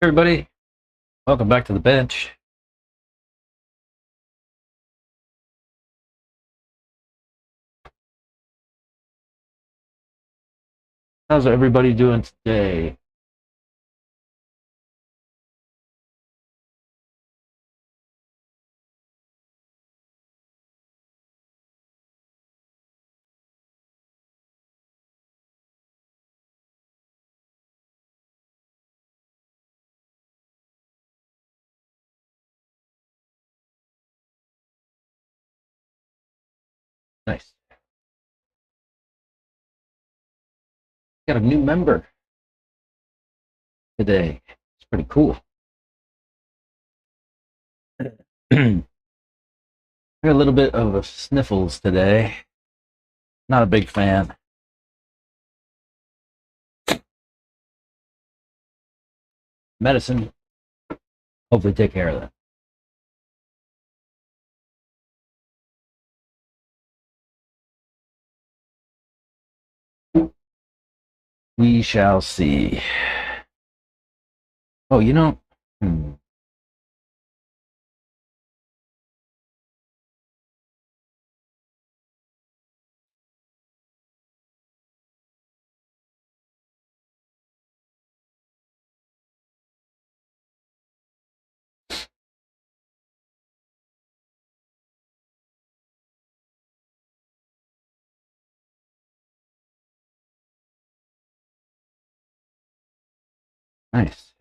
Everybody, welcome back to the bench. How's everybody doing today? Nice. Got a new member today. It's pretty cool. Got a little bit of a sniffles today. Not a big fan. Medicine. Hopefully take care of that. We shall see. Oh, nice.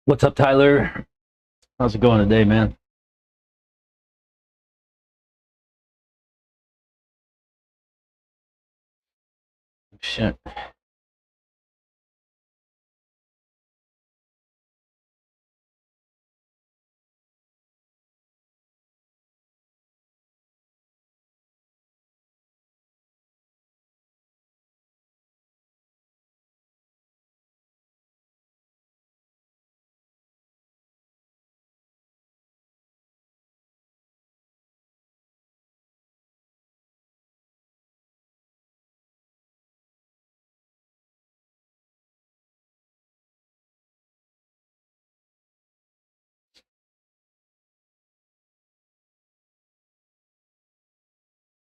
What's up, Tyler? How's it going today, man? Shit.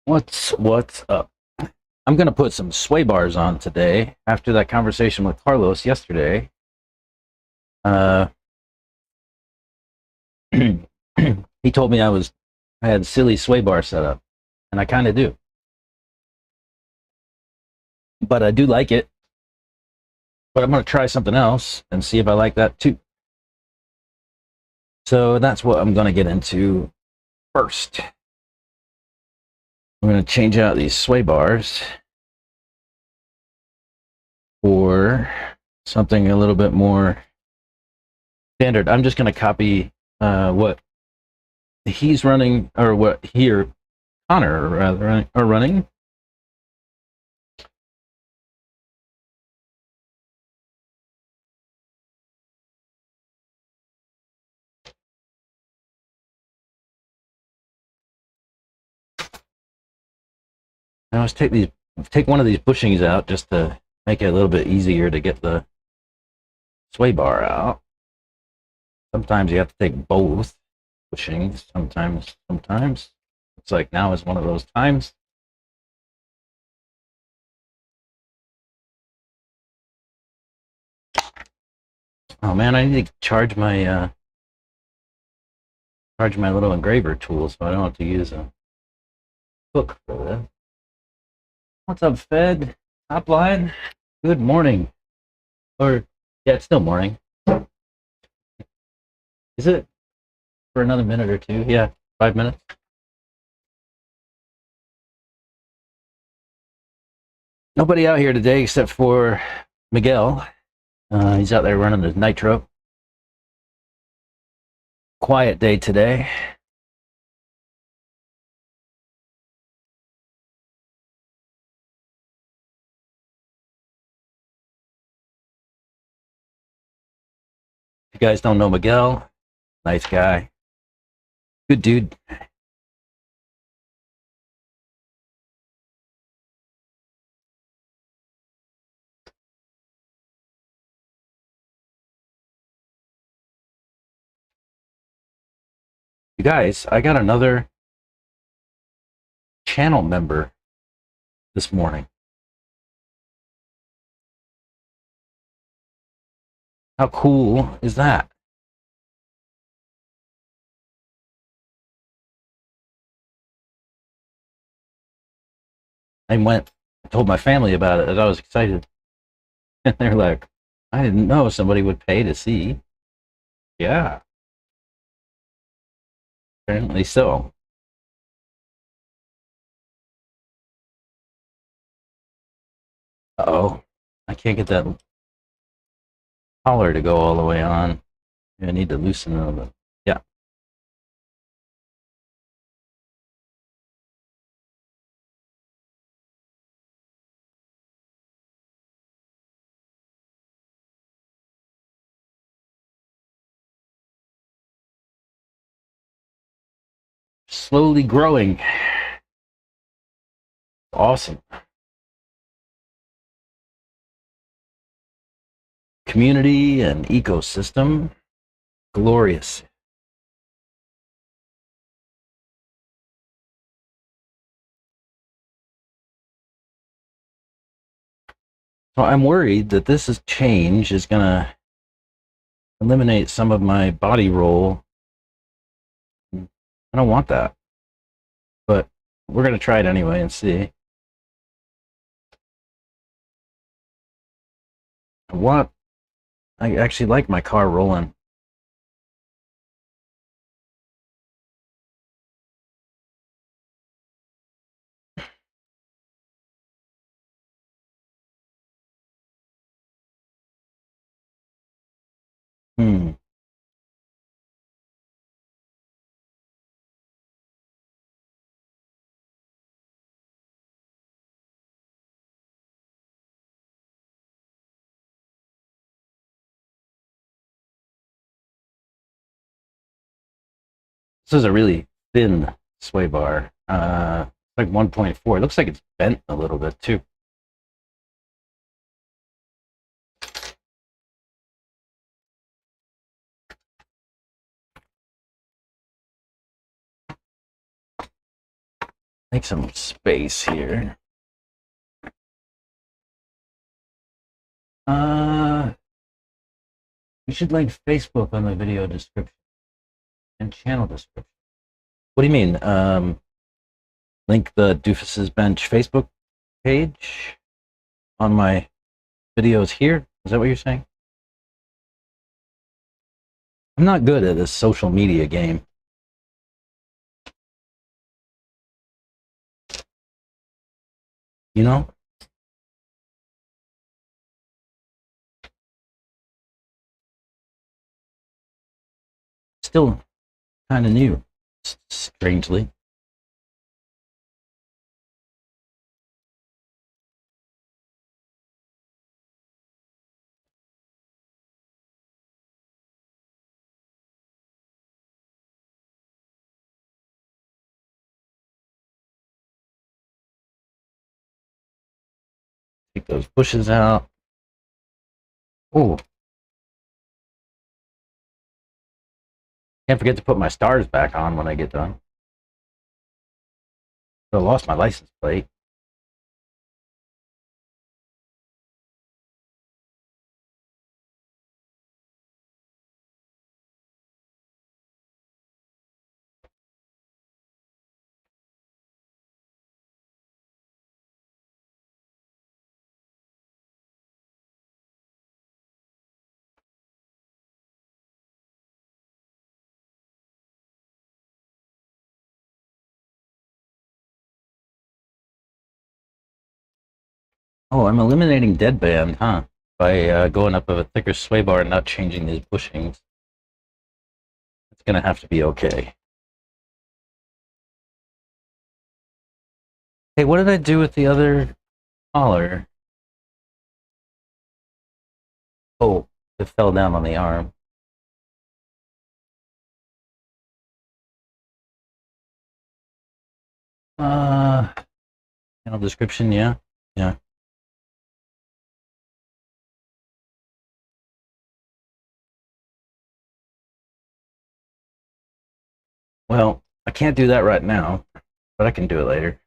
What's up? I'm gonna put some sway bars on today after that conversation with Carlos yesterday. Uh, he told me I had silly sway bar set up, and I kind of do, but I do like it. But I'm gonna try something else and see if I like that too. So that's what I'm gonna get into first. I'm gonna change out these sway bars for something a little bit more standard. I'm just gonna copy what he's running, or what he or Connor rather are running. I always take one of these bushings out just to make it a little bit easier to get the sway bar out. Sometimes you have to take both bushings. Sometimes. It's like now is one of those times. Oh man, I need to charge my little engraver tool so I don't have to use a hook for this. What's up, Fed? Top line? Good morning. Or, yeah, it's still morning. Is it for another minute or two? Yeah, 5 minutes. Nobody out here today except for Miguel. He's out there running the nitro. Quiet day today. If you guys don't know Miguel, nice guy. Good dude. You guys, I got another channel member this morning. How cool is that? I told my family about it, and I was excited. And they're like, I didn't know somebody would pay to see. Yeah, apparently so. Uh-oh, I can't get that collar to go all the way on. I need to loosen it a little bit. Yeah. Slowly growing. Awesome. Community and ecosystem. Glorious. So I'm worried that change is going to eliminate some of my body roll. I don't want that. But we're going to try it anyway and see. I actually like my car rolling. Hmm. This is a really thin sway bar. Like 1.4. It looks like it's bent a little bit too. Make some space here. We should link Facebook on the video description and channel description. What do you mean? Link the Doofus's Bench Facebook page on my videos here? Is that what you're saying? I'm not good at this social media game. You know? Still kind of new, strangely. Take those bushes out. Oh, can't forget to put my stars back on when I get done. I lost my license plate. Oh, I'm eliminating deadband, huh? By going up with a thicker sway bar and not changing these bushings. It's gonna have to be okay. Hey, what did I do with the other collar? Oh, it fell down on the arm. Channel description, yeah. Yeah. Well, I can't do that right now, but I can do it later.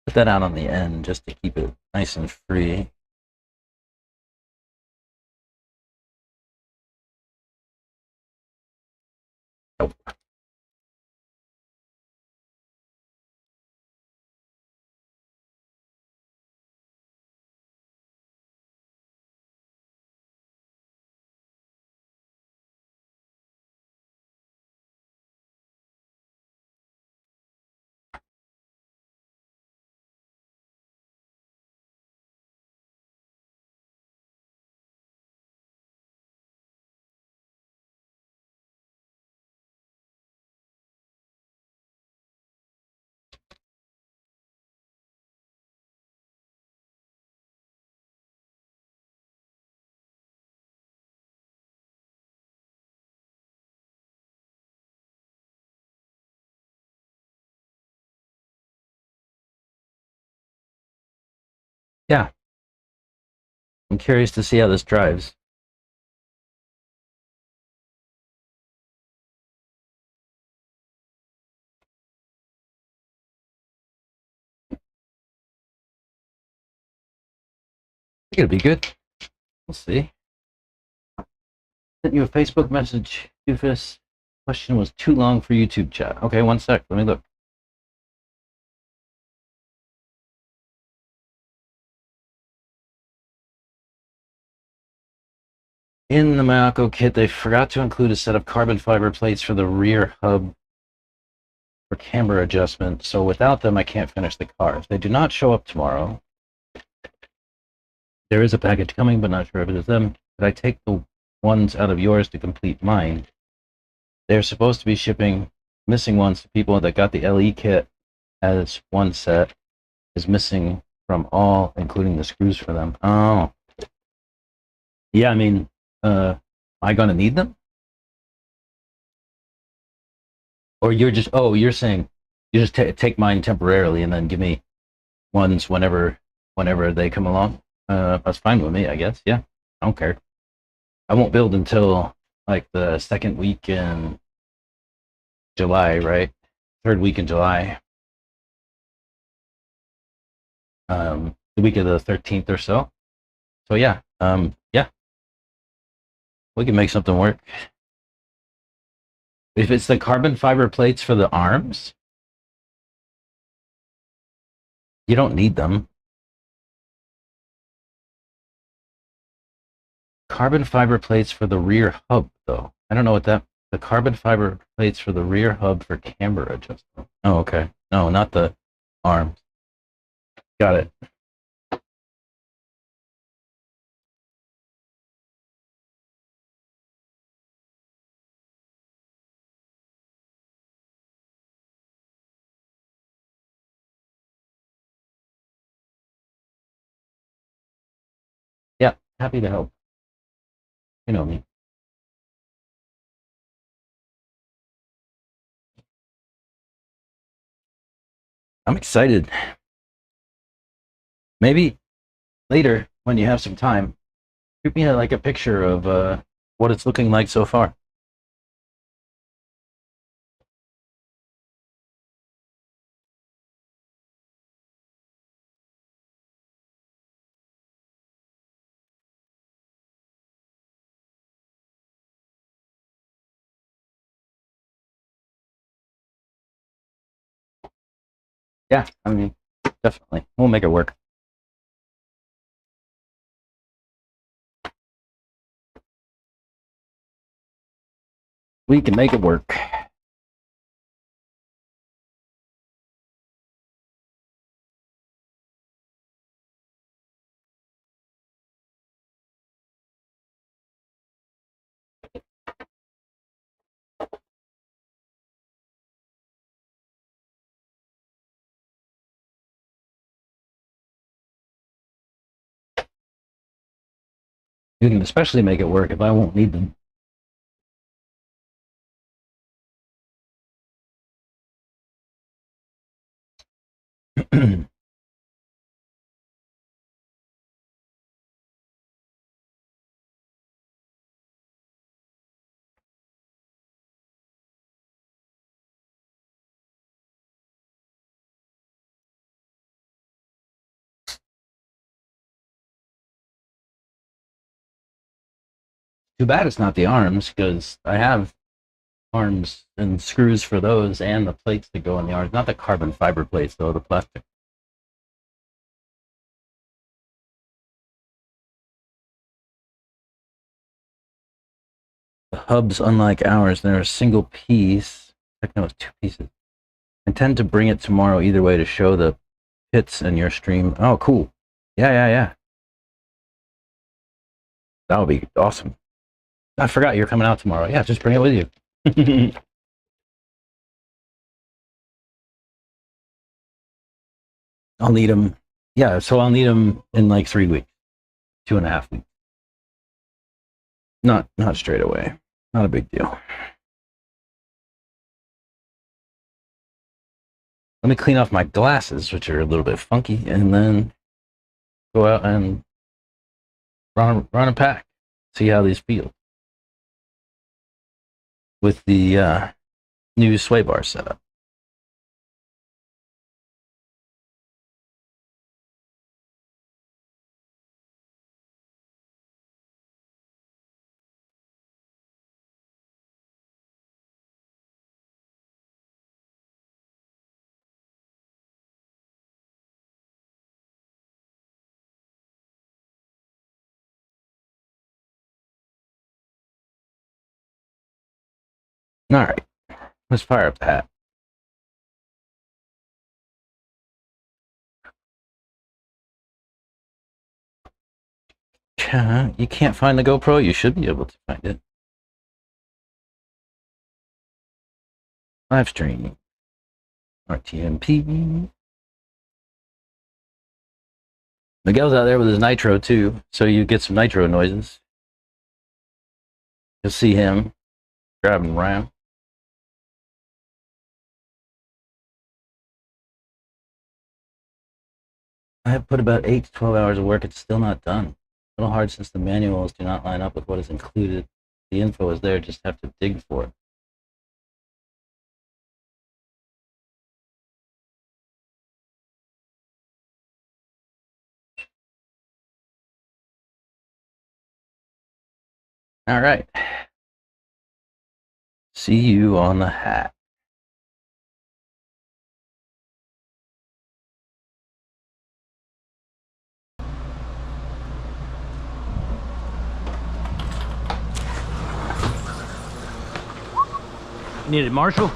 Put that out on the end just to keep it nice and free. Nope. Yeah, I'm curious to see how this drives. I think it'll be good. We'll see. Sent you a Facebook message, Doofus. Question was too long for YouTube chat. Okay, one sec. Let me look. In the Mayako kit, they forgot to include a set of carbon fiber plates for the rear hub for camber adjustment, so without them, I can't finish the car. If they do not show up tomorrow, there is a package coming, but not sure if it is them. Could I take the ones out of yours to complete mine? They're supposed to be shipping missing ones to people that got the LE kit as one set is missing from all, including the screws for them. Oh. Yeah, I mean, am I gonna need them? Or you're just, oh, you're saying you just take mine temporarily and then give me ones whenever they come along. That's fine with me, I guess. Yeah, I don't care. I won't build until like the second week in July, right? Third week in July. The week of the 13th or so. So yeah, yeah, we can make something work. If it's the carbon fiber plates for the arms, you don't need them. Carbon fiber plates for the rear hub, though. I don't know what that The carbon fiber plates for the rear hub for camber adjustment. Oh, okay. No, not the arms. Got it. Yeah, happy to help. You know me. I'm excited. Maybe later, when you have some time, shoot me like a picture of what it's looking like so far. Yeah, I mean, definitely. We'll make it work. We can make it work. You can especially make it work if I won't need them. Too bad it's not the arms, because I have arms and screws for those and the plates that go in the arms. Not the carbon fiber plates, though, the plastic. The hubs, unlike ours, they're a single piece. Heck no, it's two pieces. I intend to bring it tomorrow either way to show the pits in your stream. Oh, cool. Yeah. That would be awesome. I forgot you're coming out tomorrow. Yeah, just bring it with you. I'll need them. Yeah, so I'll need them in like 3 weeks, 2.5 weeks. Not straight away. Not a big deal. Let me clean off my glasses, which are a little bit funky, and then go out and run a pack. See how these feel with the new sway bar setup. All right, let's fire up the hat. You can't find the GoPro? You should be able to find it. Live stream. RTMP. Miguel's out there with his nitro too, so you get some nitro noises. You'll see him driving around. I have put about 8 to 12 hours of work. It's still not done. A little hard since the manuals do not line up with what is included. The info is there, just have to dig for it. All right. See you on the hat. You need a Marshall?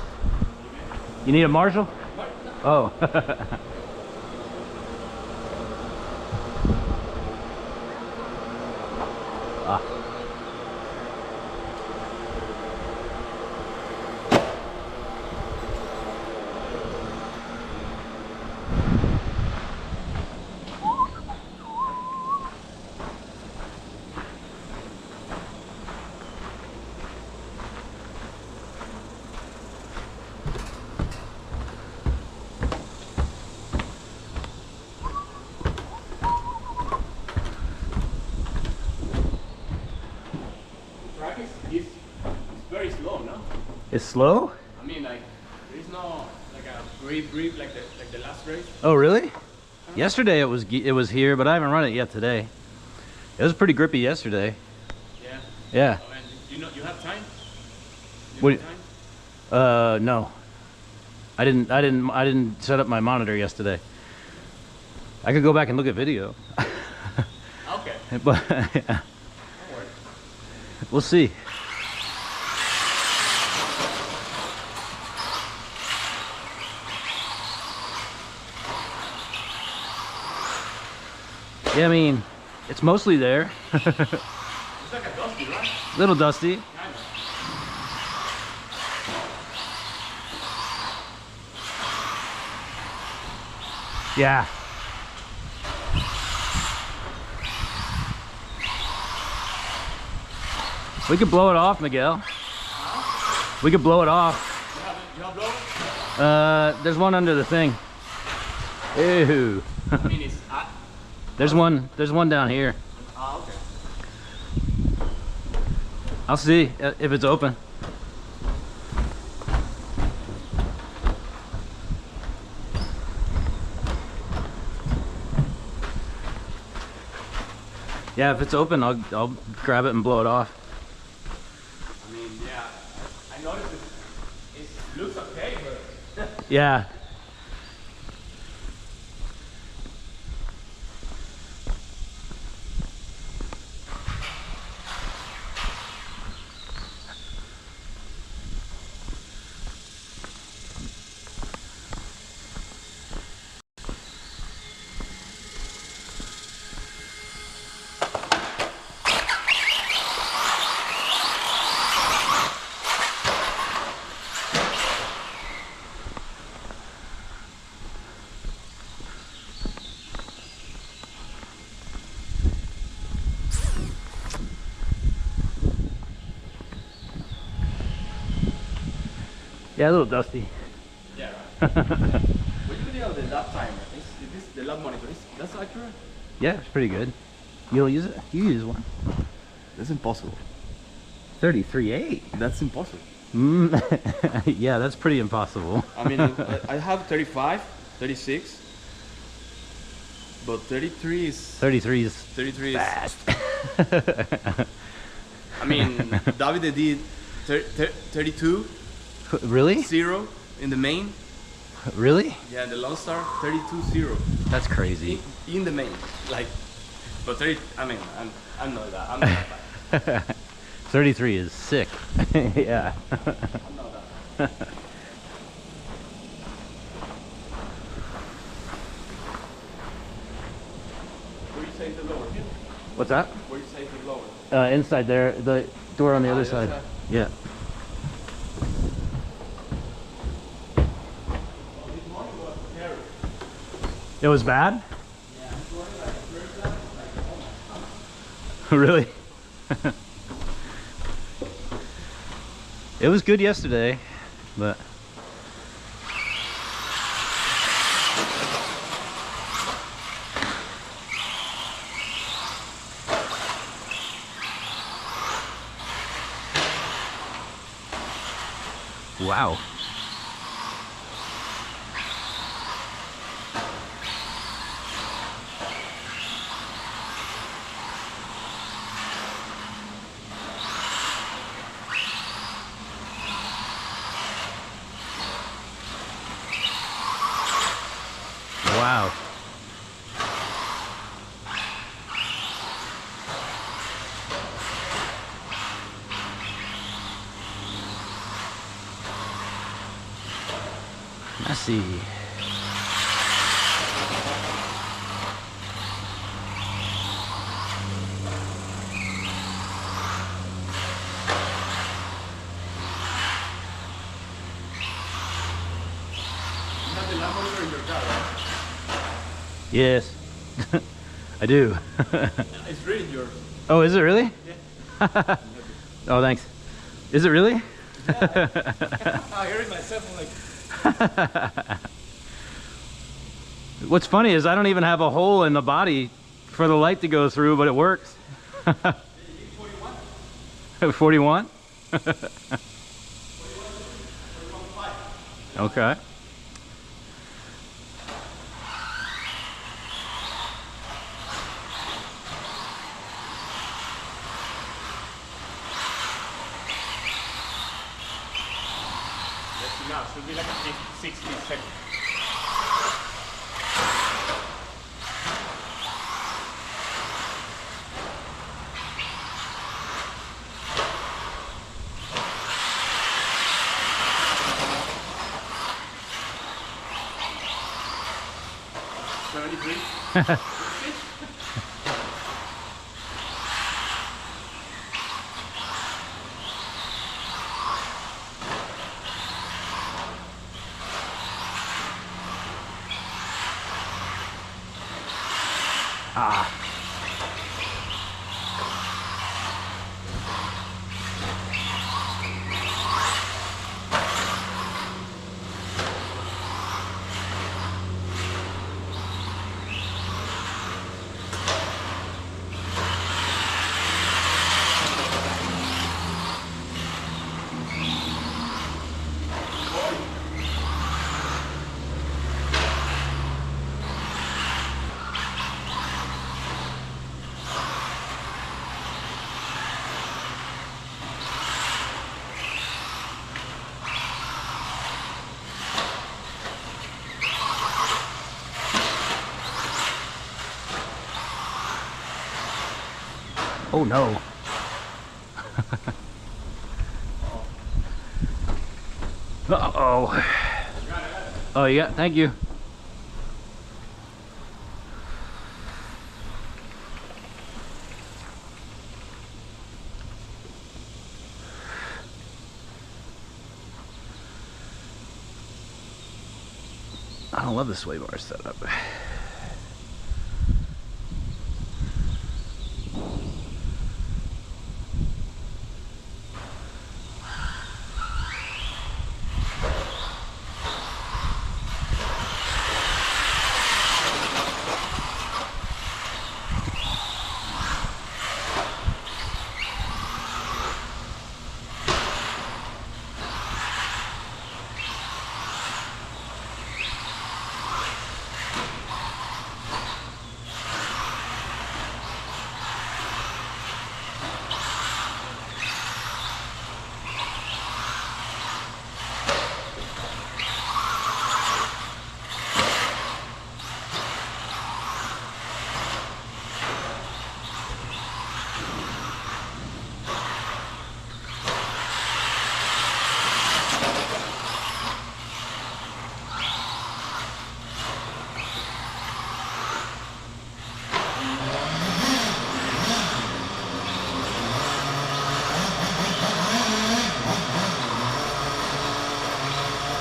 You need a Marshall? Oh. Ah. It's very slow, no? It's slow? I mean, like, there's no like a great grip like the last race. Oh, really? Yesterday it was here, but I haven't run it yet today. It was pretty grippy yesterday. Yeah. Yeah. Oh, and you have time? What? No. I didn't set up my monitor yesterday. I could go back and look at video. Okay. But yeah. We'll see. Yeah, I mean, it's mostly there. It's like a dusty, right? Little dusty. Kind of. Yeah. We could blow it off, Miguel. We could blow it off. You have blower? There's one under the thing. Ew. I mean, it's There's one down here. okay. I'll see if it's open. Yeah, if it's open, I'll grab it and blow it off. I mean, yeah, I noticed it looks okay, but Yeah. Yeah, a little dusty. yeah, right. What do you think of the lap timer? Is this the lap monitor? That's accurate? Yeah, it's pretty good. You don't use it? You use one. That's impossible. 33.8. That's impossible. Yeah, that's pretty impossible. I mean, I have 35, 36, but 33 is 33 is fast. fast. I mean, David did 32, Really? 0 in the main. Really? Yeah, the Lone Star 32, 0 That's crazy. in the main. Like, but 30. I mean, I'm not that. I'm not that bad. 33 is sick. Yeah. I'm not that bad. Where you say the lower? Here? What's that? Where you say the lower? Inside there, the door on the other side. Yeah. It was bad? Really? It was good yesterday, but wow. Wow. Let's see. You have the lamp motor in your car, right? Yes, I do. It's really yours. Oh, is it really? Yeah. Oh, thanks. Is it really? Yeah. I heard it myself. I'm like, What's funny is I don't even have a hole in the body for the light to go through, but it works. 41? 41? 41.5. Okay. Let's see now. Should be like a 60 seconds. Ah. Oh no. Uh-oh. Oh, yeah, thank you. I don't love the sway bar setup.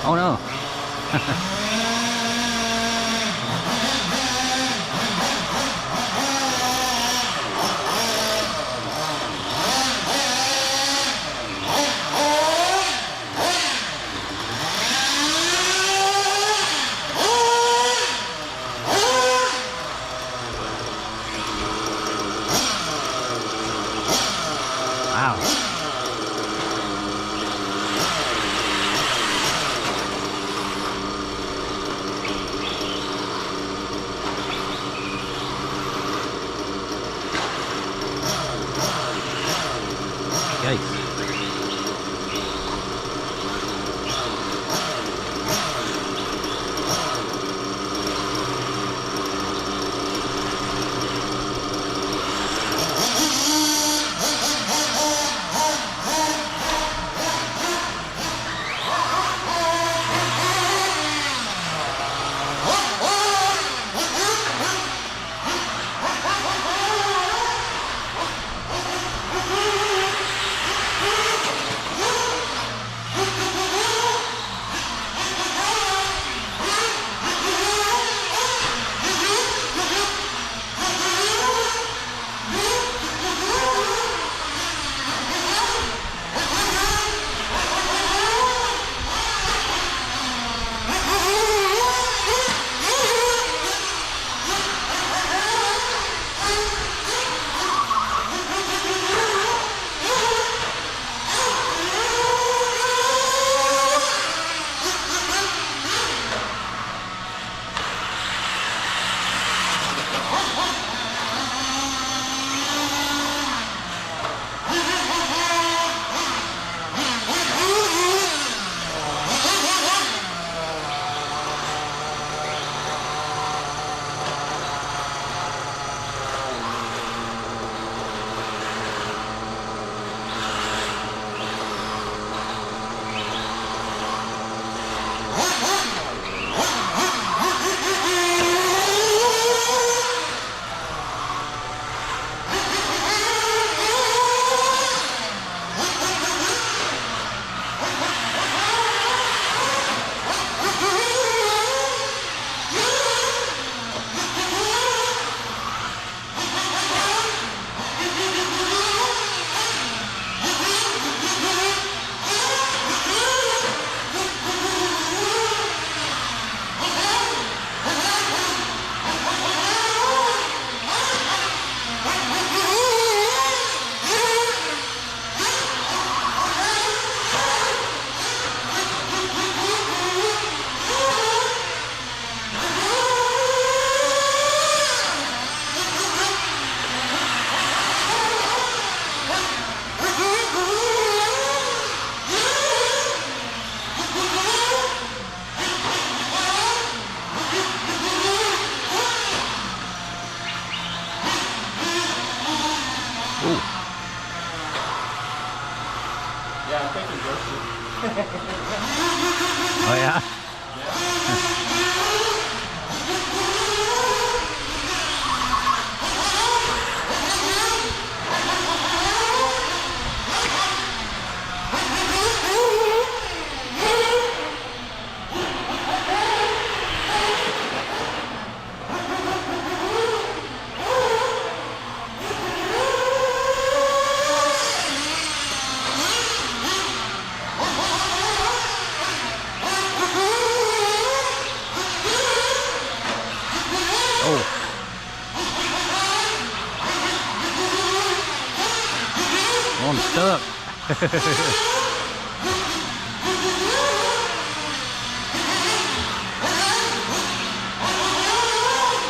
Oh no. Wow. Oh yeah. Oh. Oh, I'm stuck.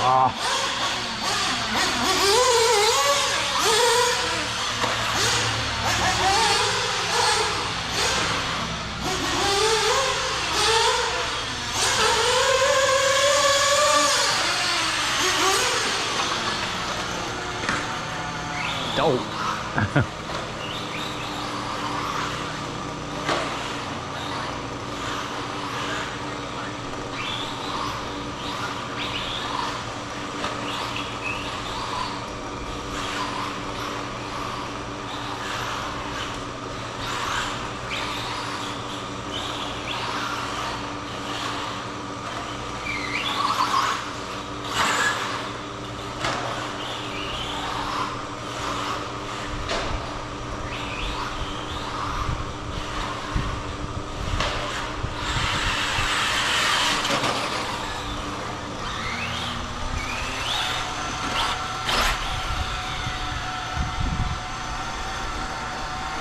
Oh. Oh.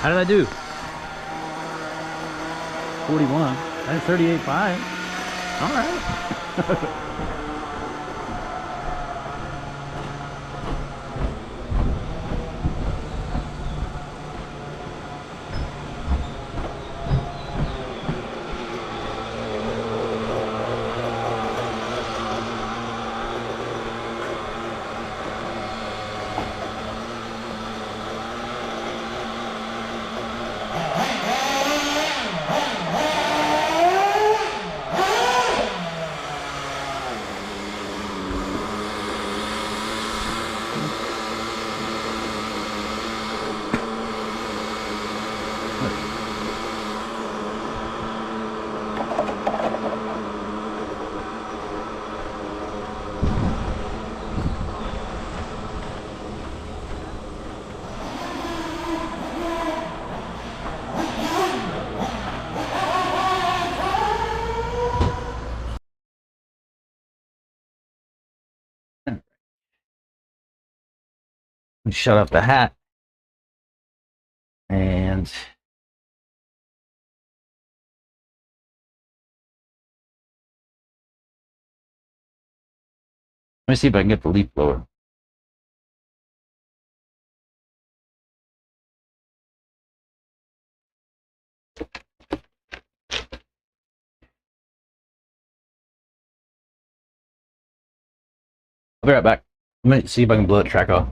How did I do? 41. That's 38.5. All right. Shut up the hat. And let me see if I can get the leaf blower. I'll be right back. Let me see if I can blow the track off.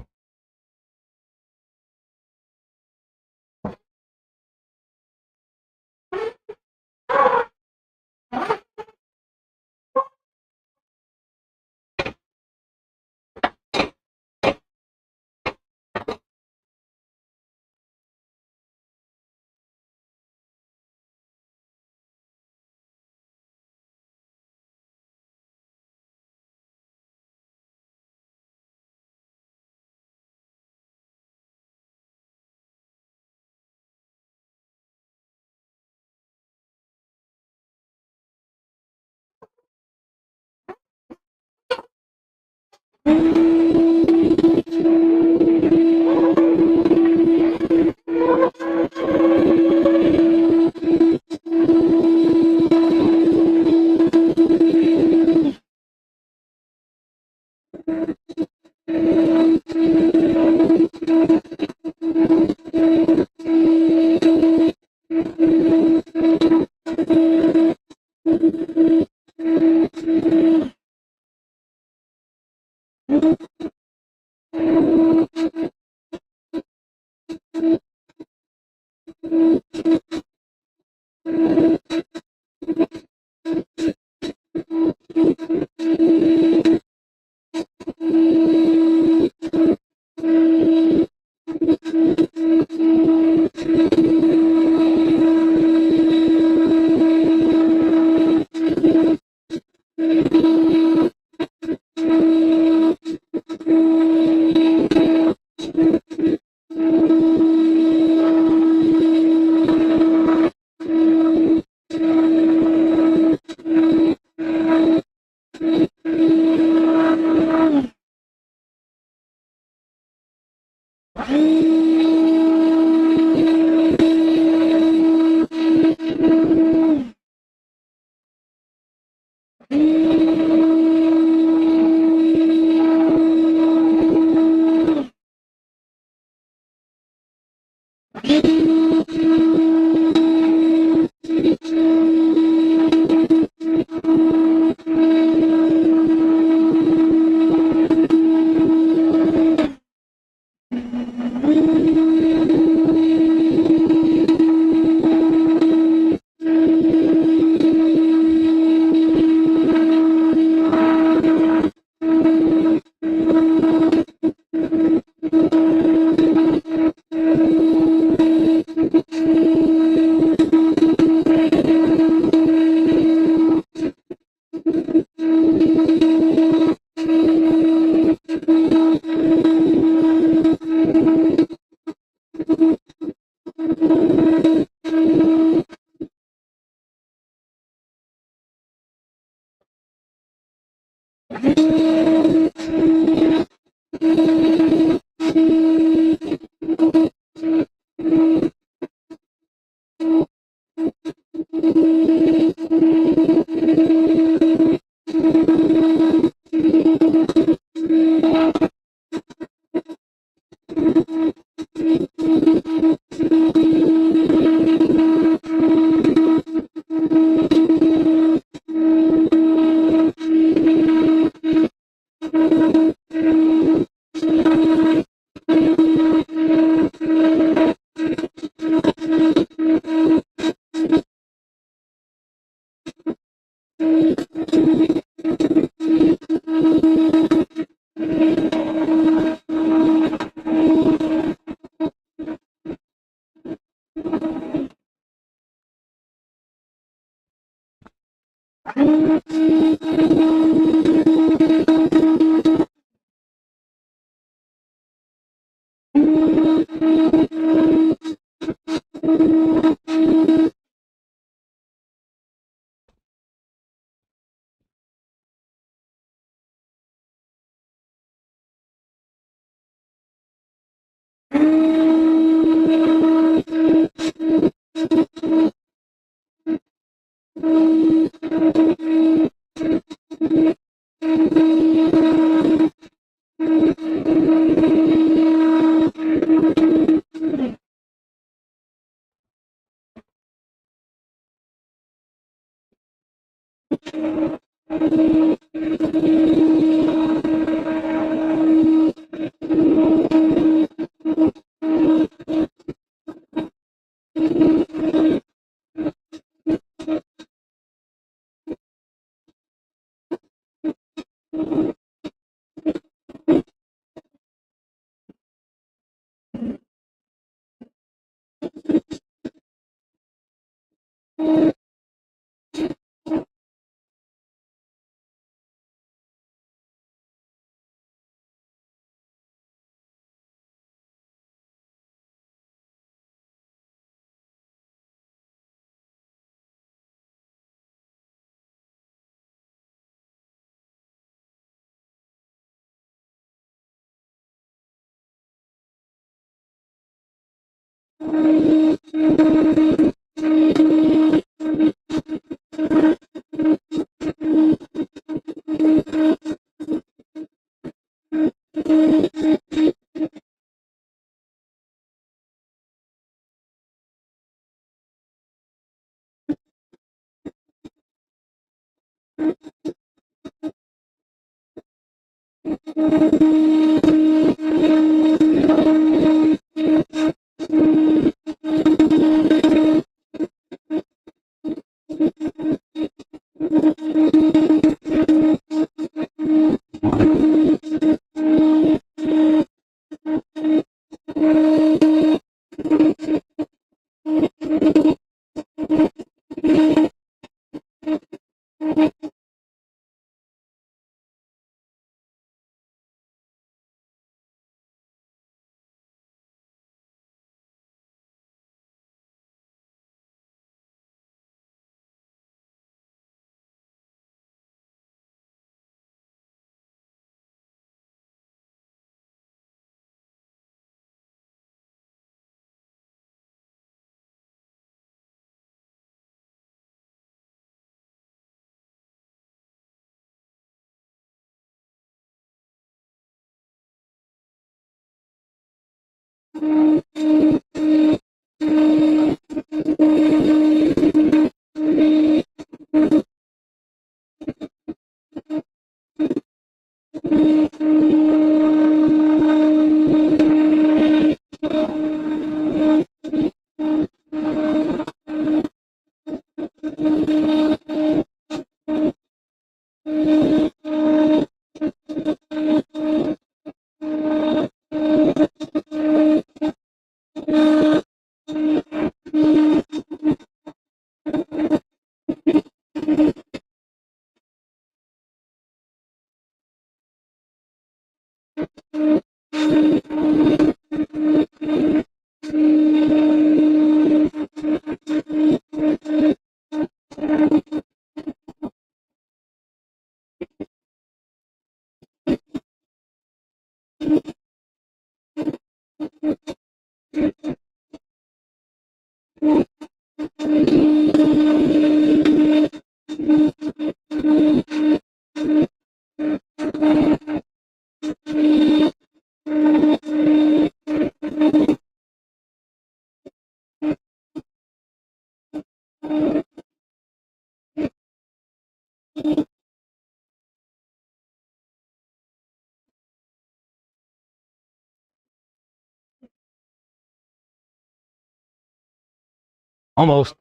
Almost.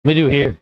We do here.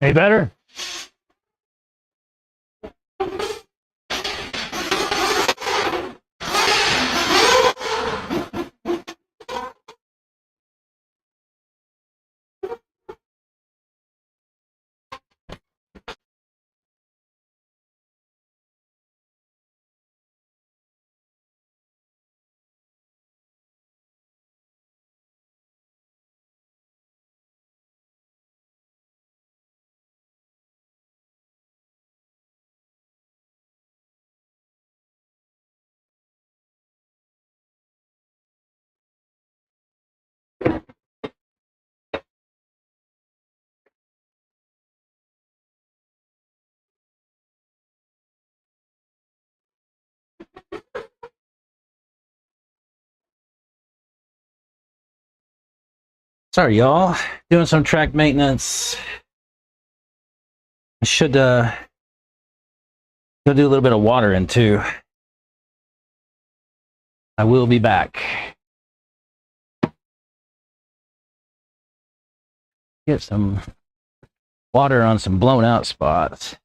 Any better? Sorry, y'all. Doing some track maintenance. I should go do a little bit of watering too. I will be back. get some water on some blown out spots.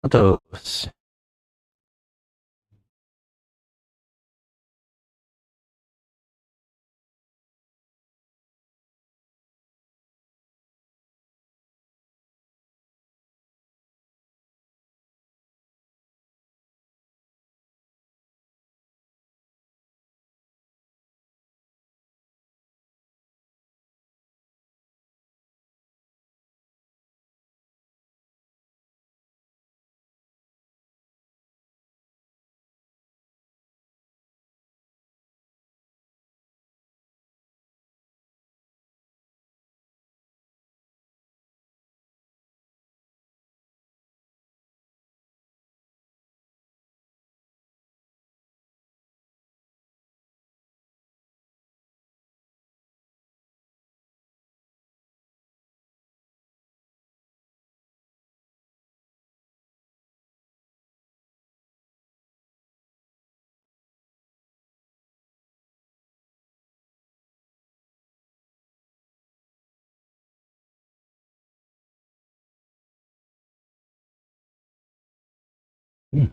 Those. Hmm.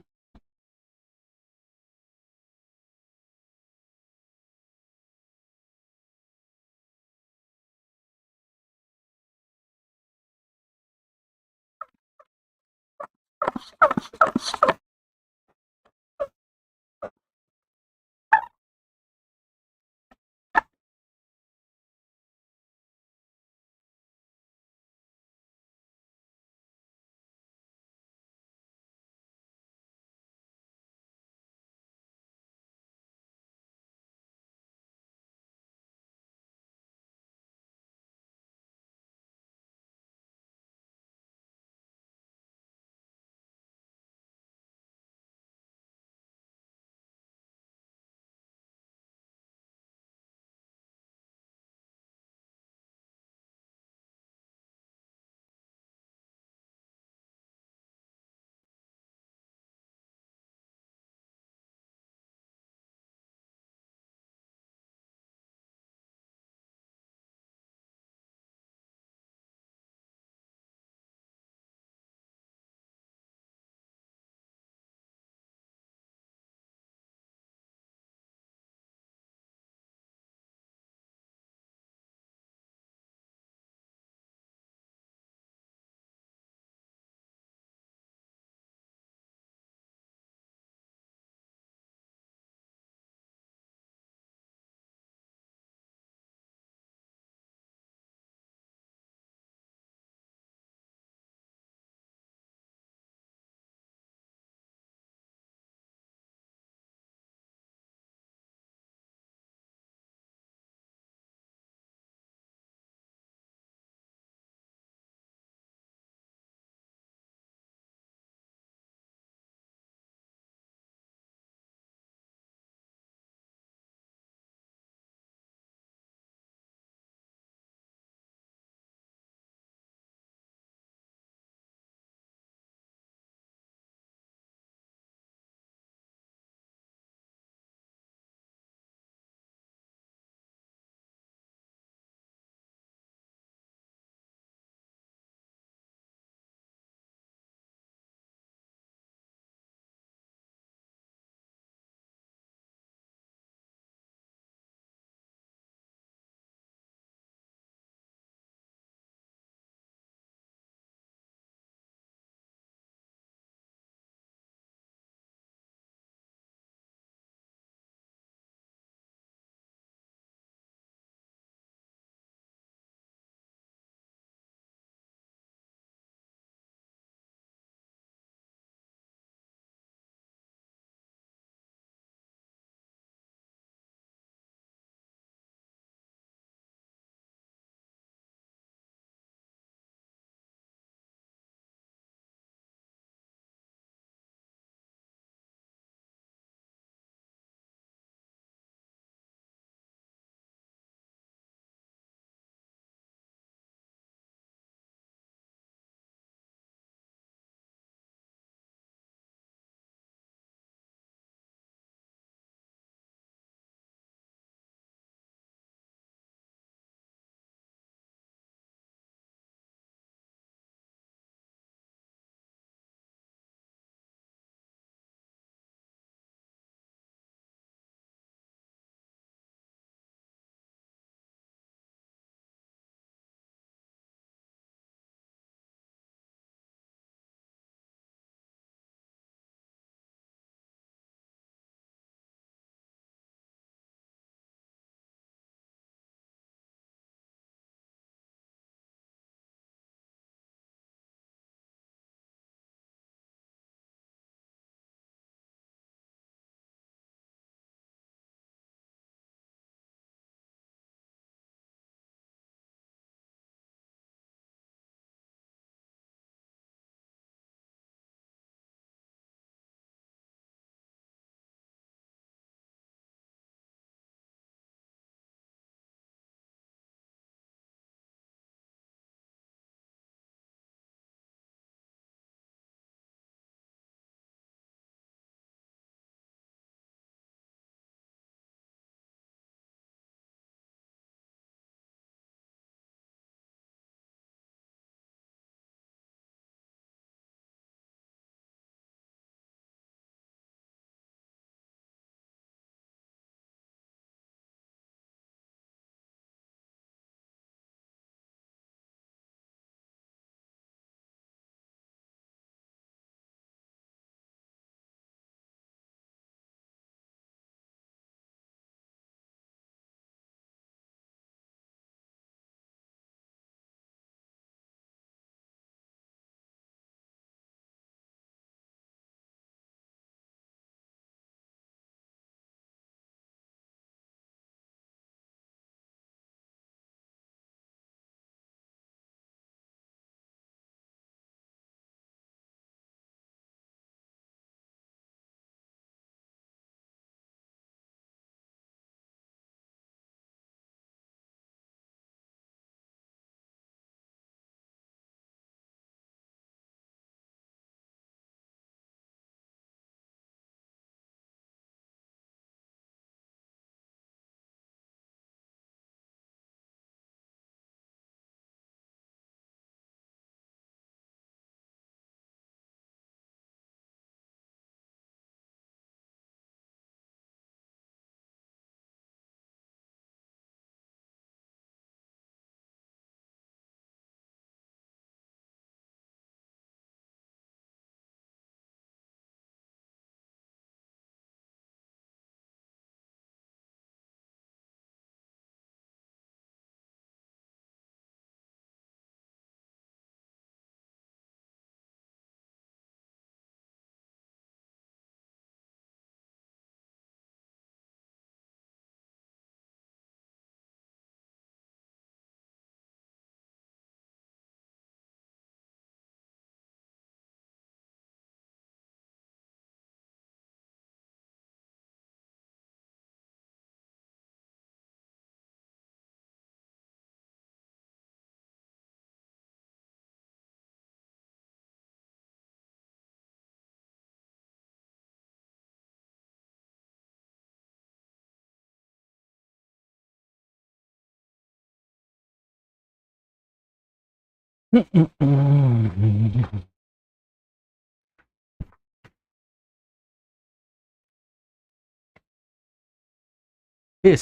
It's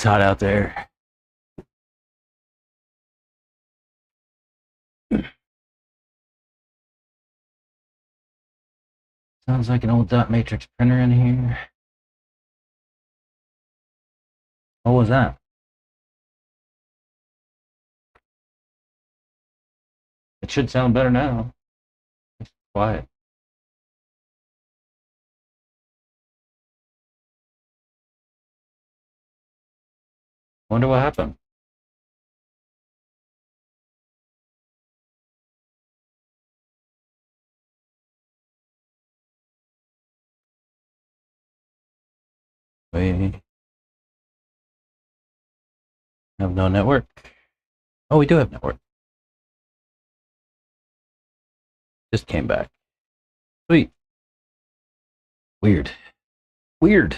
hot out there. Sounds like an old dot matrix printer in here. What was that? It should sound better now. It's quiet. Wonder what happened. We have no network. Oh, we do have network. Just came back. Sweet. Weird. Weird.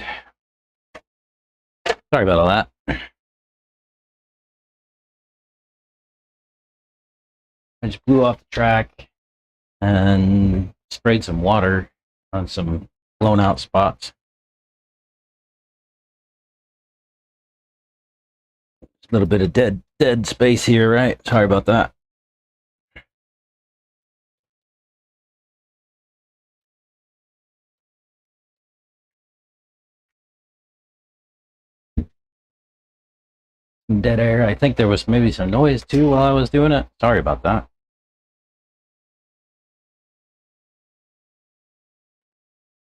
Sorry about all that. I just blew off the track and sprayed some water on some blown out spots. A little bit of dead space here, right? Sorry about that. Dead air. I think there was maybe some noise too while I was doing it. Sorry about that.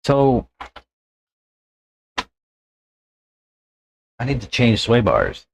So I need to change sway bars.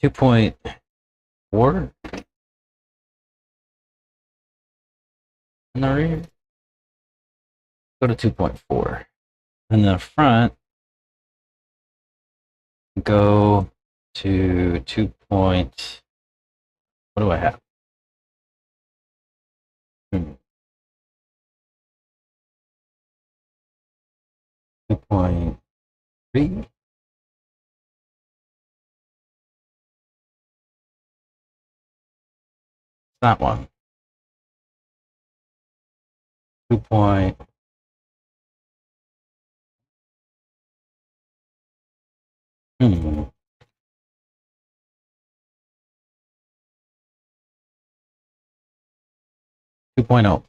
Two point four in the rear. Go to 2.4. In the front, go to 2. What do I have? 2.3. That one. 2. Hmm. 2.0.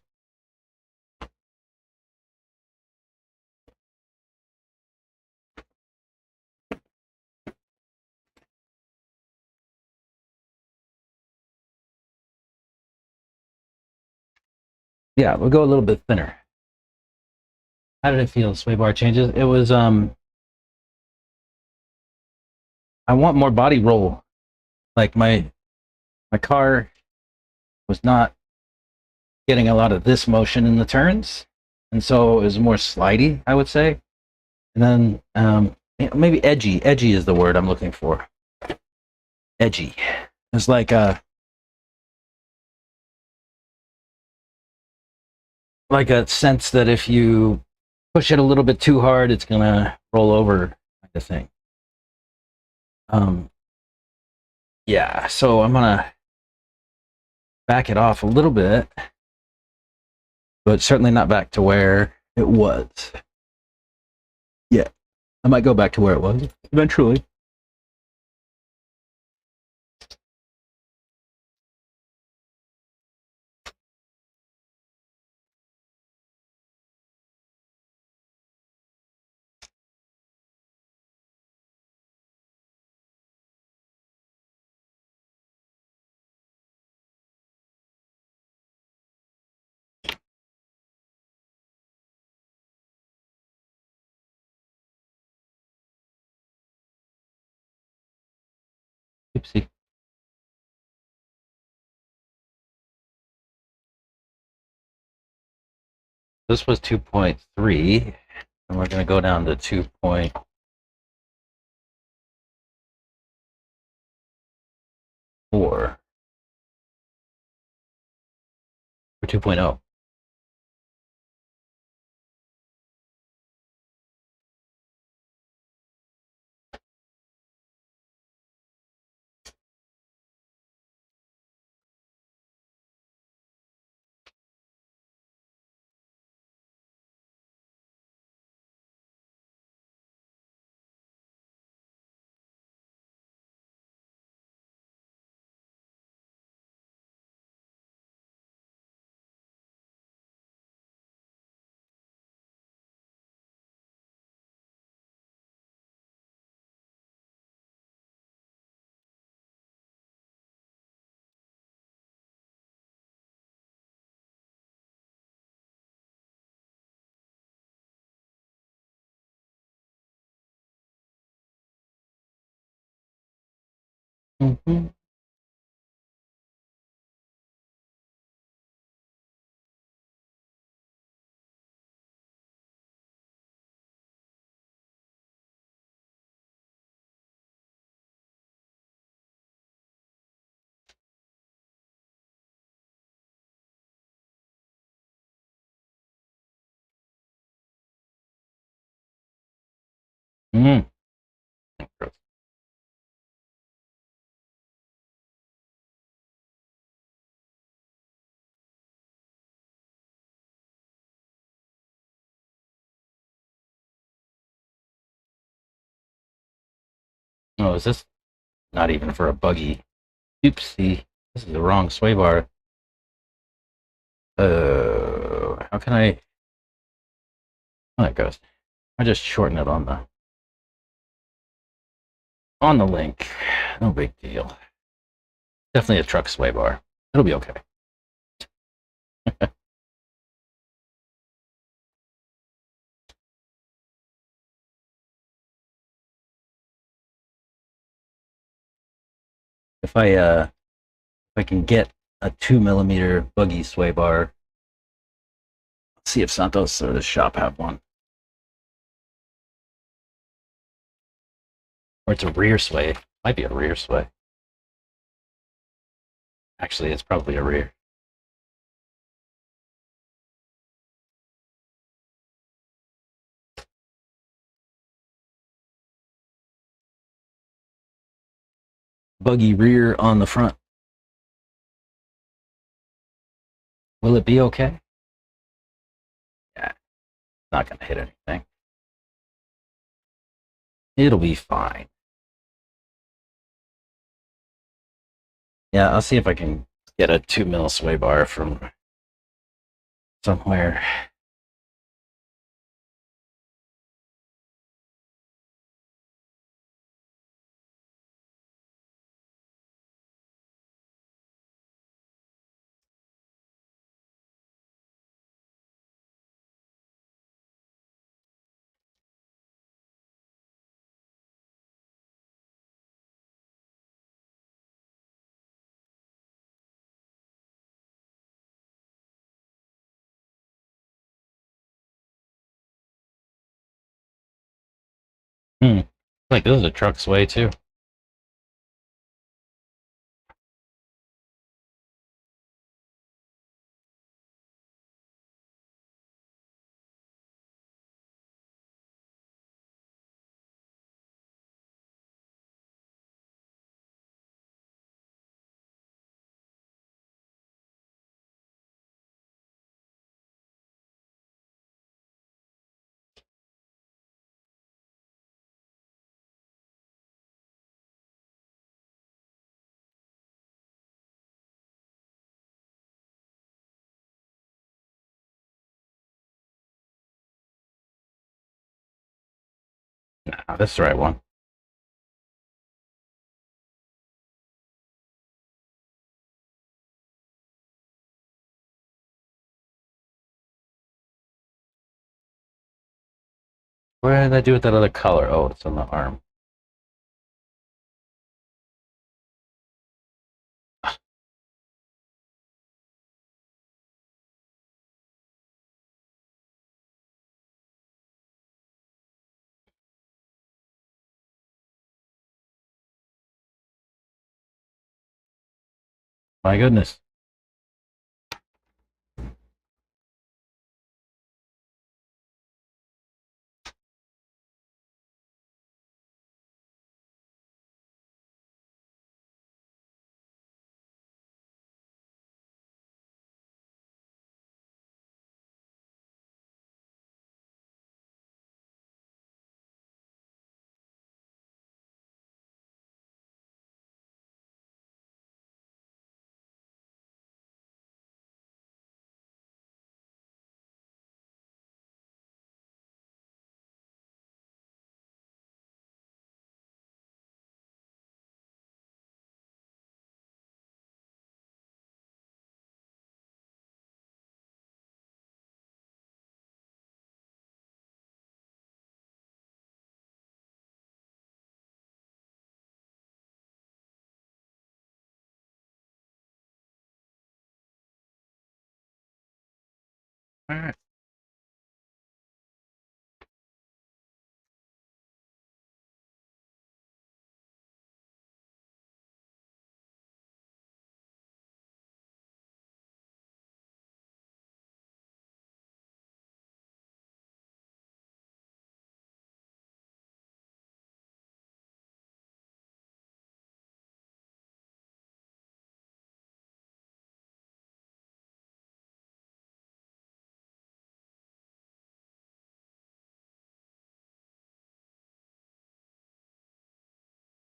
Yeah, we'll go a little bit thinner. How did it feel? Sway bar changes. It was I want more body roll. Like my car was not getting a lot of this motion in the turns, and so it was more slidey, I would say. And then maybe edgy. Edgy is the word I'm looking for. Edgy. It's like a sense that if you push it a little bit too hard, it's gonna roll over, kind of thing. Yeah. So I'm gonna back it off a little bit, but certainly not back to where it was. Yeah, I might go back to where it was eventually. Oopsie. This was 2.3, and we're going to go down to 2.4 or 2.0. Mm-hmm. Mm. Oh, is this not even for a buggy? Oopsie, this is the wrong sway bar. How can I? Oh, that goes. I just shorten it on the link. No big deal. Definitely a truck sway bar. It'll be okay. If I can get a 2 millimeter buggy sway bar, let's see if Santos or the shop have one. Or it's a rear sway. Might be a rear sway. Actually, it's probably a rear. Buggy rear on the front. Will it be okay? Yeah, not gonna hit anything. It'll be fine. Yeah, I'll see if I can get a 2 mil sway bar from somewhere. Hmm. Like this is a truck sway too. Nah, this is the right one. What did I do with that other color? Oh, it's on the arm. My goodness. All right.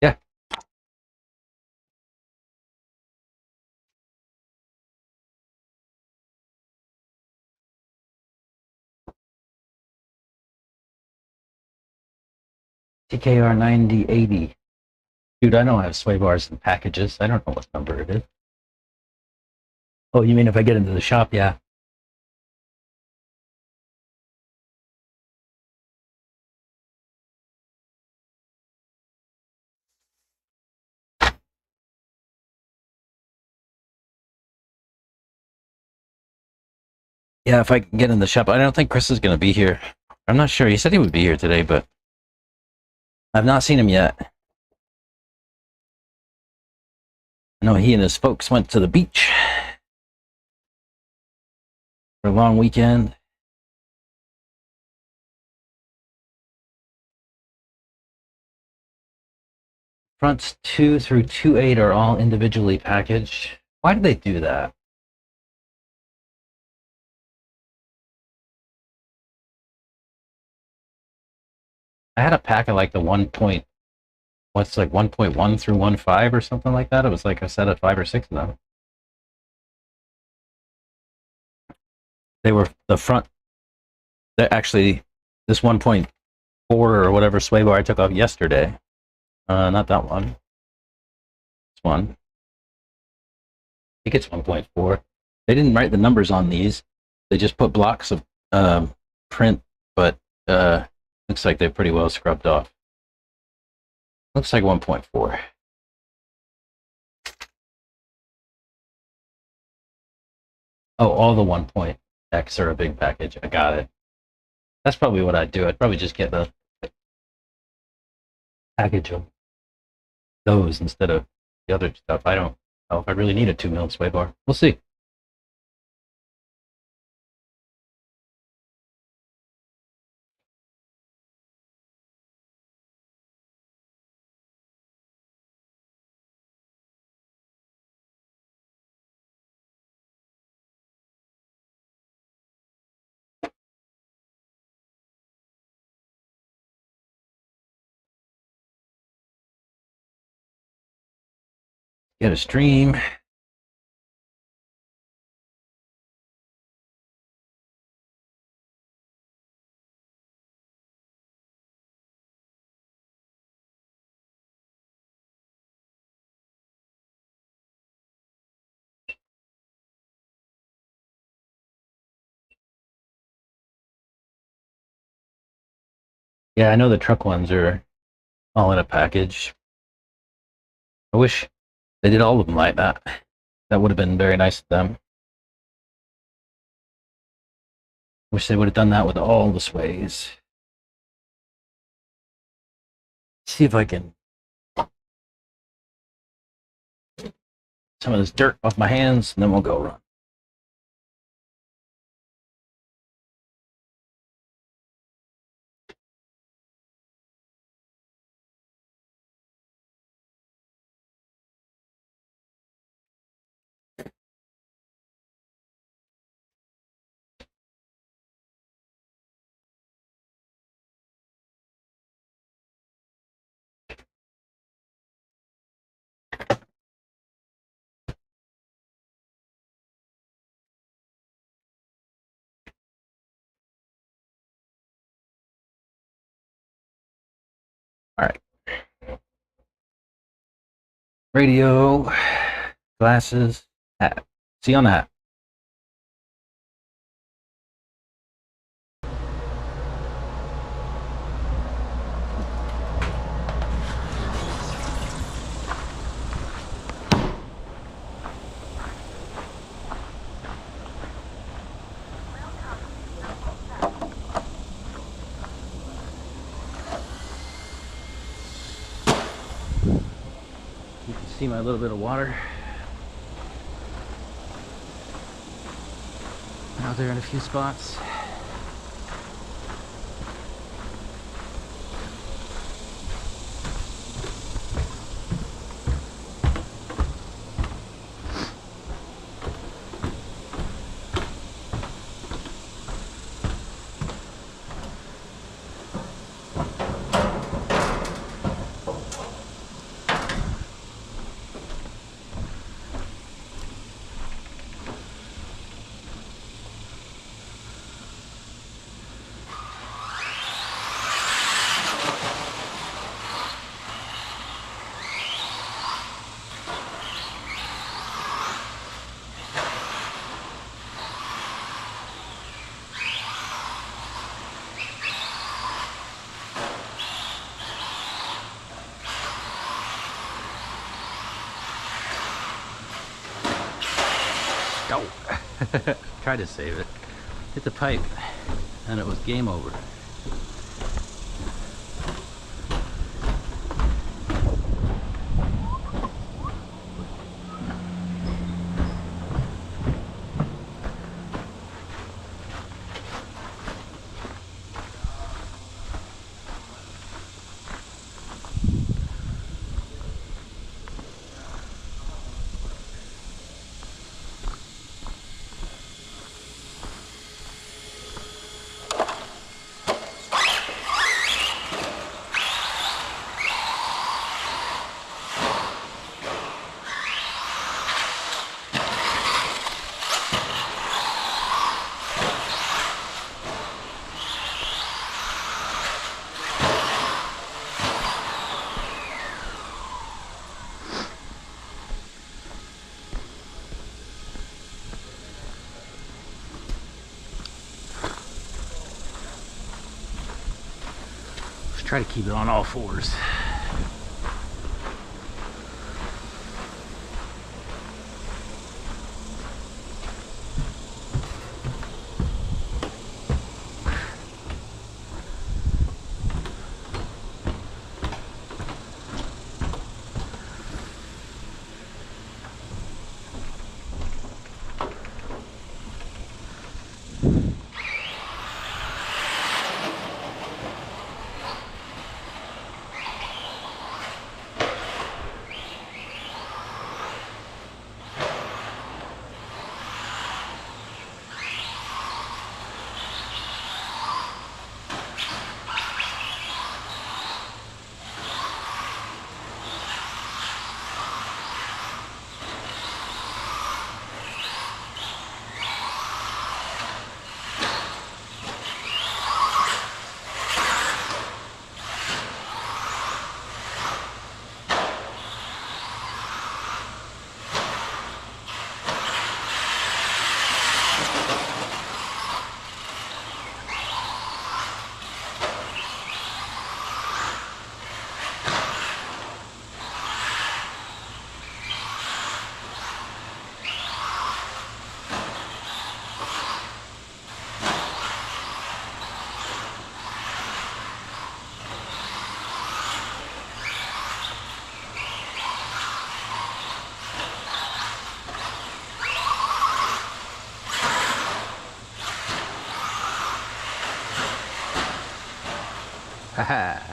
Yeah. TKR 9080. Dude, I know I have sway bars and packages. I don't know what number it is. Oh, you mean if I get into the shop? Yeah. Yeah, if I can get in the shop. I don't think Chris is going to be here. I'm not sure. He said he would be here today, but I've not seen him yet. I know he and his folks went to the beach for a long weekend. Fronts 2 through 2.8 are all individually packaged. Why did they do that? I had a pack of like the 1. What's like 1.1 through 1.5 or something like that. It was like a set of 5 or 6 of them. They were the front. They're actually this 1.4 or whatever sway bar I took off yesterday. Not that one. This one. I think it's 1.4. They didn't write the numbers on these. They just put blocks of print, but looks like they're pretty well scrubbed off. Looks like 1.4. Oh, all the 1.x are a big package. I got it. That's probably what I'd do. I'd probably just get the package of those instead of the other stuff. I don't know if I really need a 2 mil sway bar. We'll see. Get a stream. Yeah, I know the truck ones are all in a package. I wish they did all of them like that. That would have been very nice of them. Wish they would have done that with all the sways. See if I can some of this dirt off my hands, and then we'll go run. All right. Radio, glasses, hat. See you on the hat. You can see my little bit of water out there in a few spots. Go! Tried to save it. Hit the pipe, and it was game over. Try to keep it on all fours. Haha.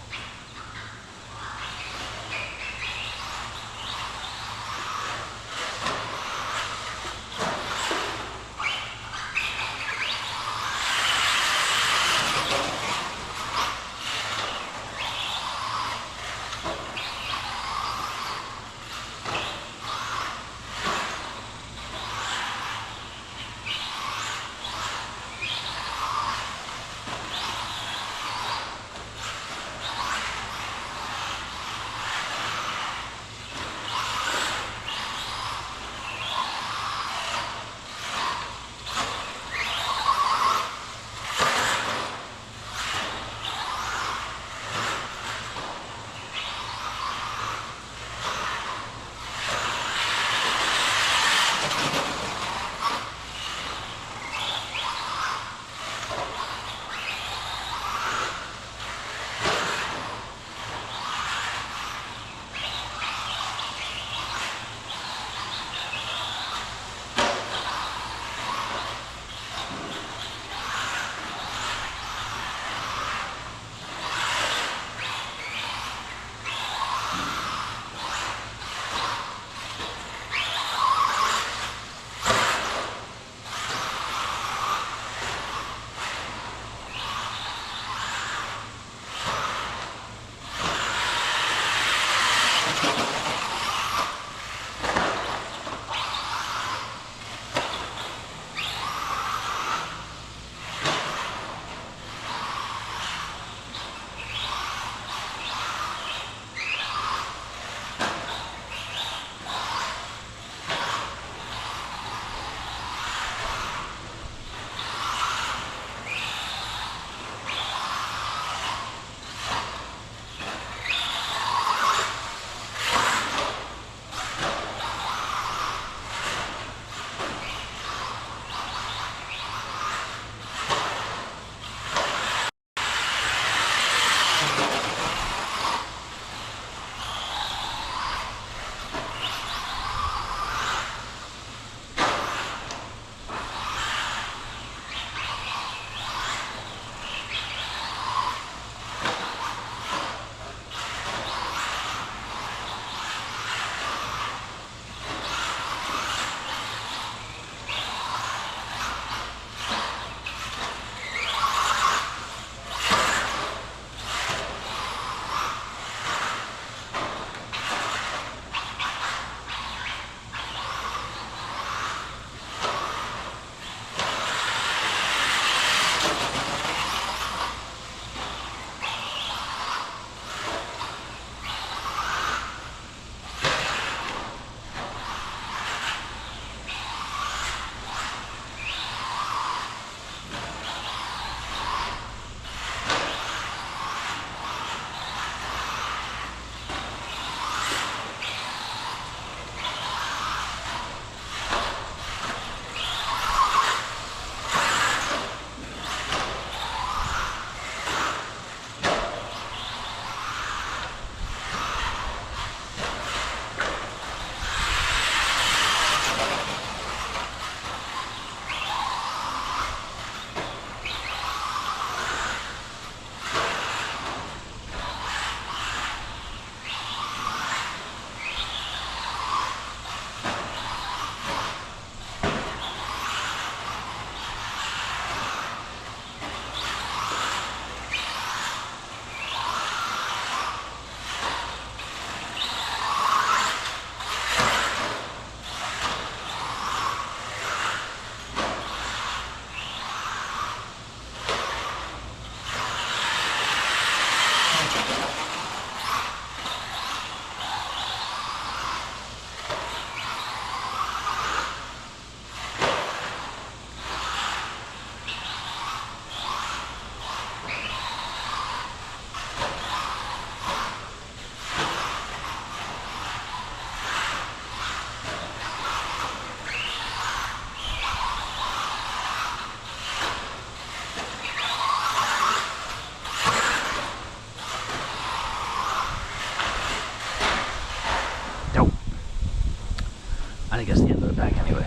I think that's the end of the pack anyway.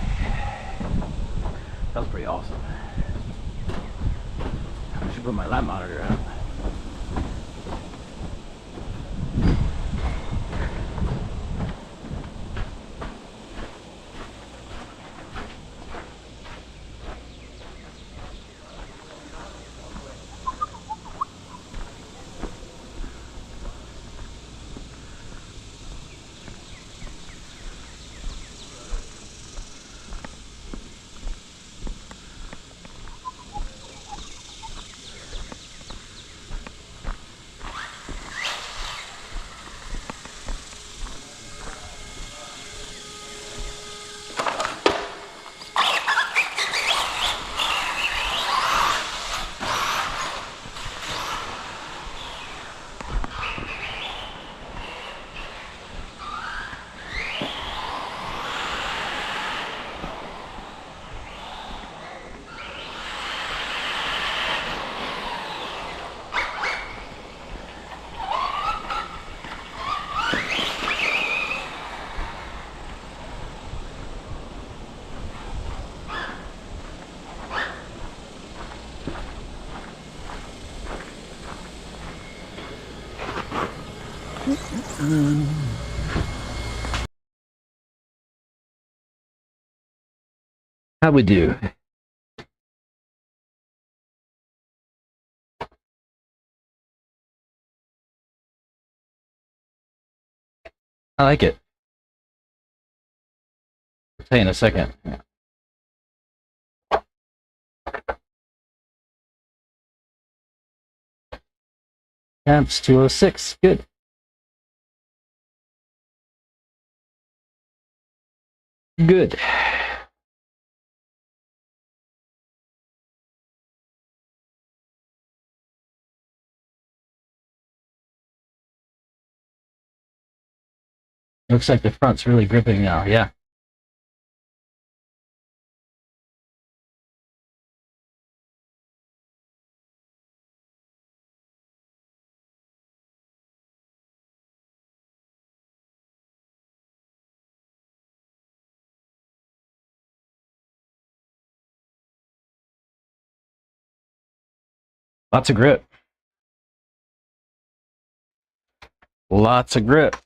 That was pretty awesome. I should put my lap monitor out. How'd we do? I like it. I'll tell you in a second. Temps 206. Good. Good. Looks like the front's really gripping now. Yeah. Lots of grip. Lots of grip.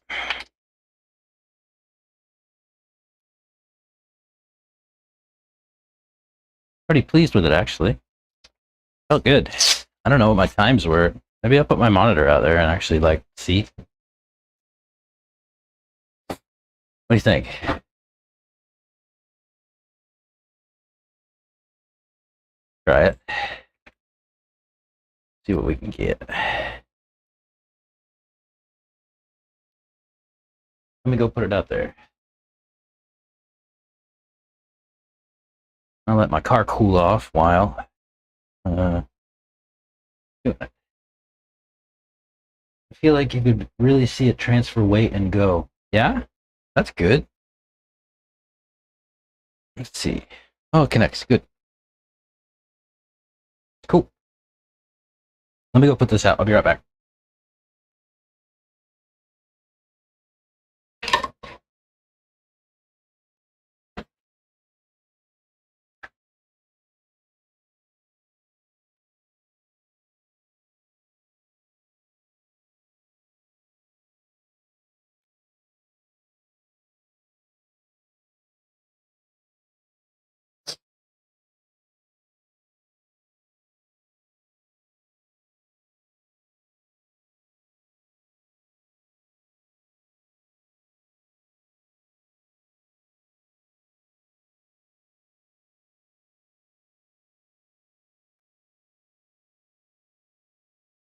Pretty pleased with it, actually. Felt good. I don't know what my times were. Maybe I'll put my monitor out there and actually, like, see. What do you think? Try it. See what we can get. Let me go put it out there. I'll let my car cool off while I feel like you could really see it transfer weight and go. Yeah? That's good. Let's see. Oh, it connects. Good. Cool. Let me go put this out. I'll be right back.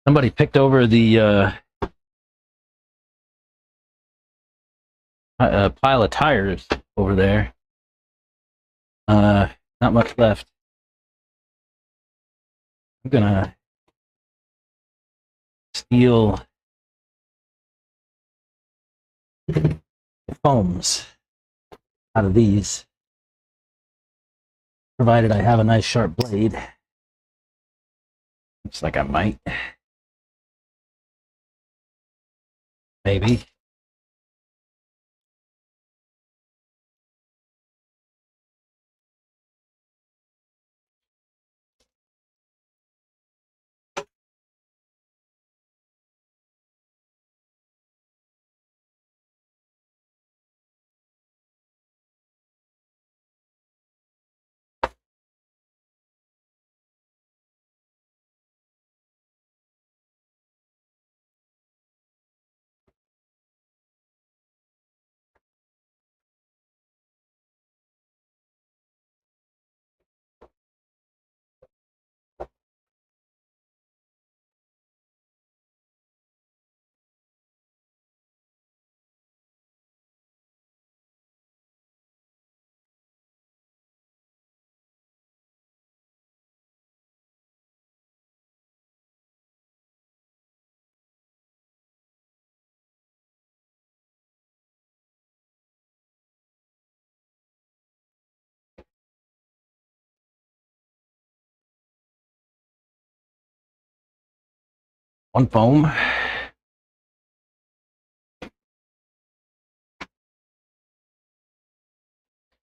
Somebody picked over the pile of tires over there. Not much left. I'm gonna steal the foams out of these, provided I have a nice sharp blade. Looks like I might. Maybe. One foam.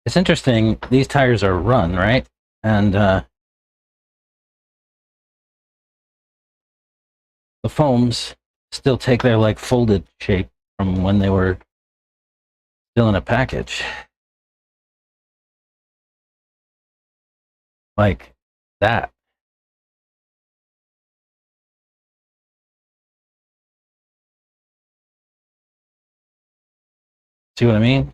It's interesting. These tires are run, right? And the foams still take their like folded shape from when they were still in a package. Like that. See what I mean?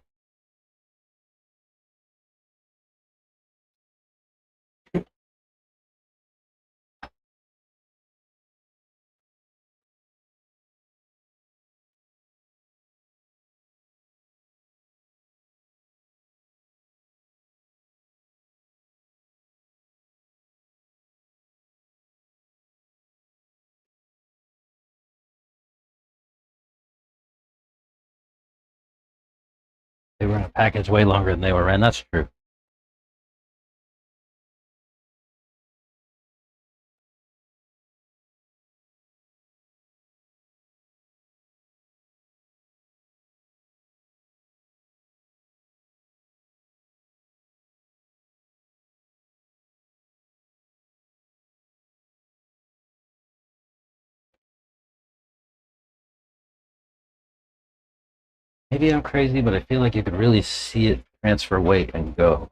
They were in a package way longer than they were in. That's true. Maybe I'm crazy, but I feel like you could really see it transfer weight and go.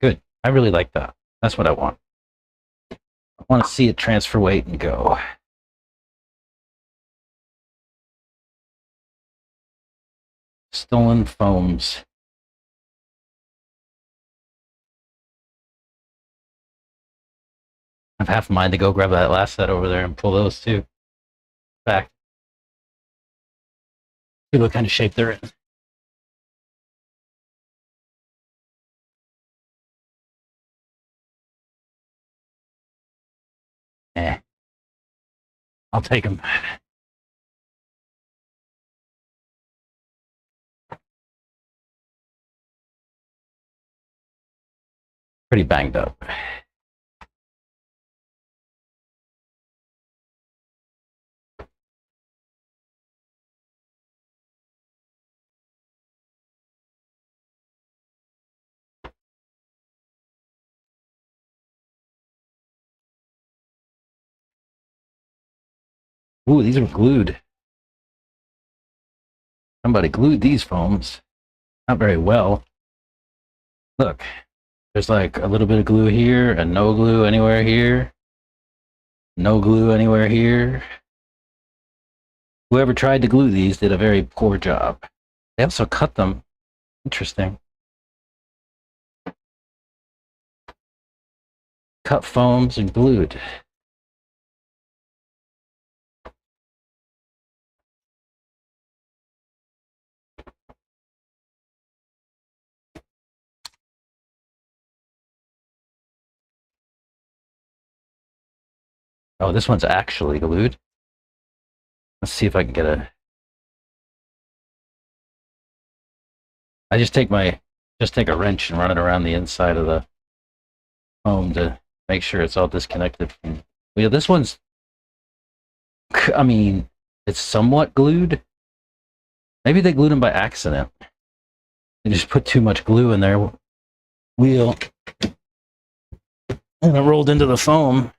Good. I really like that. That's what I want. I want to see it transfer weight and go. Stolen foams. I have half a mind to go grab that last set over there and pull those too. Back. See what kind of shape they're in. Eh. I'll take them. Pretty banged up. Ooh, these are glued. Somebody glued these foams. Not very well. Look, there's like a little bit of glue here and no glue anywhere here. No glue anywhere here. Whoever tried to glue these did a very poor job. They also cut them. Interesting. Cut foams and glued. Oh, this one's actually glued. Let's see if I can get a... I just take a wrench and run it around the inside of the foam to make sure it's all disconnected from... Yeah, this one's... I mean, it's somewhat glued. Maybe they glued them by accident. They just put too much glue in their wheel. And it rolled into the foam.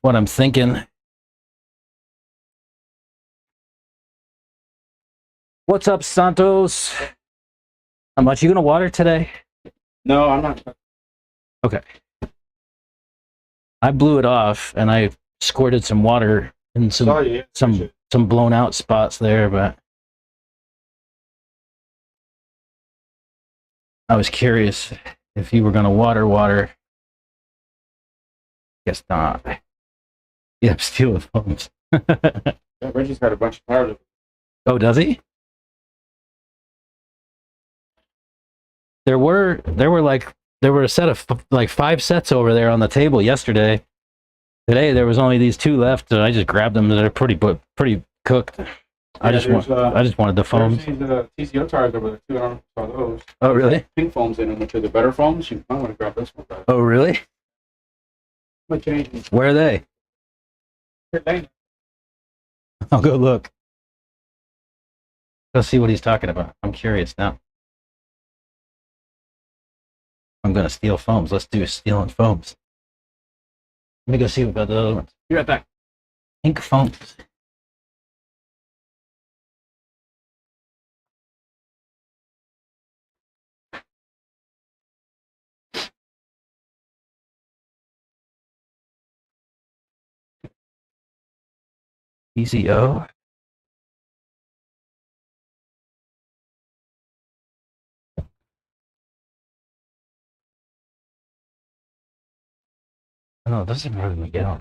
That's what I'm thinking. What's up, Santos? How much you gonna water today? No, I'm not. Okay. I blew it off and I squirted some water in some blown out spots there, but I was curious if you were gonna water. Guess not. Yep, steal the foams. Yeah, Reggie's got a bunch of powder. Oh, does he? There were a set of like 5 sets over there on the table yesterday. Today there was only these 2 left, and I just grabbed them. They're pretty cooked. I just wanted the foams. There's these TCO tires over there too. I don't know if you saw those. Oh, really? Pink foams in them, which are the better foams. You might want to grab this one. Guys. Oh, really? Might change. Where are they? I'll go look. Go see what he's talking about. I'm curious now. I'm gonna steal foams. Let's do stealing foams. Let me go see about the other ones. Be right back. Pink foams. PCO. Oh, this is more than Miguel.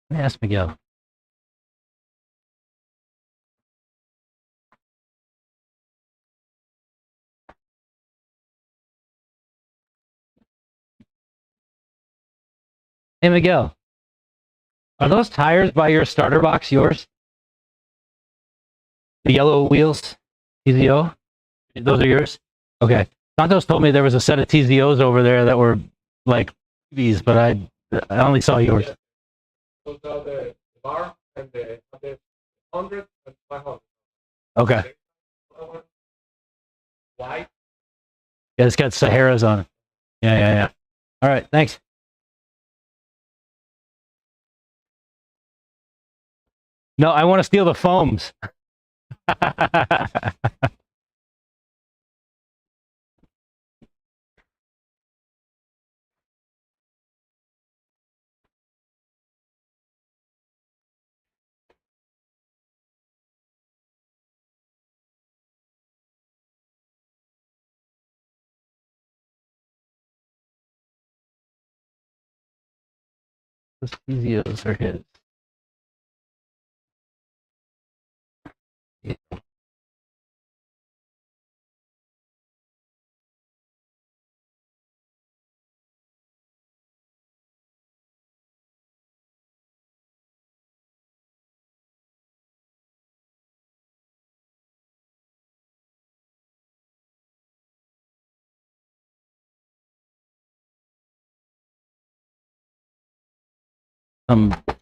Let me ask Miguel. Hey, Miguel, are those tires by your starter box yours? The yellow wheels, TZO? Those are yours? Okay. Santos told me there was a set of TZOs over there that were like these, but I only saw yours. Those are the bar and the 100 and 500. Okay. White. Yeah, it's got Saharas on it. Yeah. All right, thanks. No, I want to steal the foams. Those TZOs are his.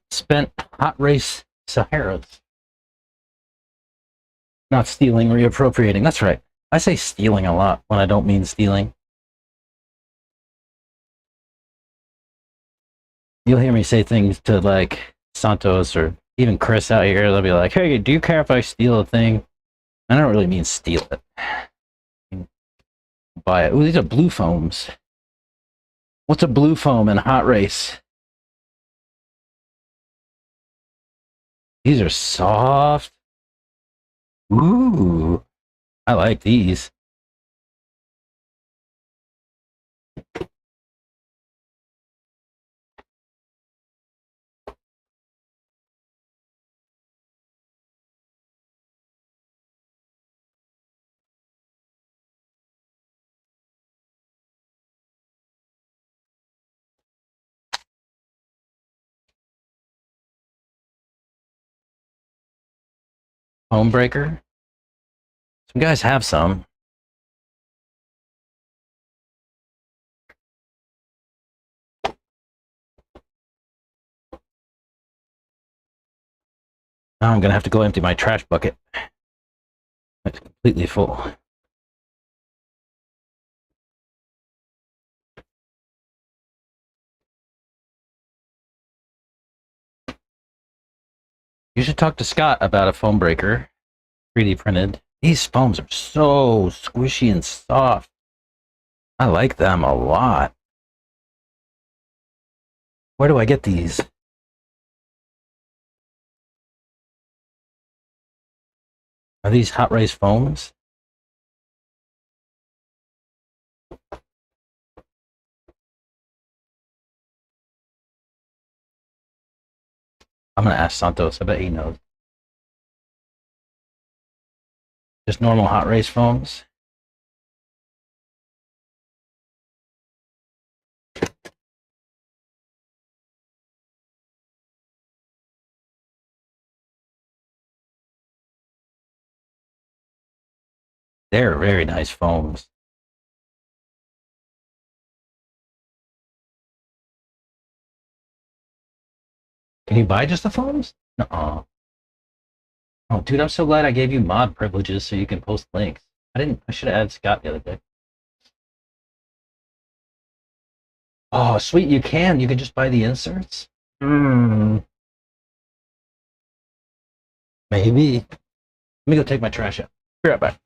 Spent hot race Saharas. Not stealing, reappropriating. That's right. I say stealing a lot when I don't mean stealing. You'll hear me say things to like Santos or even Chris out here. They'll be like, "Hey, do you care if I steal a thing?" I don't really mean steal it. I mean, buy it. Ooh, these are blue foams. What's a blue foam in hot race? These are soft. Ooh, I like these. Foam breaker. Some guys have some. Now I'm gonna have to go empty my trash bucket. It's completely full. You should talk to Scott about a foam breaker, 3D printed. These foams are so squishy and soft. I like them a lot. Where do I get these? Are these hot race foams? I'm gonna ask Santos. I bet he knows. Just normal hot race foams. They're very nice foams. Can you buy just the foams? No. Oh, dude, I'm so glad I gave you mod privileges so you can post links. I should have added Scott the other day. Oh, sweet, you can. You can just buy the inserts? Maybe. Let me go take my trash out. Be right back.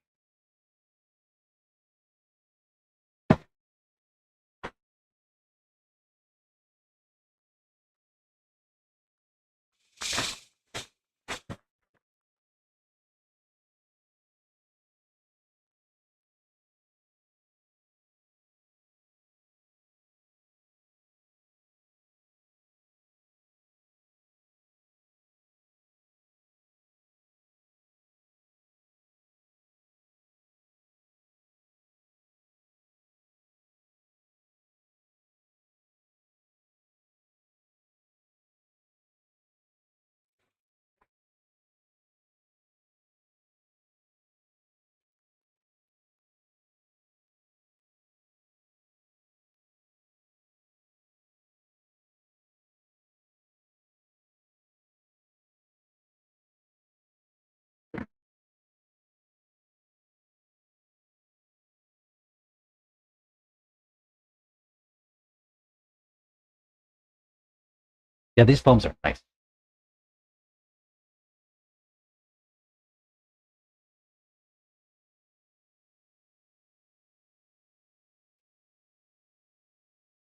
Yeah, these foams are nice.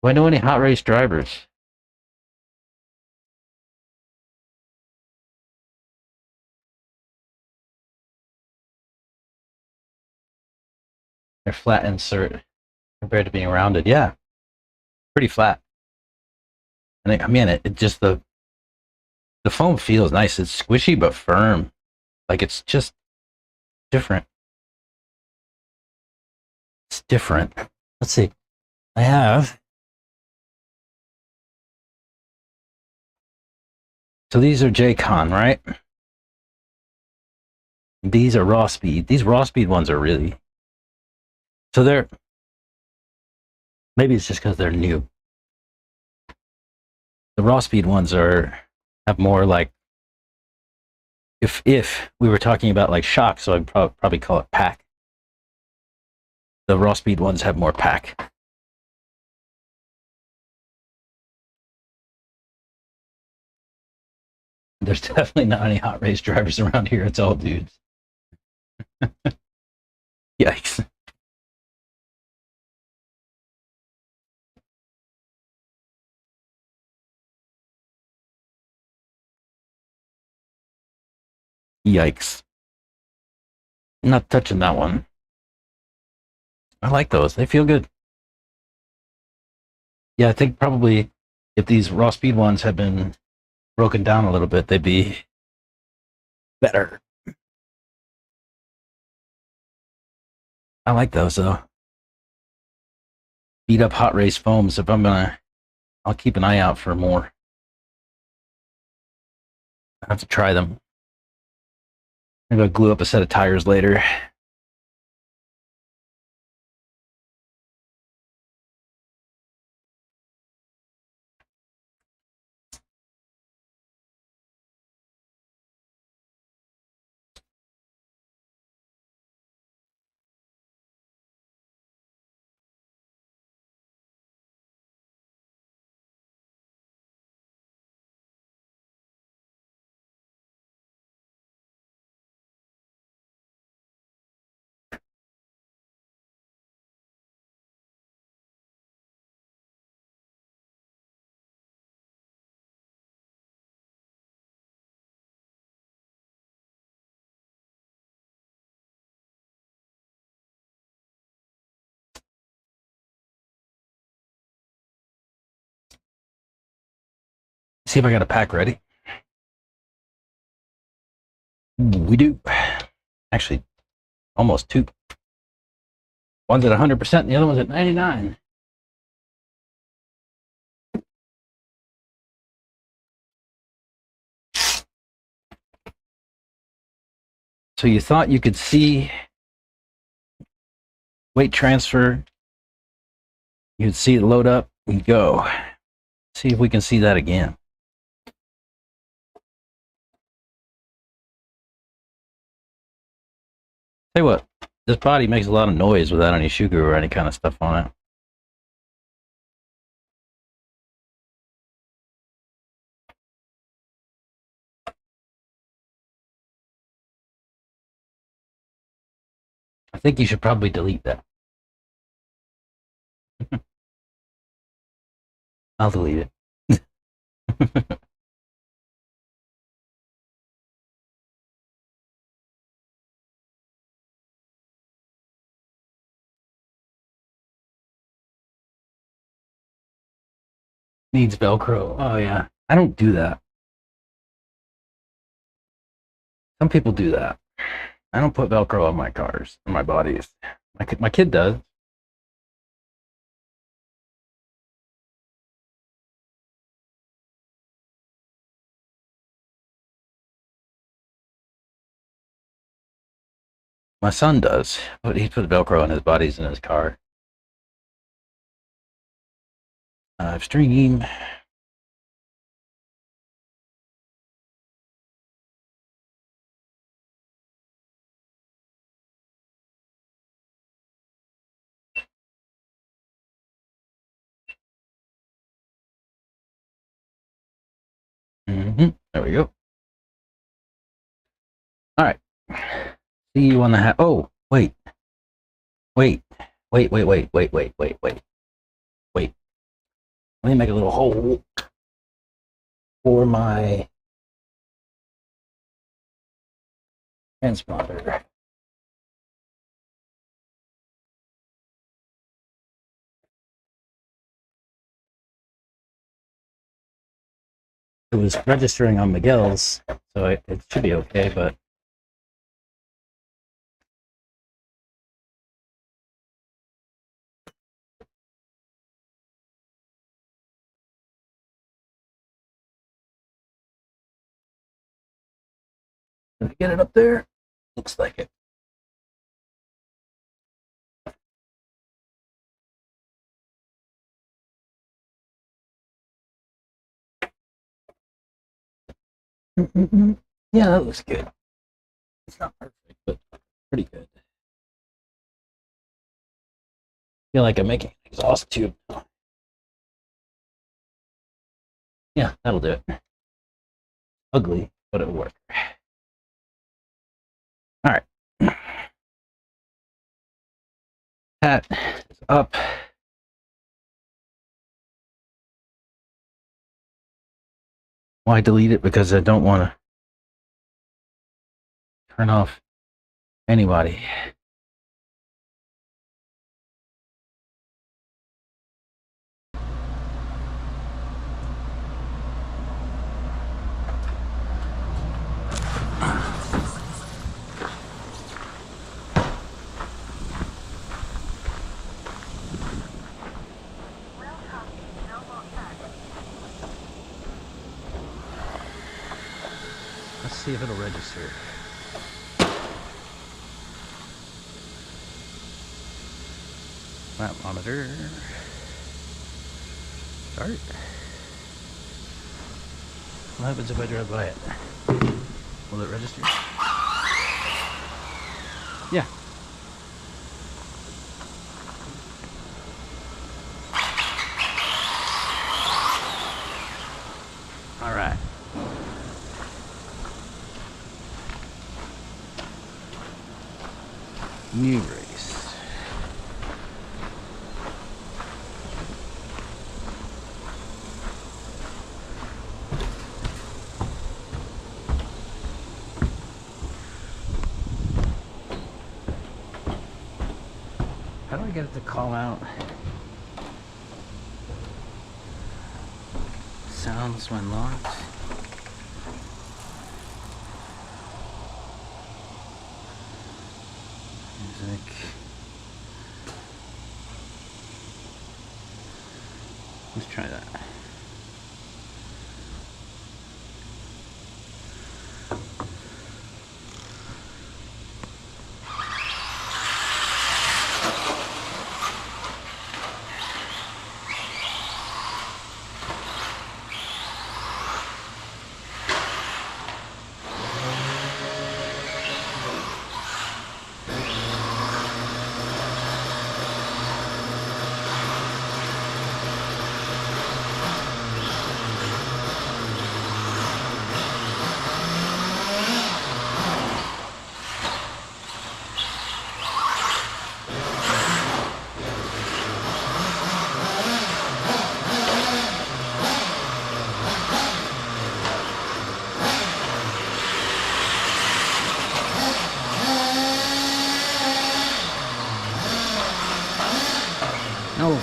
Do I know any hot race drivers? They're flat insert compared to being rounded. Yeah, pretty flat. And I mean, it just the foam feels nice. It's squishy but firm. Like it's just different. It's different. Let's see. I have. So these are J-Con, right? These are raw speed. These raw speed ones are really. So they're. Maybe it's just because they're new. The raw speed ones have more like. If we were talking about like shock, so I'd probably call it pack. The raw speed ones have more pack. There's definitely not any hot race drivers around here. It's all dudes. Yikes. Yikes. I'm not touching that one. I like those. They feel good. Yeah, I think probably if these raw speed ones had been broken down a little bit, they'd be better. I like those though. Beat up hot race foams. If I'm gonna, I'll keep an eye out for more. I have to try them. Maybe I'll glue up a set of tires later. See if I got a pack ready. We do. Actually, almost two. One's at 100% and the other one's at 99. So you thought you could see weight transfer. You'd see it load up and go. See if we can see that again. Tell you what, this body makes a lot of noise without any shoe glue or any kind of stuff on it. I think you should probably delete that. I'll delete it. Needs Velcro. Oh yeah. I don't do that. Some people do that. I don't put Velcro on my cars, on my bodies. My kid does. My son does, but he put Velcro on his bodies in his car. Stream. There we go. All right. See you on the hat. Oh, wait. Wait. Wait. Let me make a little hole for my transponder. It was registering on Miguel's, so it should be okay, but did I get it up there? Looks like it. Yeah, that looks good. It's not perfect, but pretty good. I feel like I'm making an exhaust tube. Yeah, that'll do it. Ugly, but it'll work. All right. Hat is up. Why delete it? Because I don't want to turn off anybody. Let's see if it'll register. Map monitor. Start. What happens if I drive by it? Will it register? Yeah. All right. New race. How do I get it to call out sounds when locked? Music. Let's try that. Oh,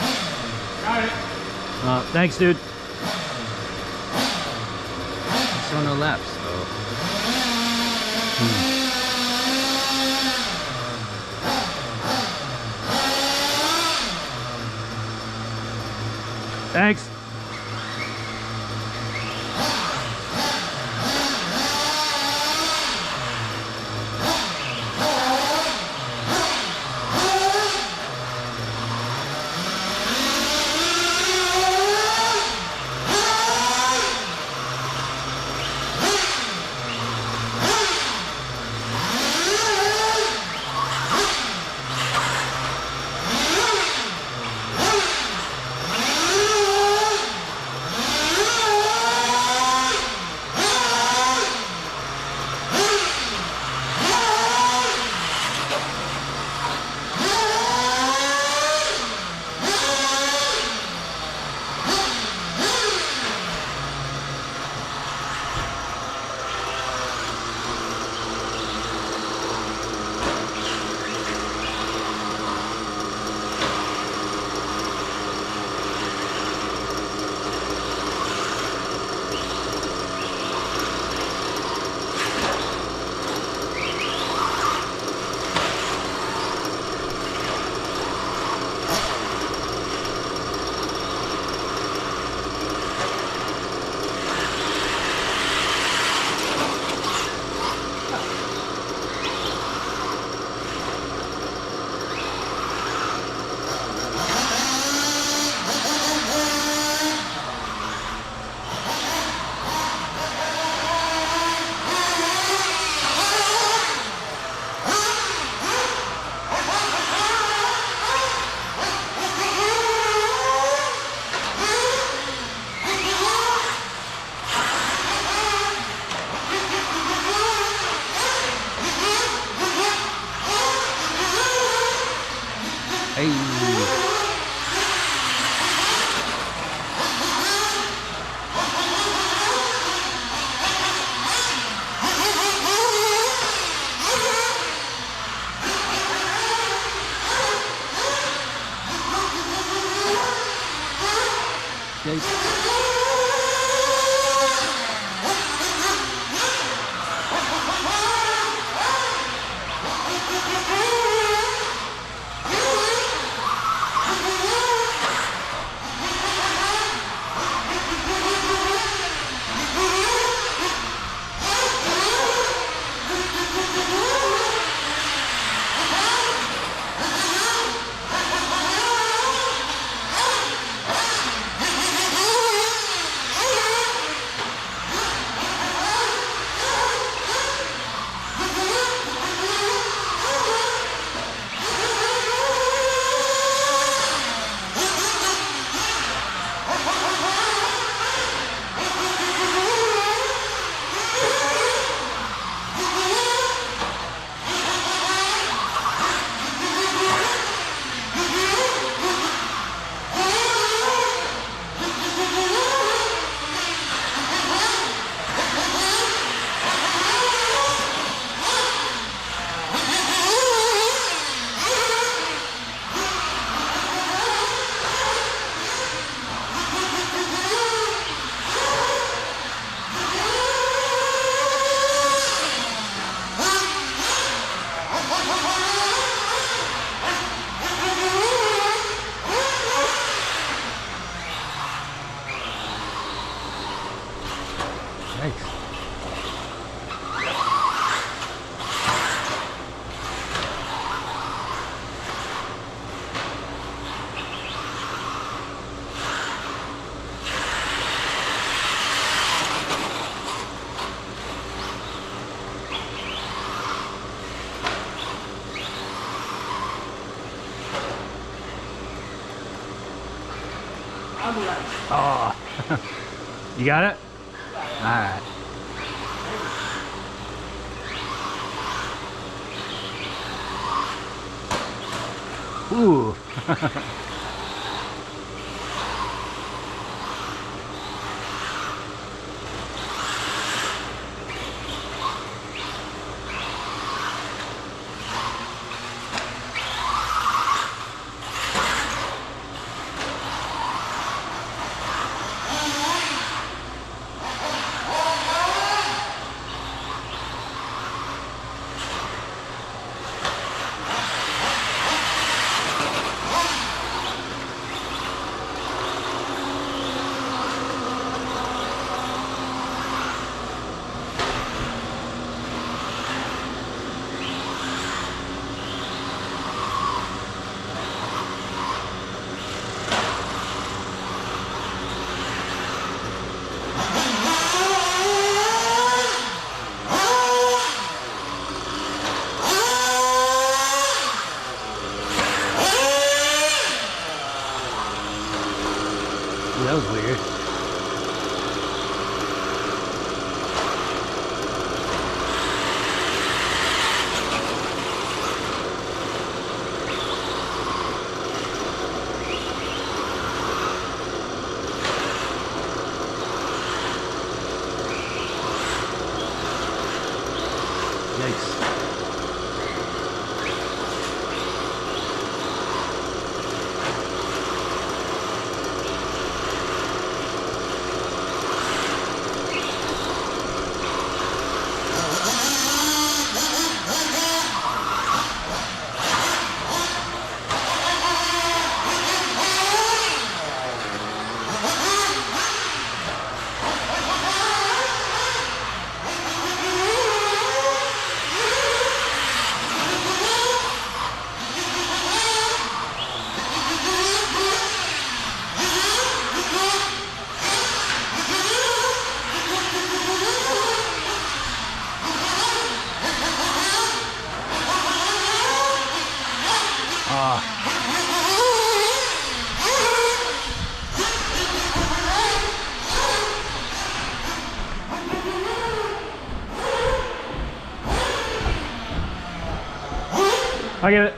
Got it. thanks, dude. So no laps. So. Thanks. Hey. Thanks. Oh, you got it? All right. Ooh. I get it.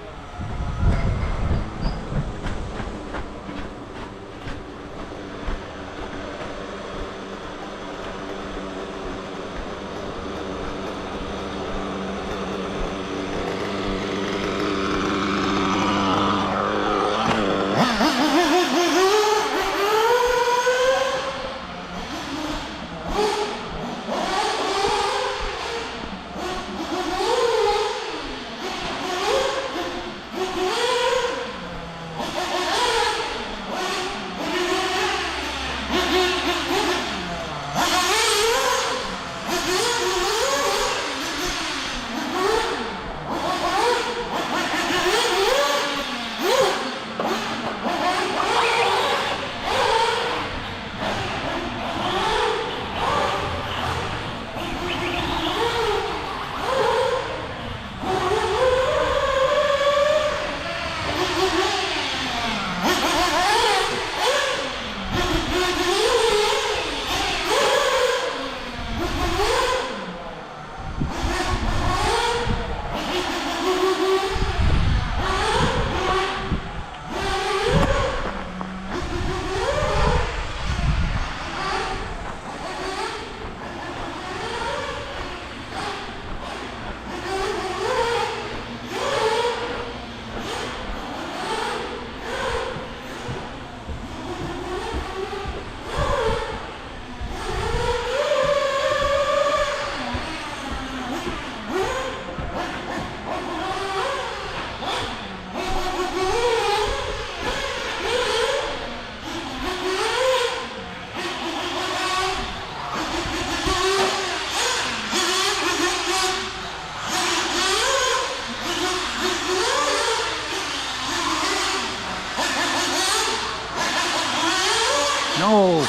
No.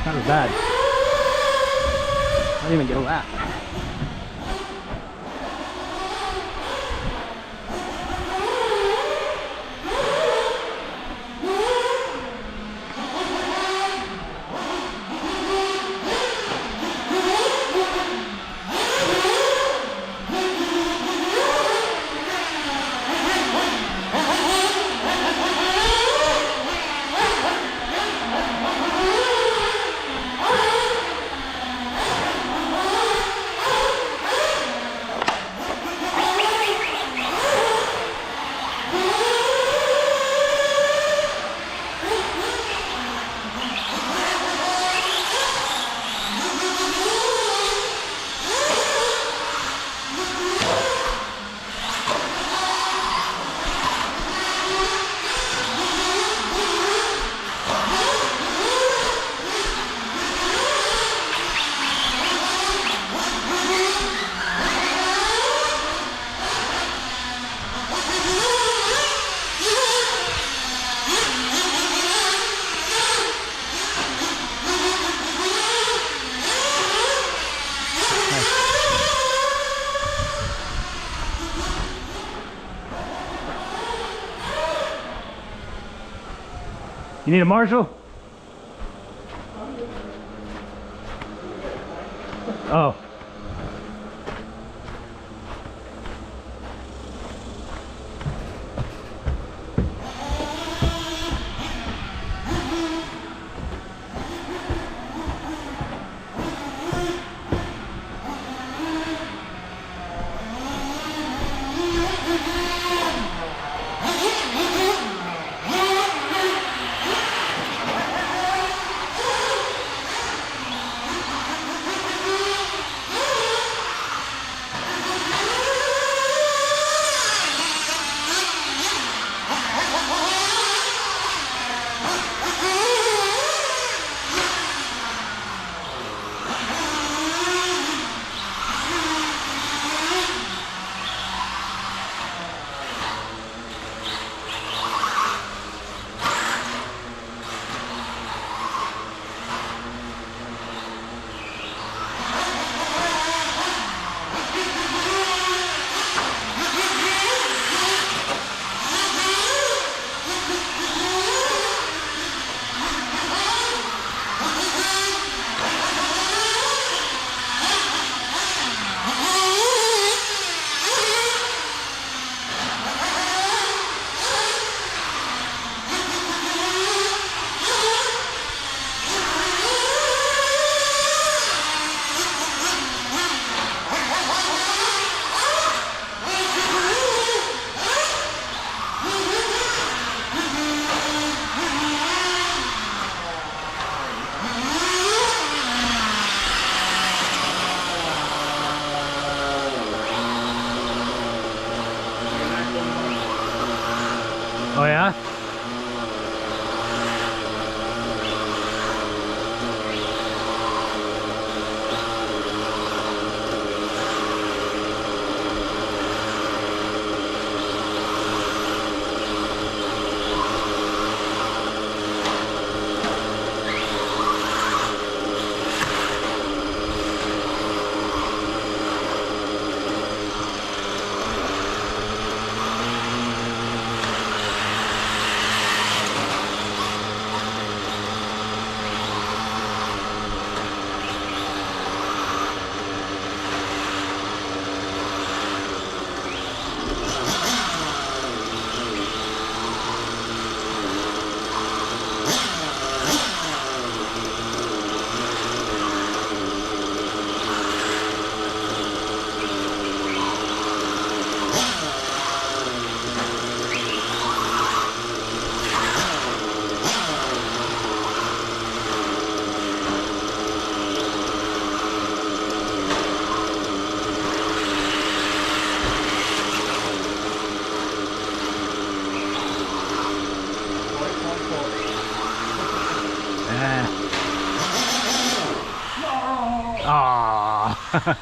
That was bad. I didn't even get a lap. You need a Marshall? Oh. Ah.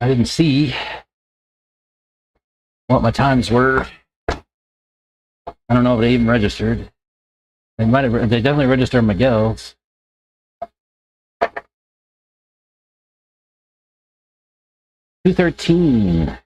I didn't see what my times were. I don't know if they even registered. They might have. They definitely registered Miguel's. 2:13.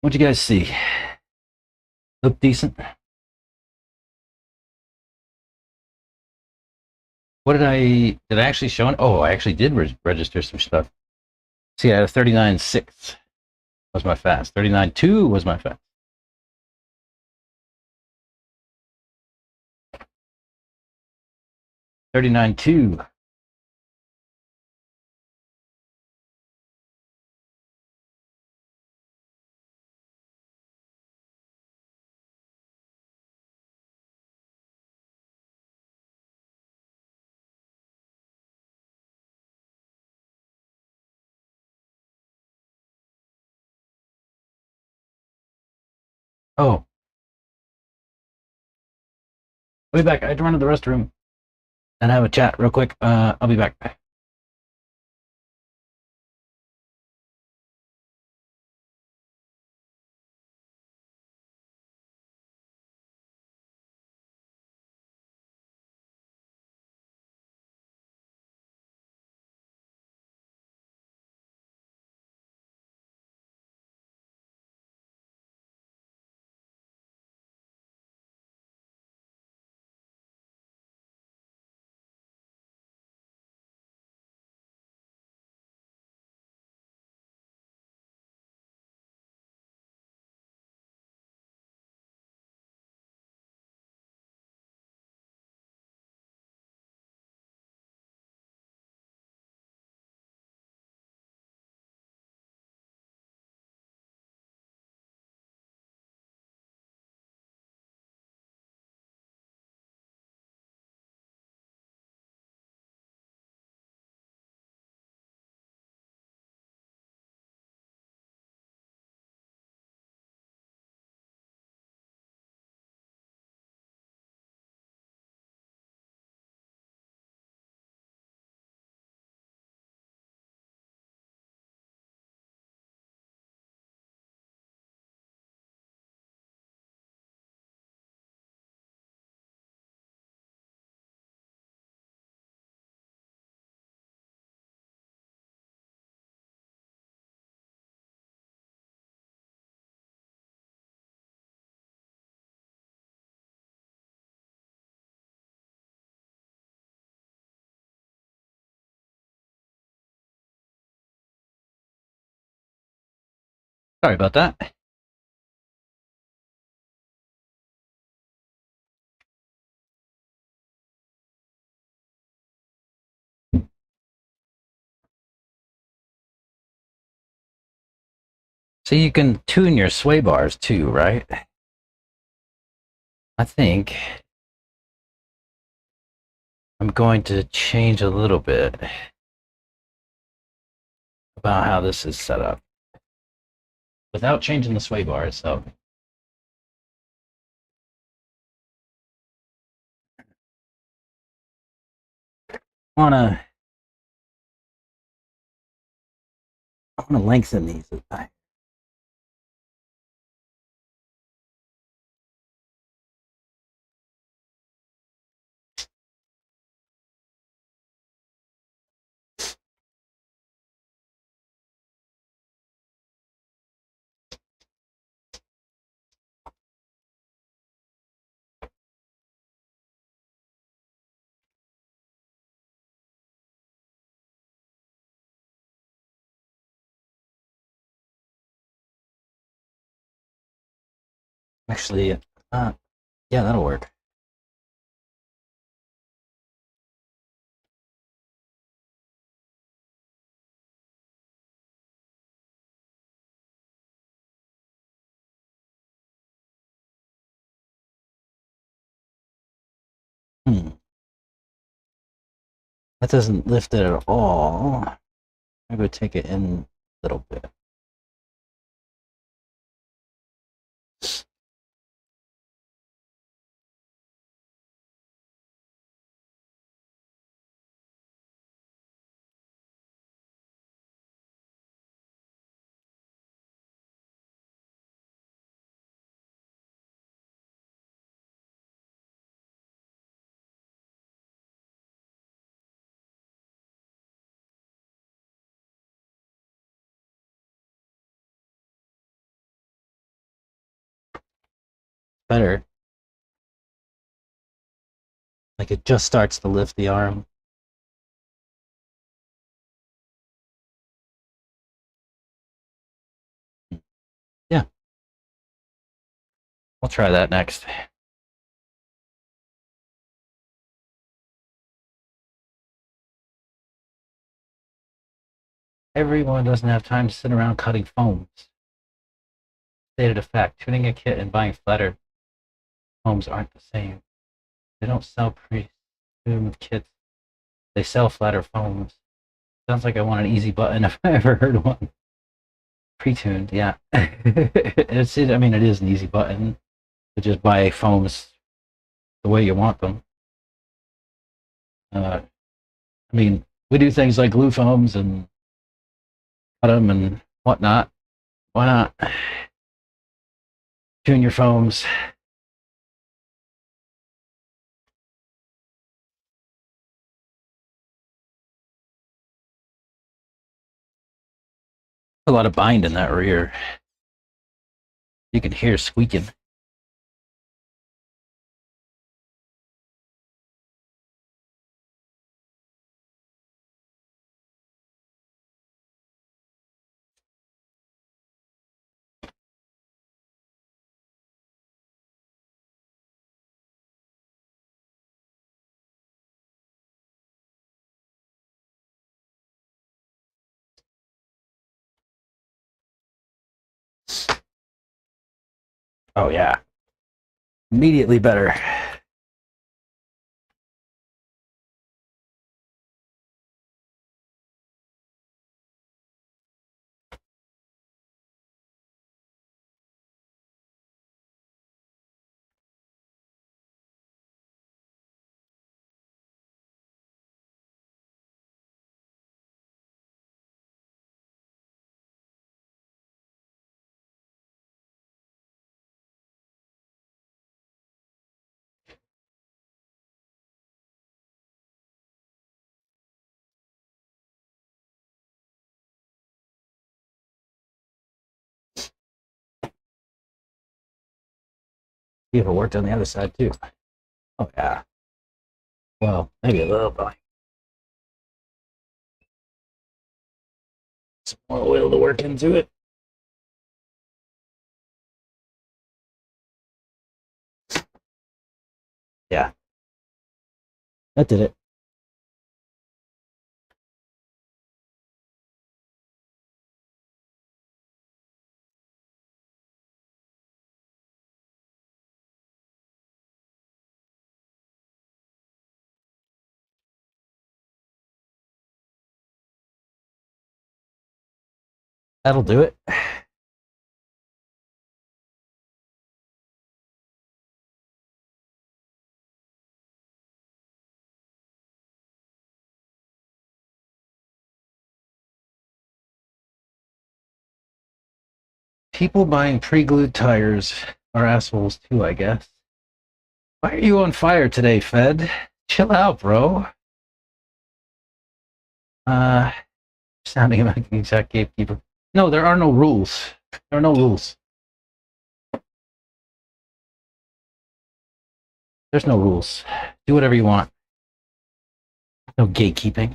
What'd you guys see? Look decent. What did I actually show? Oh, I actually did register some stuff. See, I had a 39.6 was my fast. 39.2 was my fast. 39.2. Oh, I'll be back. I had to run to the restroom and have a chat real quick. I'll be back. Sorry about that. So you can tune your sway bars too, right? I think I'm going to change a little bit about how this is set up without changing the sway bars. So I wanna lengthen these. Actually, yeah, that'll work. That doesn't lift it at all. I'm going to take it in a little bit. Better. Like it just starts to lift the arm. Yeah. I'll try that next. Everyone doesn't have time to sit around cutting foams. Stated effect, tuning a kit and buying flatter foams aren't the same. They don't sell pre-tuned kits. They sell flatter foams. Sounds like I want an easy button if I ever heard one. Pre-tuned, yeah. I mean, it is an easy button to just buy foams the way you want them. I mean, we do things like glue foams and cut them and whatnot. Why not tune your foams? A lot of bind in that rear. You can hear squeaking. Oh yeah, immediately better. See if it worked on the other side too. Oh yeah. Well, maybe a little bit. Some more oil to work into it. Yeah. That did it. That'll do it. People buying pre-glued tires are assholes too, I guess. Why are you on fire today, Fed? Chill out, bro. Uh, sounding like an exact gatekeeper. No, there are no rules. There are no rules. There's no rules. Do whatever you want. No gatekeeping.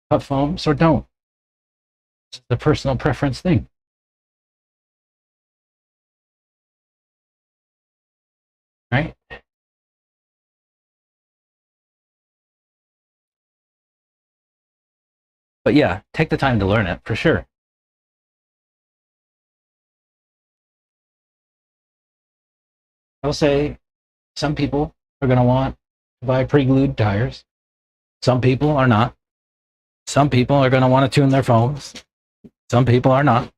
Cut foams or don't. It's the personal preference thing. Right? But yeah, take the time to learn it for sure. I'll say some people are going to want to buy pre-glued tires. Some people are not. Some people are going to want to tune their foams. Some people are not.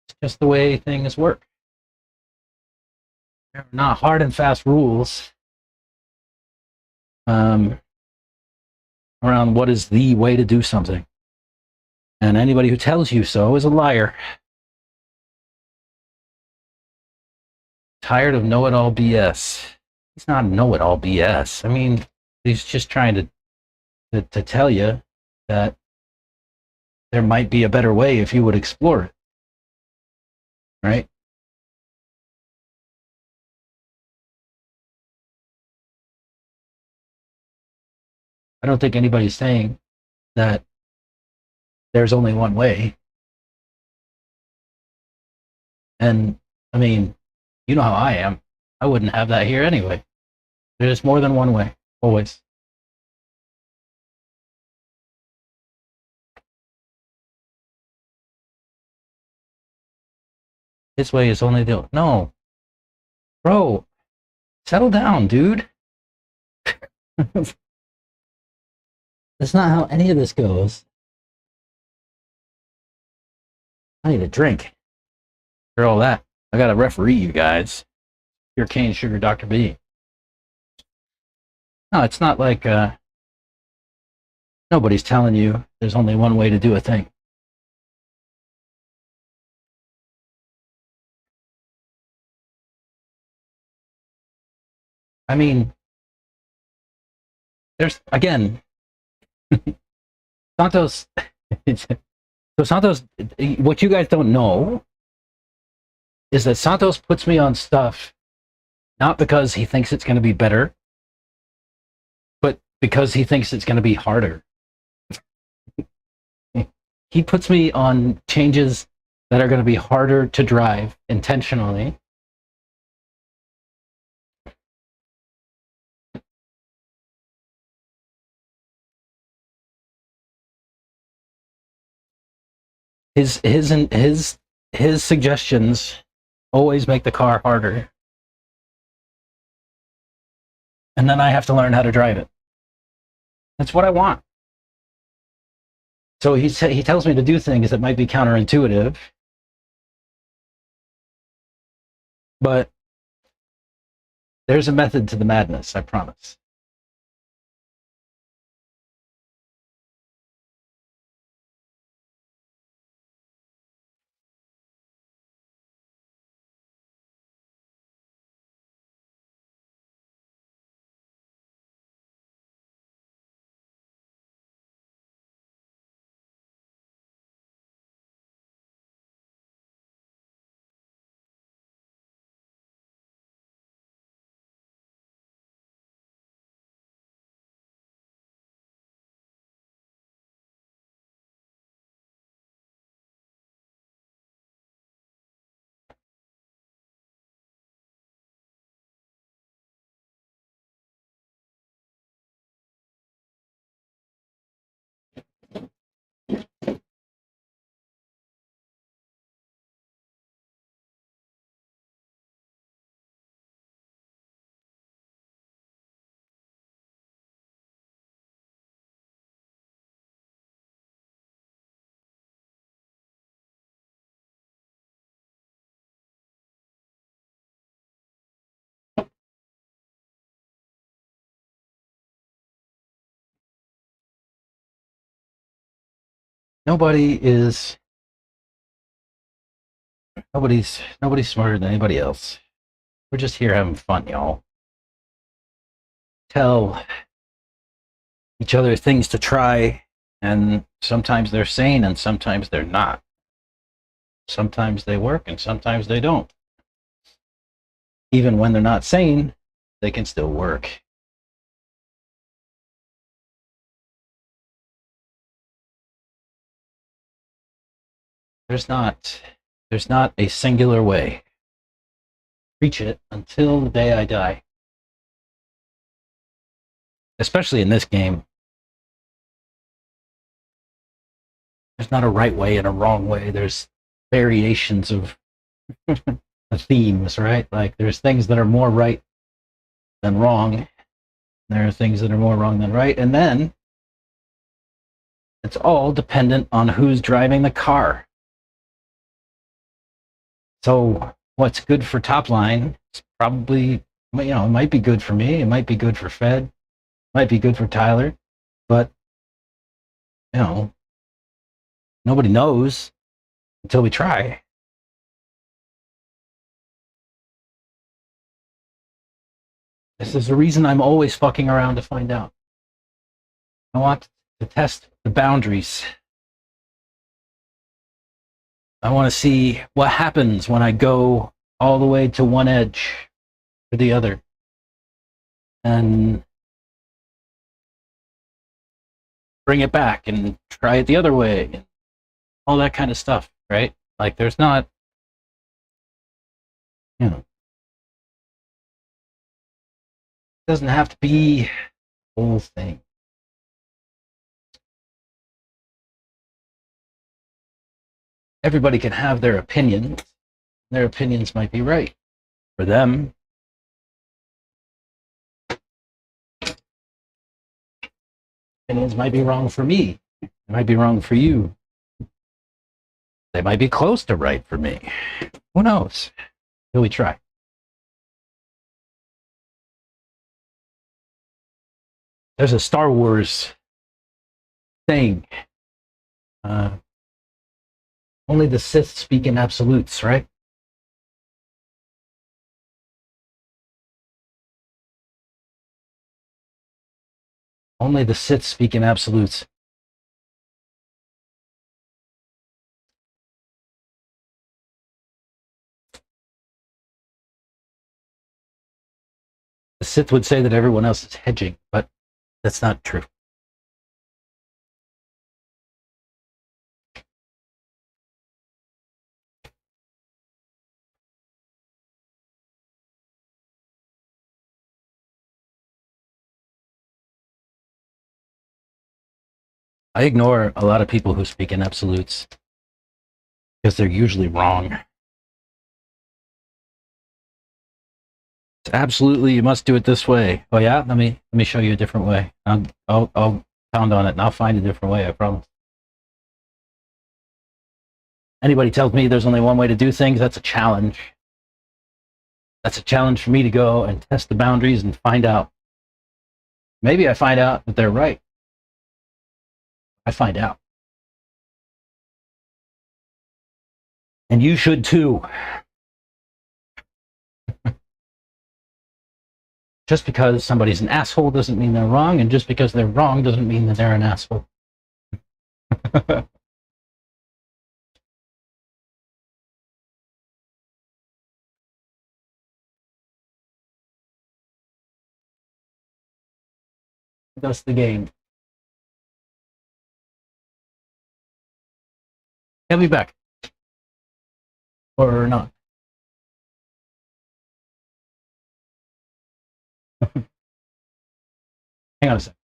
It's just the way things work. There are not hard and fast rules around what is the way to do something. And anybody who tells you so is a liar. Tired of know-it-all BS. He's not know-it-all BS. I mean, he's just trying to tell you that there might be a better way if you would explore it. Right? I don't think anybody's saying that there's only one way. And I mean, you know how I am. I wouldn't have that here anyway. There's more than one way, always. His way is only the no, bro. Settle down, dude. That's not how any of this goes. I need a drink. For all that, I got to referee you guys. Your cane sugar, Dr. B. No, it's not like nobody's telling you there's only one way to do a thing. I mean, there's again, Santos. So Santos, what you guys don't know is that Santos puts me on stuff not because he thinks it's going to be better, but because he thinks it's going to be harder. He puts me on changes that are going to be harder to drive intentionally. His suggestions always make the car harder, and then I have to learn how to drive it. That's what I want. So he tells me to do things that might be counterintuitive, but there's a method to the madness, I promise. Nobody's smarter than anybody else. We're just here having fun, y'all. Tell each other things to try, and sometimes they're sane and sometimes they're not. Sometimes they work and sometimes they don't. Even when they're not sane, they can still work. There's not a singular way. Preach it until the day I die. Especially in this game. There's not a right way and a wrong way. There's variations of the themes, right? Like there's things that are more right than wrong. There are things that are more wrong than right. And then it's all dependent on who's driving the car. So what's good for top line is probably, it might be good for me. It might be good for Fed. It might be good for Tyler. But, nobody knows until we try. This is the reason I'm always fucking around to find out. I want to test the boundaries. I want to see what happens when I go all the way to one edge to the other. And bring it back and try it the other way. And all that kind of stuff, right? Like there's not, it doesn't have to be the whole thing. Everybody can have their opinions. Their opinions might be right for them. Opinions might be wrong for me. They might be wrong for you. They might be close to right for me. Who knows? Till we try. There's a Star Wars saying, only the Sith speak in absolutes, right? Only the Sith speak in absolutes. The Sith would say that everyone else is hedging, but that's not true. I ignore a lot of people who speak in absolutes because they're usually wrong. It's absolutely, you must do it this way. Oh yeah, let me show you a different way. I'll pound on it and I'll find a different way. I promise. Anybody tells me there's only one way to do things, that's a challenge. That's a challenge for me to go and test the boundaries and find out. Maybe I find out that they're right. I find out. And you should too. Just because somebody's an asshole doesn't mean they're wrong, and just because they're wrong doesn't mean that they're an asshole. That's the game. He'll be back. Or not. Hang on a sec.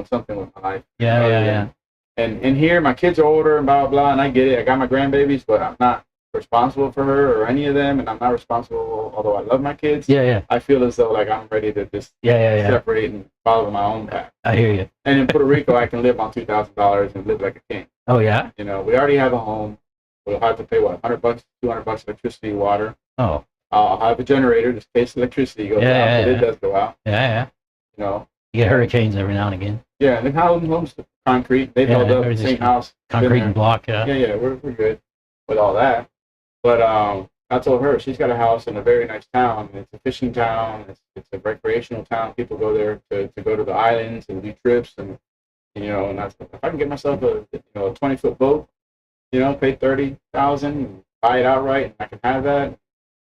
something with my life. Yeah, yeah. And here, my kids are older and blah, blah, and I get it. I got my grandbabies, but I'm not responsible for her or any of them, and I'm not responsible, although I love my kids. Yeah. I feel as though, like, I'm ready to just separate and follow my own path. I hear you. And in Puerto Rico, I can live on $2,000 and live like a king. Oh, yeah? You know, we already have a home. We'll have to pay, what, $100, $200 electricity, water. Oh. I'll have a generator just in case electricity goes out, but it does go out. Yeah. You know? You get hurricanes every now and again. Yeah, and the homes concrete. They've held up the same house. Concrete and block, Yeah, we're good with all that. But I told her she's got a house in a very nice town. It's a fishing town. It's a recreational town. People go there to go to the islands and do trips, and you know, and that's, if I can get myself a 20-foot boat, you know, pay $30,000 and buy it outright, and I can have that.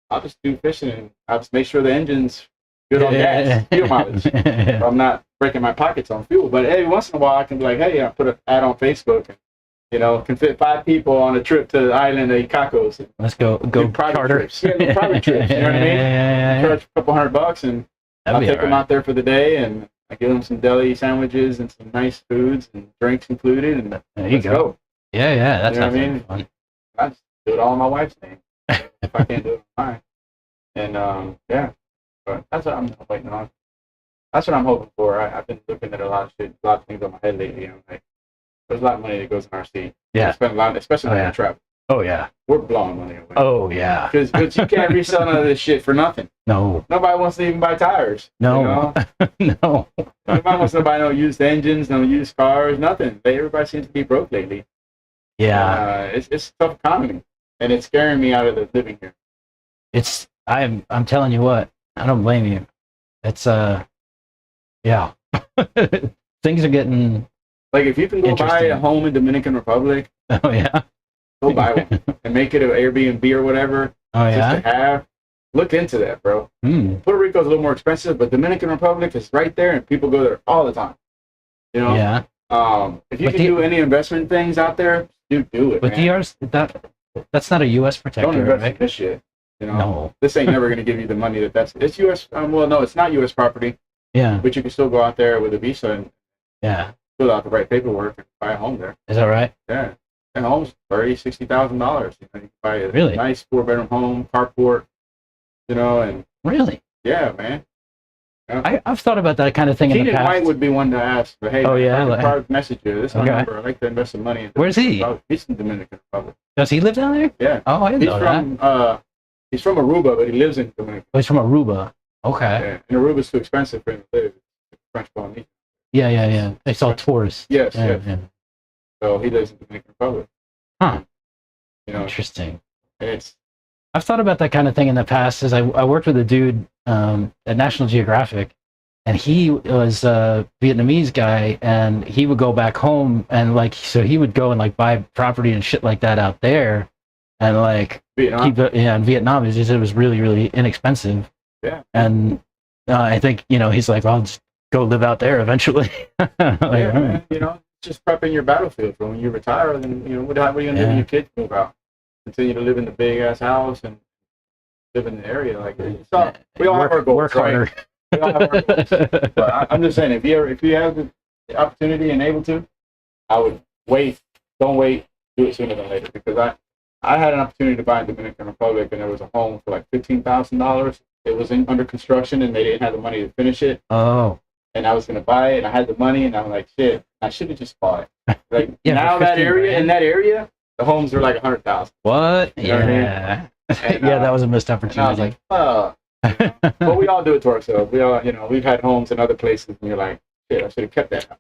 I'll just do fishing, and I'll just make sure the engine's good on gas, fuel mileage. So I'm not breaking my pockets on fuel. But every once in a while, I can be like, hey, I put an ad on Facebook, and you know, can fit 5 people on a trip to the island of Icacos. Let's go private charter. Trips. Yeah, private trips. You know what I mean? Charge a couple $100, and I'll take them out there for the day, and I give them some deli sandwiches and some nice foods and drinks included, and there you go. Yeah, that's what I mean. Fun. I just do it all in my wife's name if I can't do it on mine. And yeah, but that's what I'm waiting on. That's what I'm hoping for. I've been looking at a lot of things on my head lately. I'm like, there's a lot of money that goes in RC. Yeah, we spend a lot, especially when I travel. Oh yeah, we're blowing money away. Oh yeah, because you can't resell none of this shit for nothing. No, nobody wants to even buy tires. No, you know? No, nobody wants to buy no used engines, no used cars, nothing. Everybody seems to be broke lately. Yeah, it's a tough economy, and it's scaring me out of the living here. I'm telling you what, I don't blame you. It's yeah, things are getting. Like, if you can go buy a home in Dominican Republic, oh yeah, go buy one and make it an Airbnb or whatever. Oh yeah, just to have. Look into that, bro. Puerto Rico is a little more expensive, but Dominican Republic is right there, and people go there all the time. You know. Yeah. If you can do any investment things out there, do it. But DR's that's not a U.S. protector, don't invest right? in this shit. You know. No. This ain't never going to give you the money it's U.S. Well, no, it's not U.S. property. Yeah. But you can still go out there with a visa and fill out the right paperwork and buy a home there. Is that right? Yeah. And homes $60,000. You know, you can buy a really nice 4-bedroom home, carport. You know, and really, yeah, man. Yeah. I've thought about that kind of thing in the past. White would be one to ask, but hey, private message you. This is my number. I like to invest some money in. Where's he? He's in the Dominican Republic. Does he live down there? Yeah. Oh, I didn't know that. He's from Aruba, but he lives in Dominican. Oh, he's from Aruba. Okay. Yeah. And Aruba's too expensive for him to live. It's French Polynesia. Yeah. They saw tourists. Yes. So he lives in the Dominican Republic. Huh. You know. Interesting. And I've thought about that kind of thing in the past. As I worked with a dude at National Geographic, and he was a Vietnamese guy, and he would go back home and so he would go and buy property and shit like that out there, and Vietnam. keep it. Yeah, in Vietnam, it was really, really inexpensive. Yeah. And I think he's like, I'll just go live out there eventually. Man, you know, just prepping your battlefield for when you retire. Then what are you gonna do when your kids move out? Continue to live in the big ass house and live in the area. We all have our goals, work harder. Right? We all have our goals. But I'm just saying, if you have the opportunity and able to, I would wait. Don't wait. Do it sooner than later, because I had an opportunity to buy in Dominican Republic, and there was a home for $15,000. It was under construction, and they didn't have the money to finish it. Oh. And I was gonna buy it, and I had the money, and I'm like, shit, I should have just bought it. Now that area. The homes are $100,000. What? You know what I mean? And, that was a missed opportunity. And I was like, but we all do it to ourselves. We all, we've had homes in other places, and you're like, shit, I should have kept that house.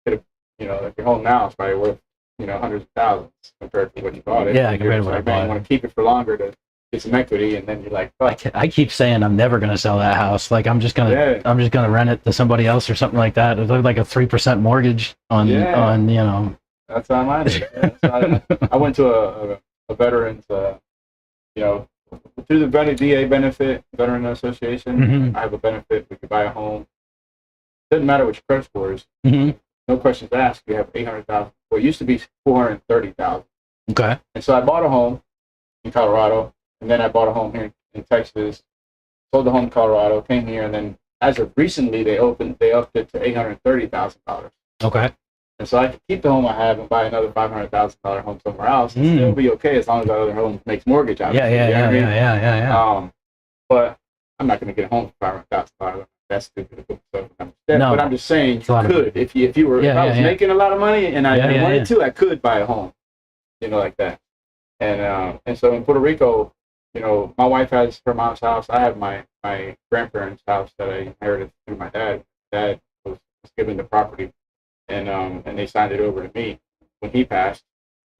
Could have, your home now is probably worth, hundreds of thousands compared to what you bought it. Yeah, compared to what I bought. You want to keep it for longer to get some equity, and then you're like, fuck. I keep saying I'm never gonna sell that house. I'm just gonna rent it to somebody else or something like that. It's like a 3% mortgage on. That's how mine is. I went to a veterans, through the VA benefit, Veteran Association. Mm-hmm. I have a benefit. We could buy a home. Doesn't matter what your credit score is. Mm-hmm. No questions asked. You have $800,000. Well, it used to be $430,000. Okay. And so I bought a home in Colorado, and then I bought a home here in Texas. Sold the home in Colorado, came here, and then as of recently, they upped it to $830,000. Okay. And so I could keep the home I have and buy another $500,000 home somewhere else and still be okay as long as that other home makes mortgage out of it. Yeah. But I'm not going to get a home for $500,000. That's stupid. So, No. But I'm just saying, It's a lot you could if you were if I was making a lot of money and I wanted to, I could buy a home, like that. And so in Puerto Rico, my wife has her mom's house. I have my grandparents' house that I inherited through my dad. Dad was given the property, and they signed it over to me when he passed.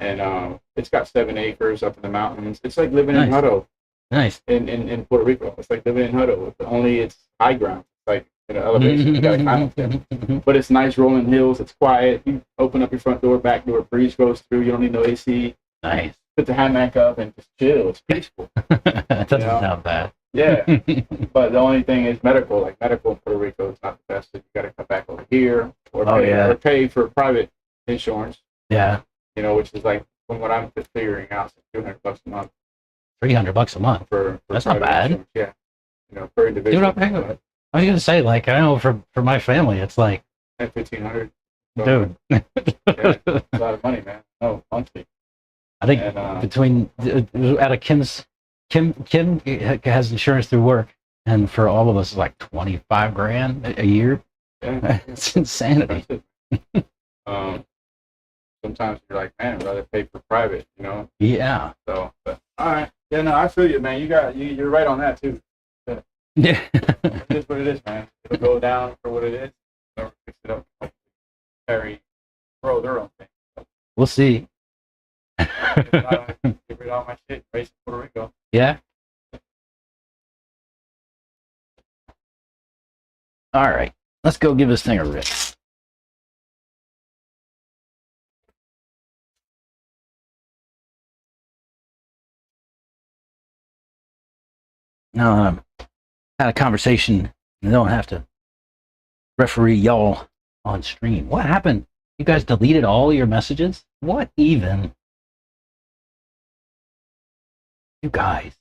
And it's got 7 acres up in the mountains. It's like living in Hutto. Nice. In Puerto Rico. It's like living in Hutto, only it's high ground. It's like in an elevation. You gotta climb up there. But it's nice rolling hills. It's quiet. You open up your front door, back door, breeze goes through. You don't need no AC. Nice. Put the hammock up and just chill. It's peaceful. That doesn't sound bad. Yeah. But the only thing is medical. Like medical in Puerto Rico is not the best. So you got to come back over here or pay for private insurance. Yeah. Which is like from what I'm figuring out, it's $200 a month. $300 a month. For that's not bad. Insurance. Yeah. Per individual. Dude, I was gonna say, like, I know for my family, it's like $1,500. Dude. It's a lot of money, man. No, monthly. I think between out of Kim has insurance through work, and for all of us, it's like 25 grand a year. Yeah. It's insanity. Sometimes you're like, man, I'd rather pay for private, Yeah. So, but, all right. Yeah, no, I feel you, man. You're right on that too. Yeah. It is what it is, man. It'll go down for what it is. They'll fix it up. Carry, grow their own thing. We'll see. Get rid of all my shit. Race in Puerto Rico. Yeah. All right. Let's go give this thing a rip. Now, had a conversation. I don't have to referee y'all on stream. What happened? You guys deleted all your messages? What even? You guys.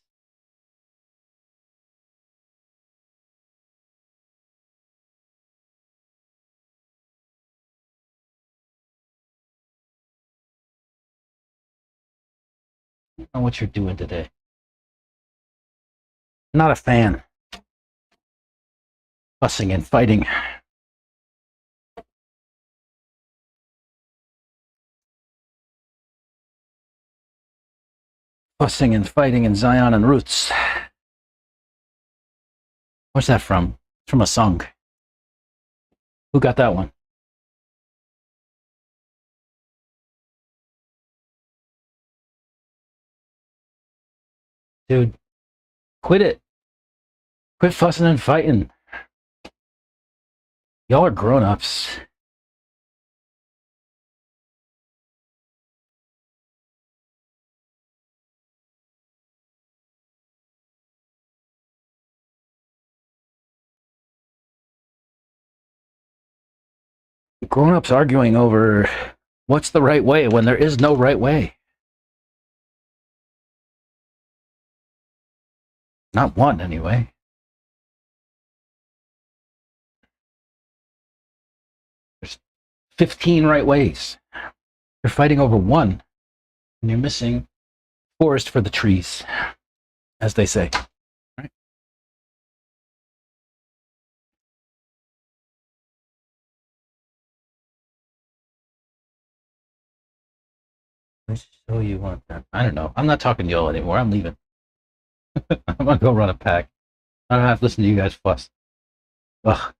I don't know what you're doing today. Not a fan. Fussing and fighting. Fussing and fighting in Zion and Roots. What's that from? It's from a song. Who got that one? Dude, quit it. Quit fussing and fighting. Y'all are grown-ups. Grown-ups arguing over what's the right way when there is no right way. Not one, anyway. There's 15 right ways. You're fighting over one, and you're missing forest for the trees, as they say. Right? Let's show you one. I don't know. I'm not talking to y'all anymore. I'm leaving. I'm gonna go run a pack. I don't have to listen to you guys fuss. Ugh.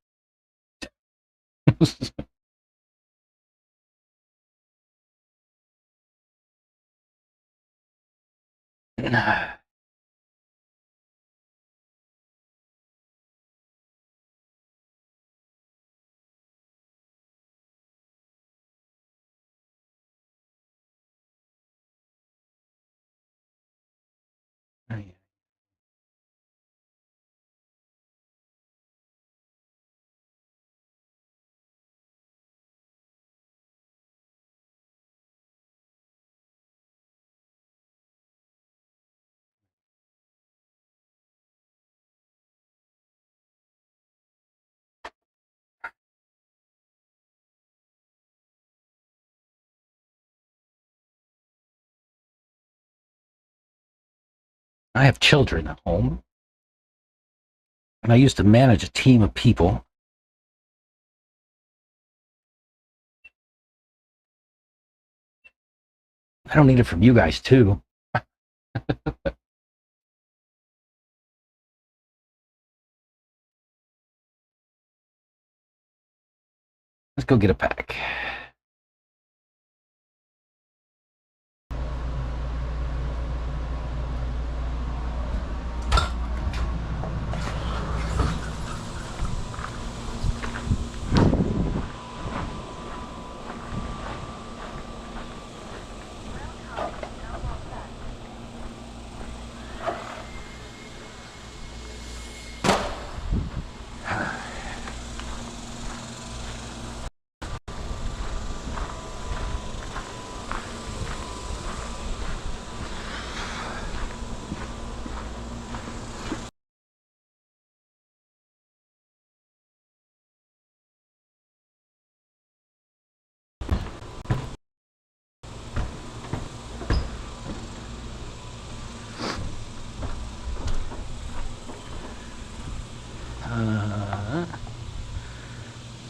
I have children at home, and I used to manage a team of people. I don't need it from you guys, too. Let's go get a pack.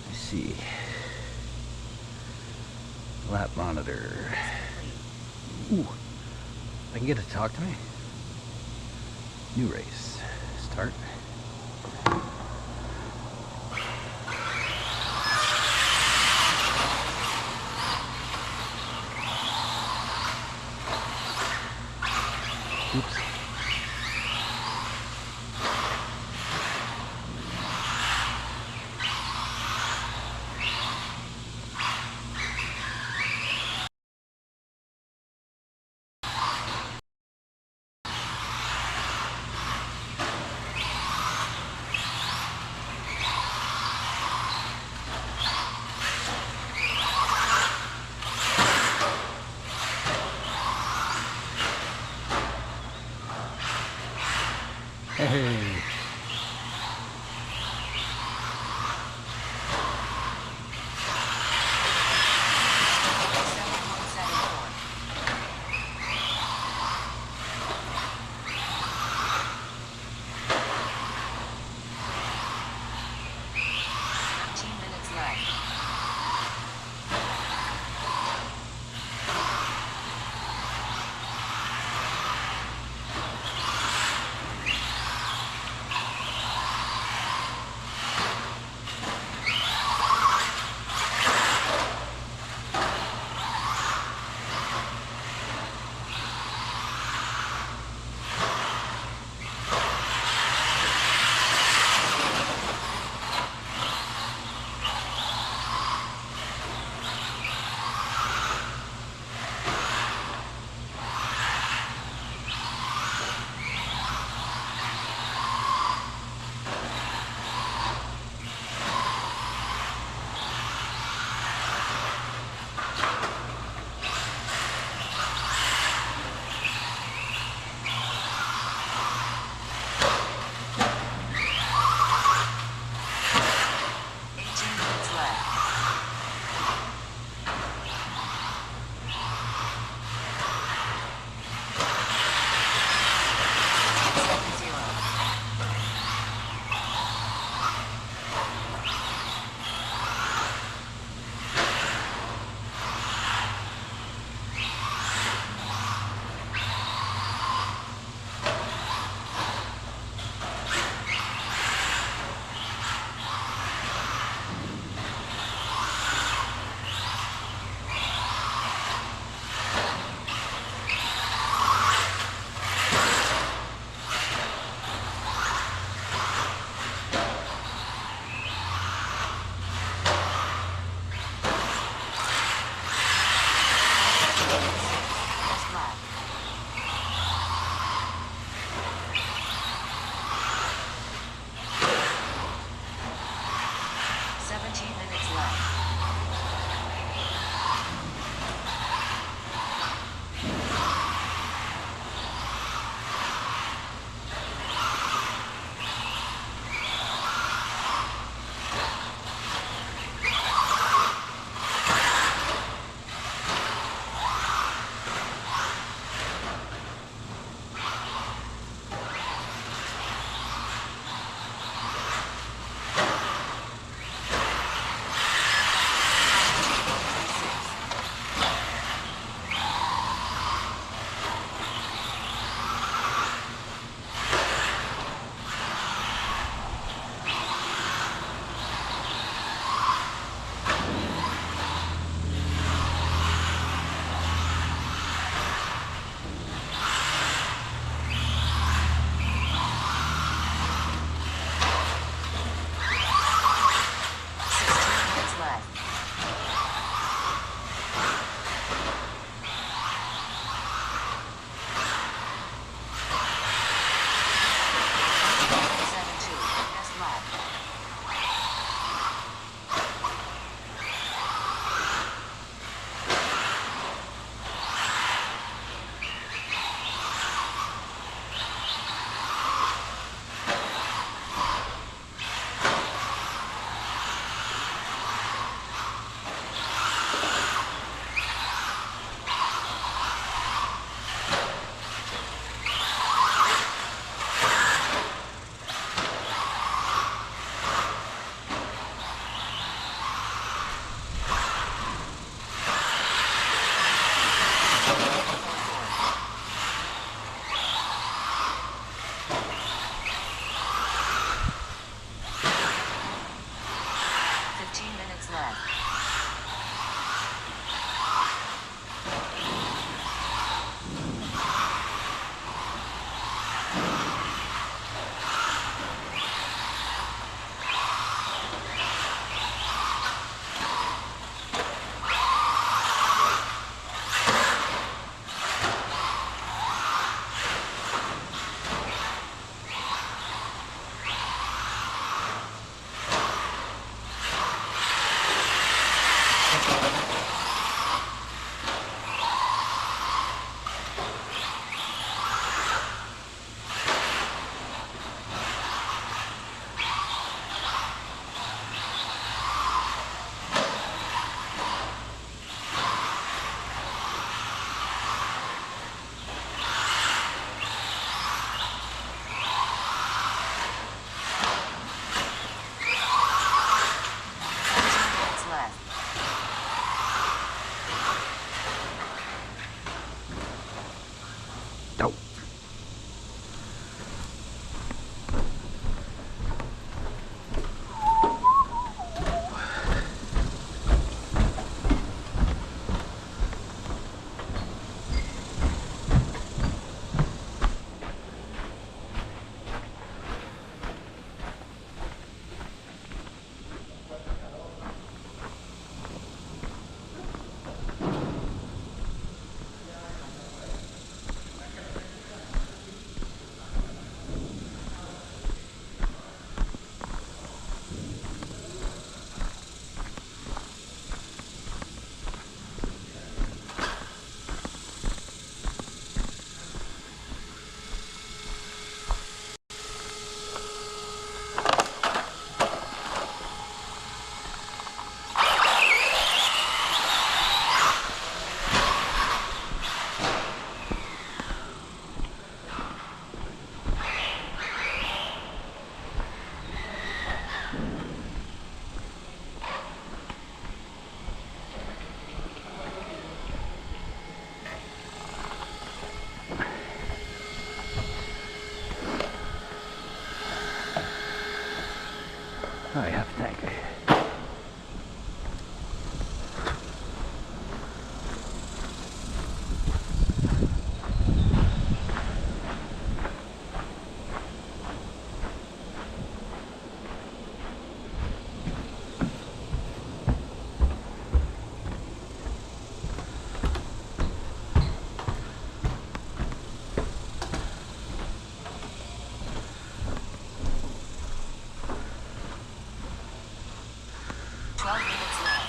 Let's see. Lap monitor. Ooh. I can get it to talk to me. New race. Start. Oops. Hey. 12 minutes left.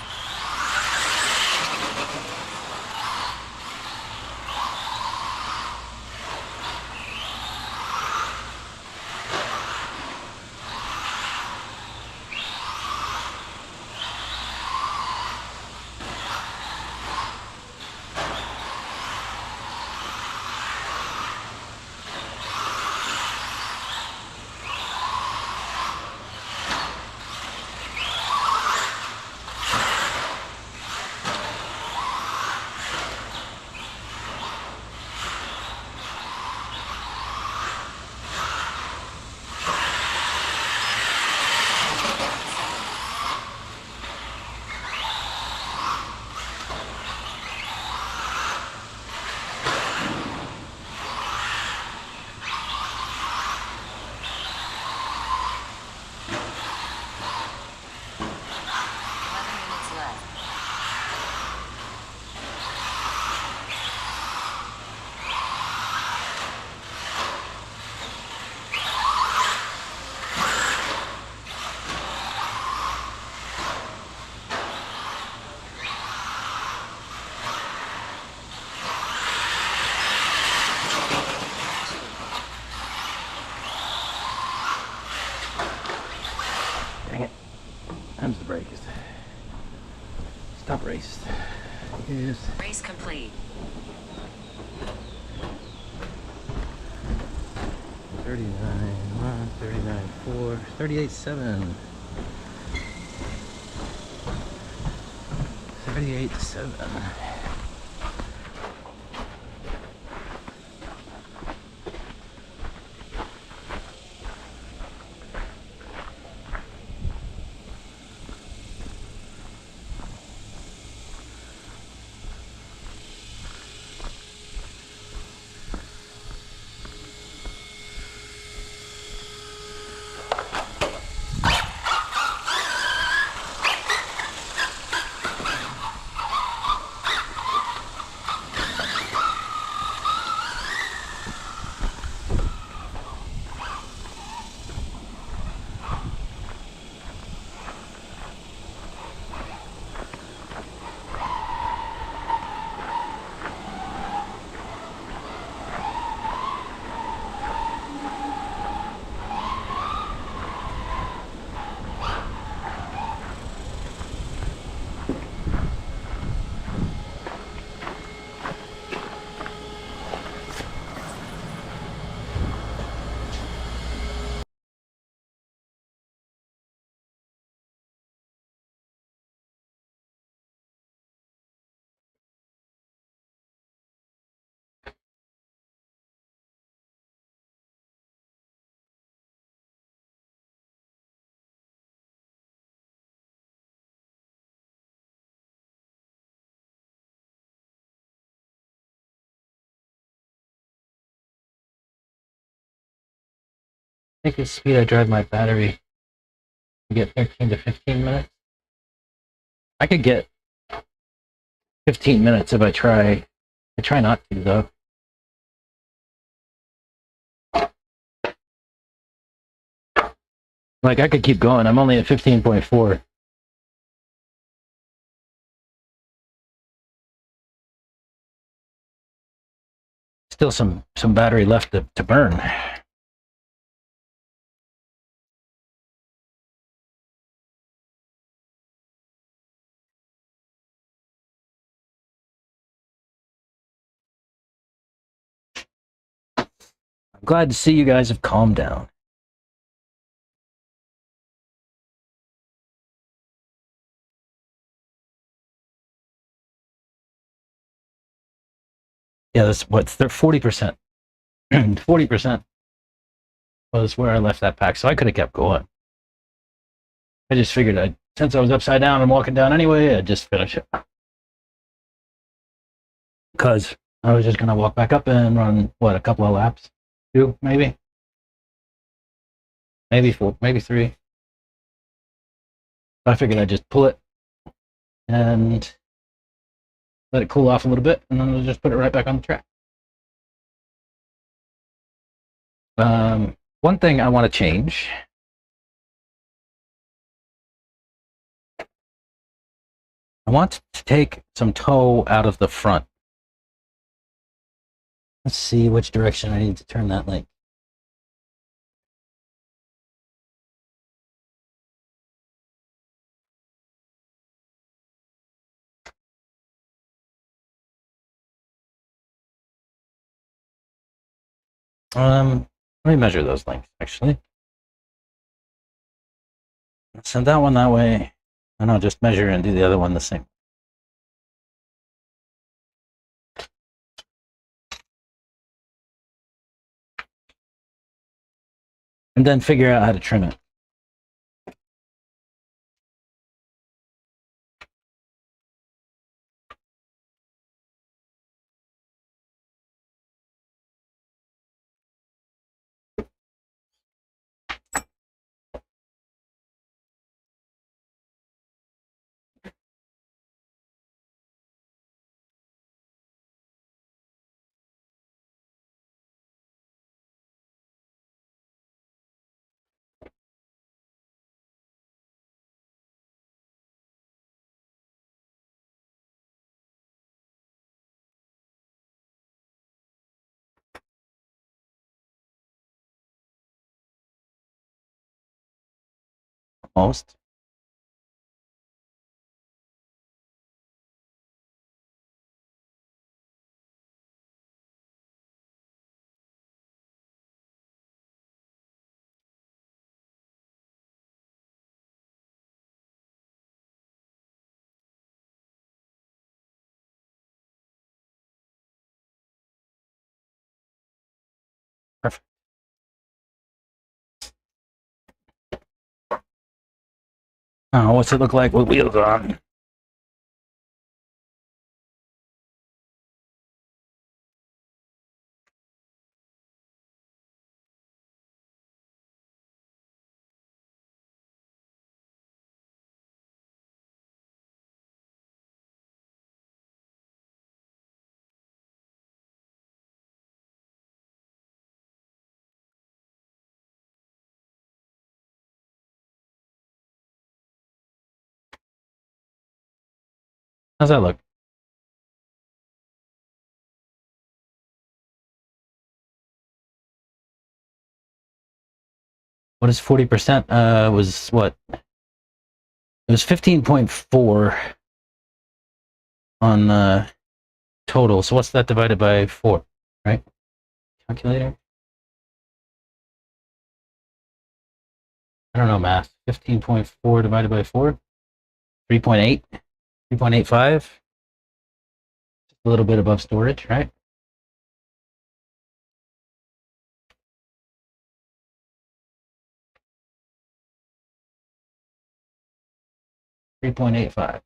Dang it. Time's the break. Stop race. Yes. Race complete. 39, 39, 4, 38, 7. 38, 7. I think the speed I drive my battery, I get 13 to 15 minutes. I could get 15 minutes if I try. I try not to, though. Like, I could keep going. I'm only at 15.4. Still some battery left to burn. I'm glad to see you guys have calmed down. Yeah, that's what's their 40%. 40% was where I left that pack, so I could have kept going. I just figured since I was upside down and walking down anyway, I'd just finish it. Because I was just going to walk back up and run, a couple of laps? 2, maybe? Maybe 4, maybe 3. I figured I'd just pull it and let it cool off a little bit, and then I'll just put it right back on the track. One thing I want to change I want to take some toe out of the front. Let's see which direction I need to turn that link. Let me measure those links, actually. Send that one that way, and I'll just measure and do the other one the same. And then figure out how to trim it. Almost. Perfect. Oh, what's it look like with wheels on? How's that look? What is 40%? Was what? It was 15.4 on total. So what's that divided by 4, right? Calculator? I don't know math. 15.4 divided by 4? 3.8? 3.85? Just a little bit above storage, right? $3.85.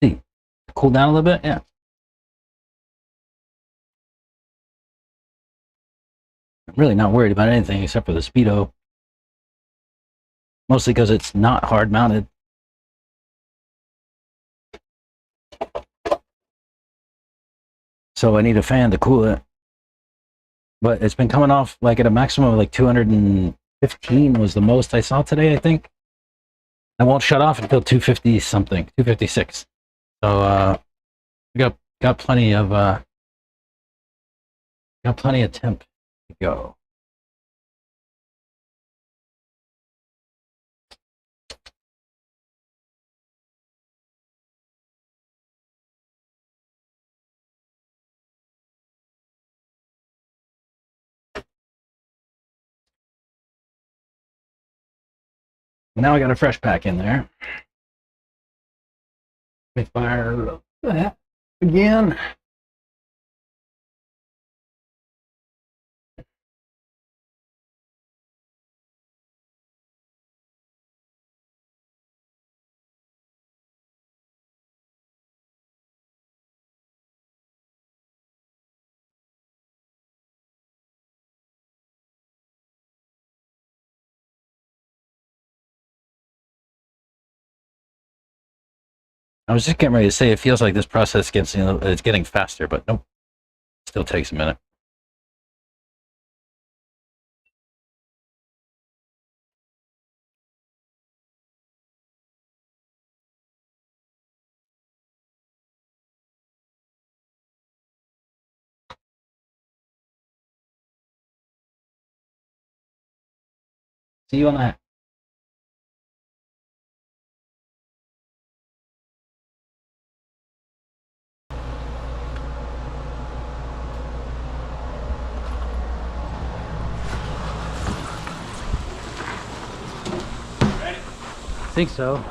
See, cool down a little bit? Yeah. I'm really not worried about anything except for the speedo. Mostly because it's not hard mounted. So I need a fan to cool it. But it's been coming off like at a maximum of like 215 was the most I saw today, I think. I won't shut off until 250 something, 256. So we got plenty of temp to go. Now I got a fresh pack in there. Let me fire that again. I was just getting ready to say it feels like this process gets, it's getting faster, but nope, still takes a minute. See you on that. I think so.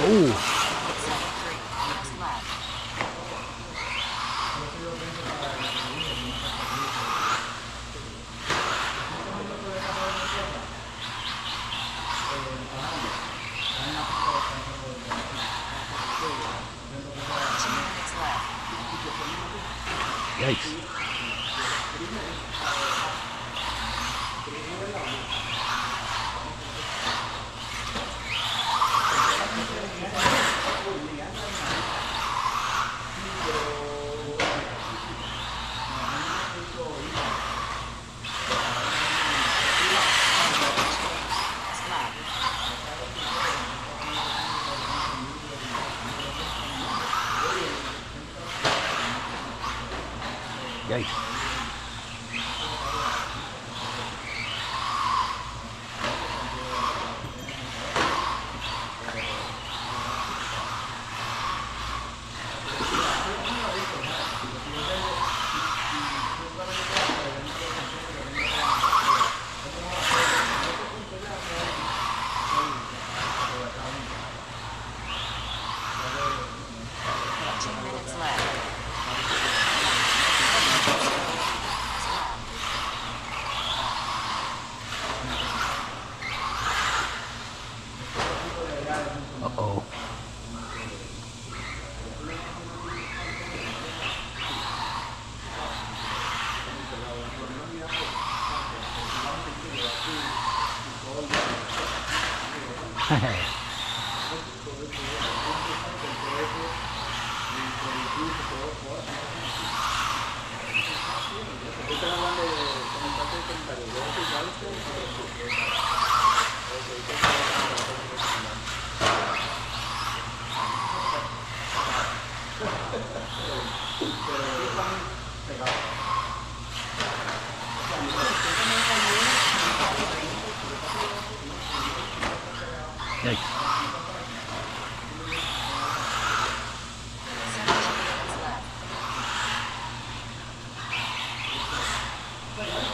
Oh. Yikes. Yikes. Uh-oh. Pipe.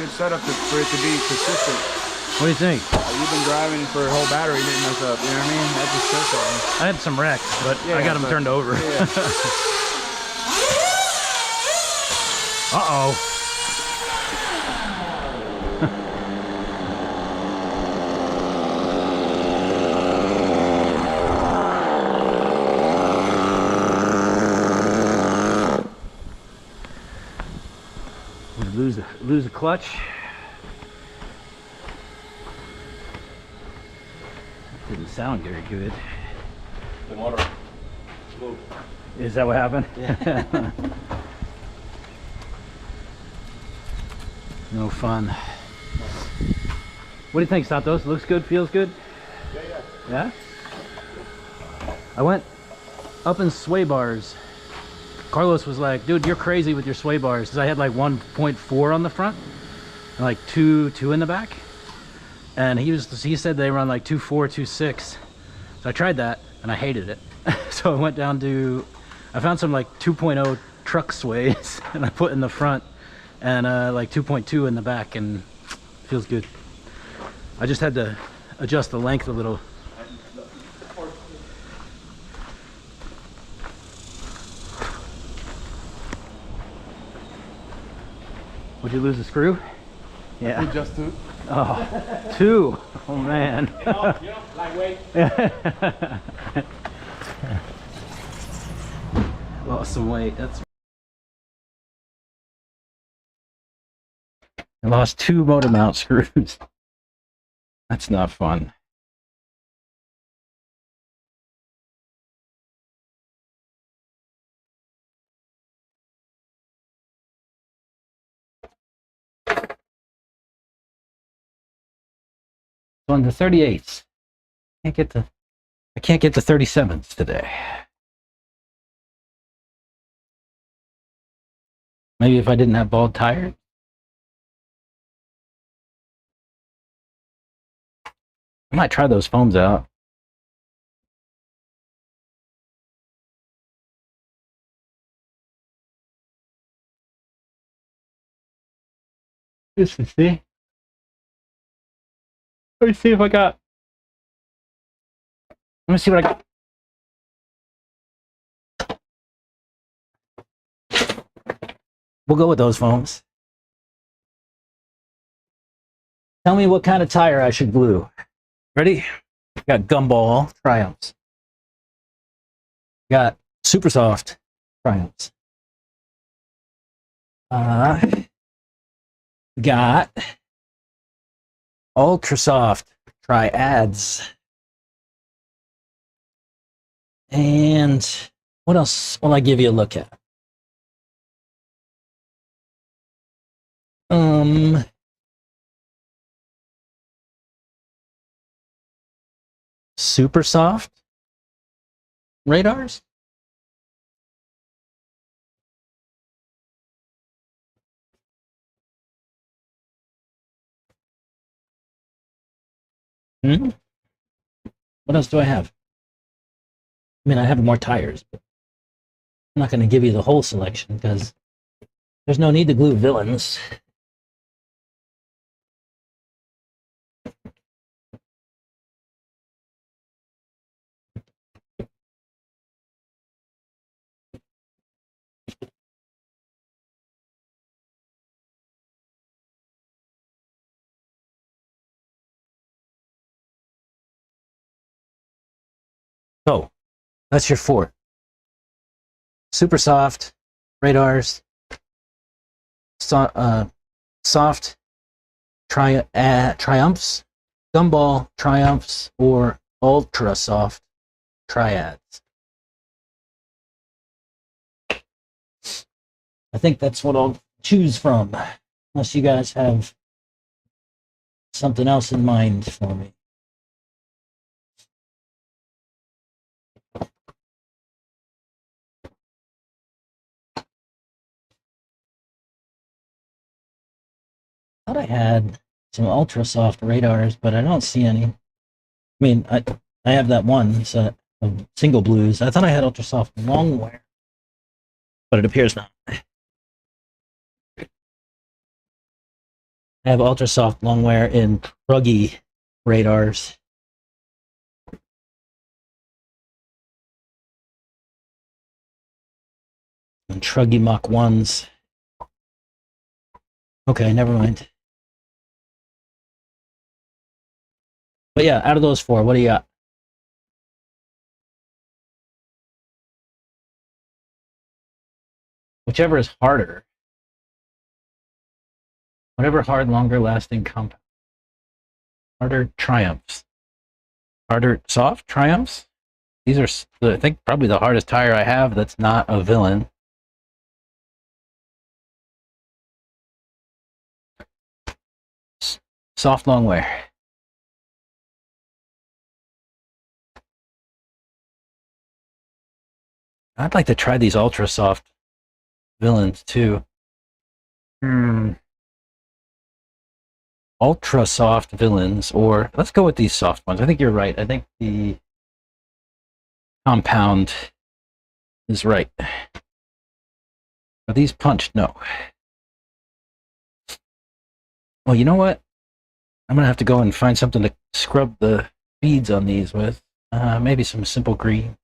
good setup for it to be consistent. What do you think? You've been driving for a whole battery, didn't mess up. You know what I mean? That just says something. I had some wrecks, but Yeah, I got them turned over. Yeah. Uh-oh. Lose a clutch. Didn't sound very good. The motor blew. Is that what happened? Yeah. No fun. What do you think, Santos? Looks good? Feels good? Yeah. Yeah? I went up in sway bars. Carlos was like, dude, you're crazy with your sway bars. Because I had like 1.4 on the front and like 2 in the back. And he said they run like 2.4, 2.6. So I tried that and I hated it. So I went down to, I found some like 2.0 truck sways and I put in the front and like 2.2 in the back, and feels good. I just had to adjust the length a little. Would you lose a screw? Yeah. Just to. Oh, 2. Oh man. You know, lightweight. Lost some weight. I lost 2 motor mount screws. That's not fun. On the 38s. I can't get the 37s today. Maybe if I didn't have bald tires. I might try those foams out. Just to see. Let me see if I got. Let me see what I got. We'll go with those foams. Tell me what kind of tire I should glue. Ready? Got gumball Triumphs. Got super soft Triumphs. Got ultra soft Triads. And what else will I give you a look at? Super soft radars. What else do I have? I mean, I have more tires, but I'm not going to give you the whole selection because there's no need to glue villains. So that's your 4. Super soft radars, soft Triumphs, gumball Triumphs, or ultra soft Triads. I think that's what I'll choose from, unless you guys have something else in mind for me. I thought I had some ultra soft radars, but I don't see any. I mean, I have that one set of single blues. I thought I had ultra soft long wear, but it appears not. I have ultra soft longwear in buggy radars. And Truggy Mach 1s. Okay, never mind. But yeah, out of those four, what do you got? Whichever is harder. Whatever hard, longer lasting compound. Harder triumphs. Harder soft triumphs? These are, I think, probably the hardest tire I have that's not a villain. Soft long wear. I'd like to try these ultra soft villains too. Ultra soft villains, or let's go with these soft ones. I think you're right. I think the compound is right. Are these punched? No. Well, you know what? I'm gonna have to go and find something to scrub the beads on these with. Maybe some simple green.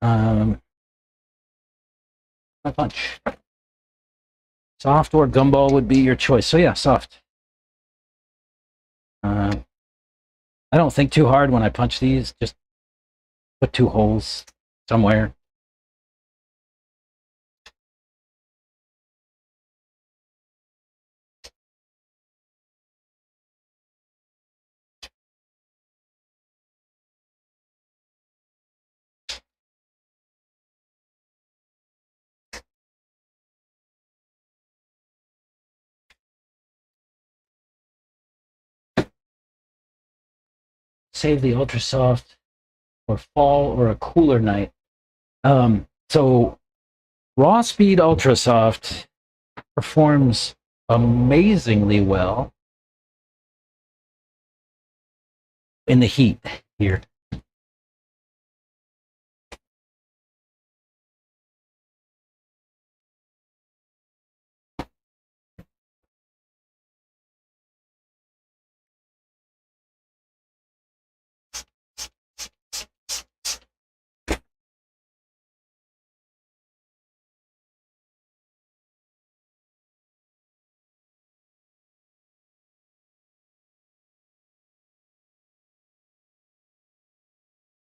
A punch. Soft or gumball would be your choice. So yeah, soft. I don't think too hard when I punch these. Just put two holes somewhere. Save the ultra soft for fall or a cooler night. So raw speed ultra soft performs amazingly well in the heat here.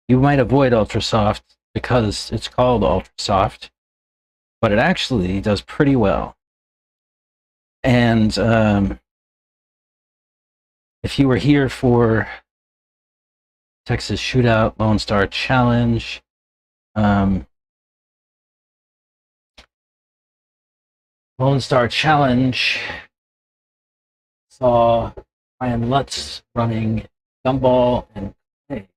You might avoid ultra soft because it's called ultra soft, but it actually does pretty well. And if you were here for Texas Shootout Lone Star Challenge, Lone Star Challenge saw Ryan Lutz running gumball and clay.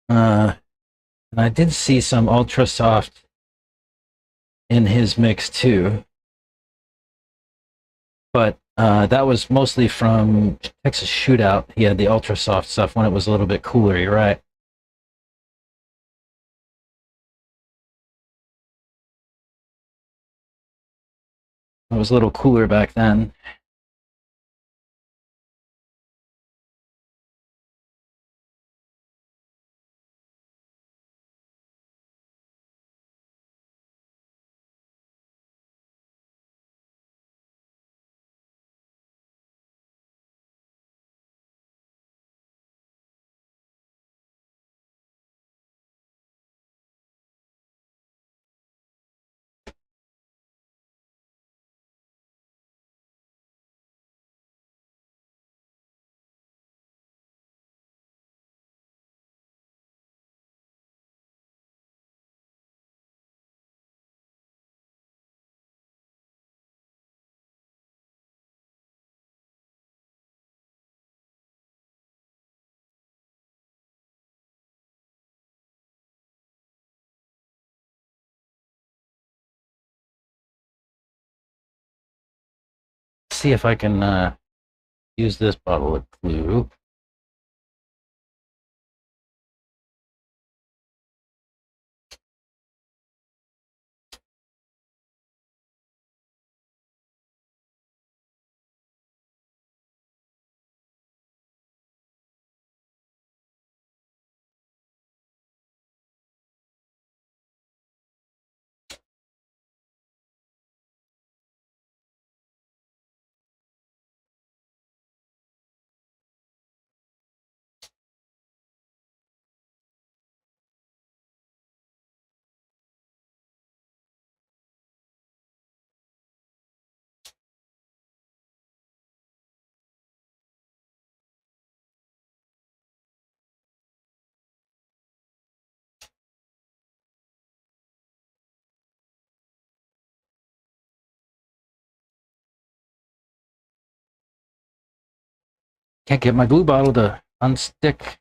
And I did see some ultra soft in his mix too, but that was mostly from Texas Shootout. He had the ultra soft stuff when it was a little bit cooler. You're right. It was a little cooler back then. See if I can use this bottle of glue. Can't get my blue bottle to unstick.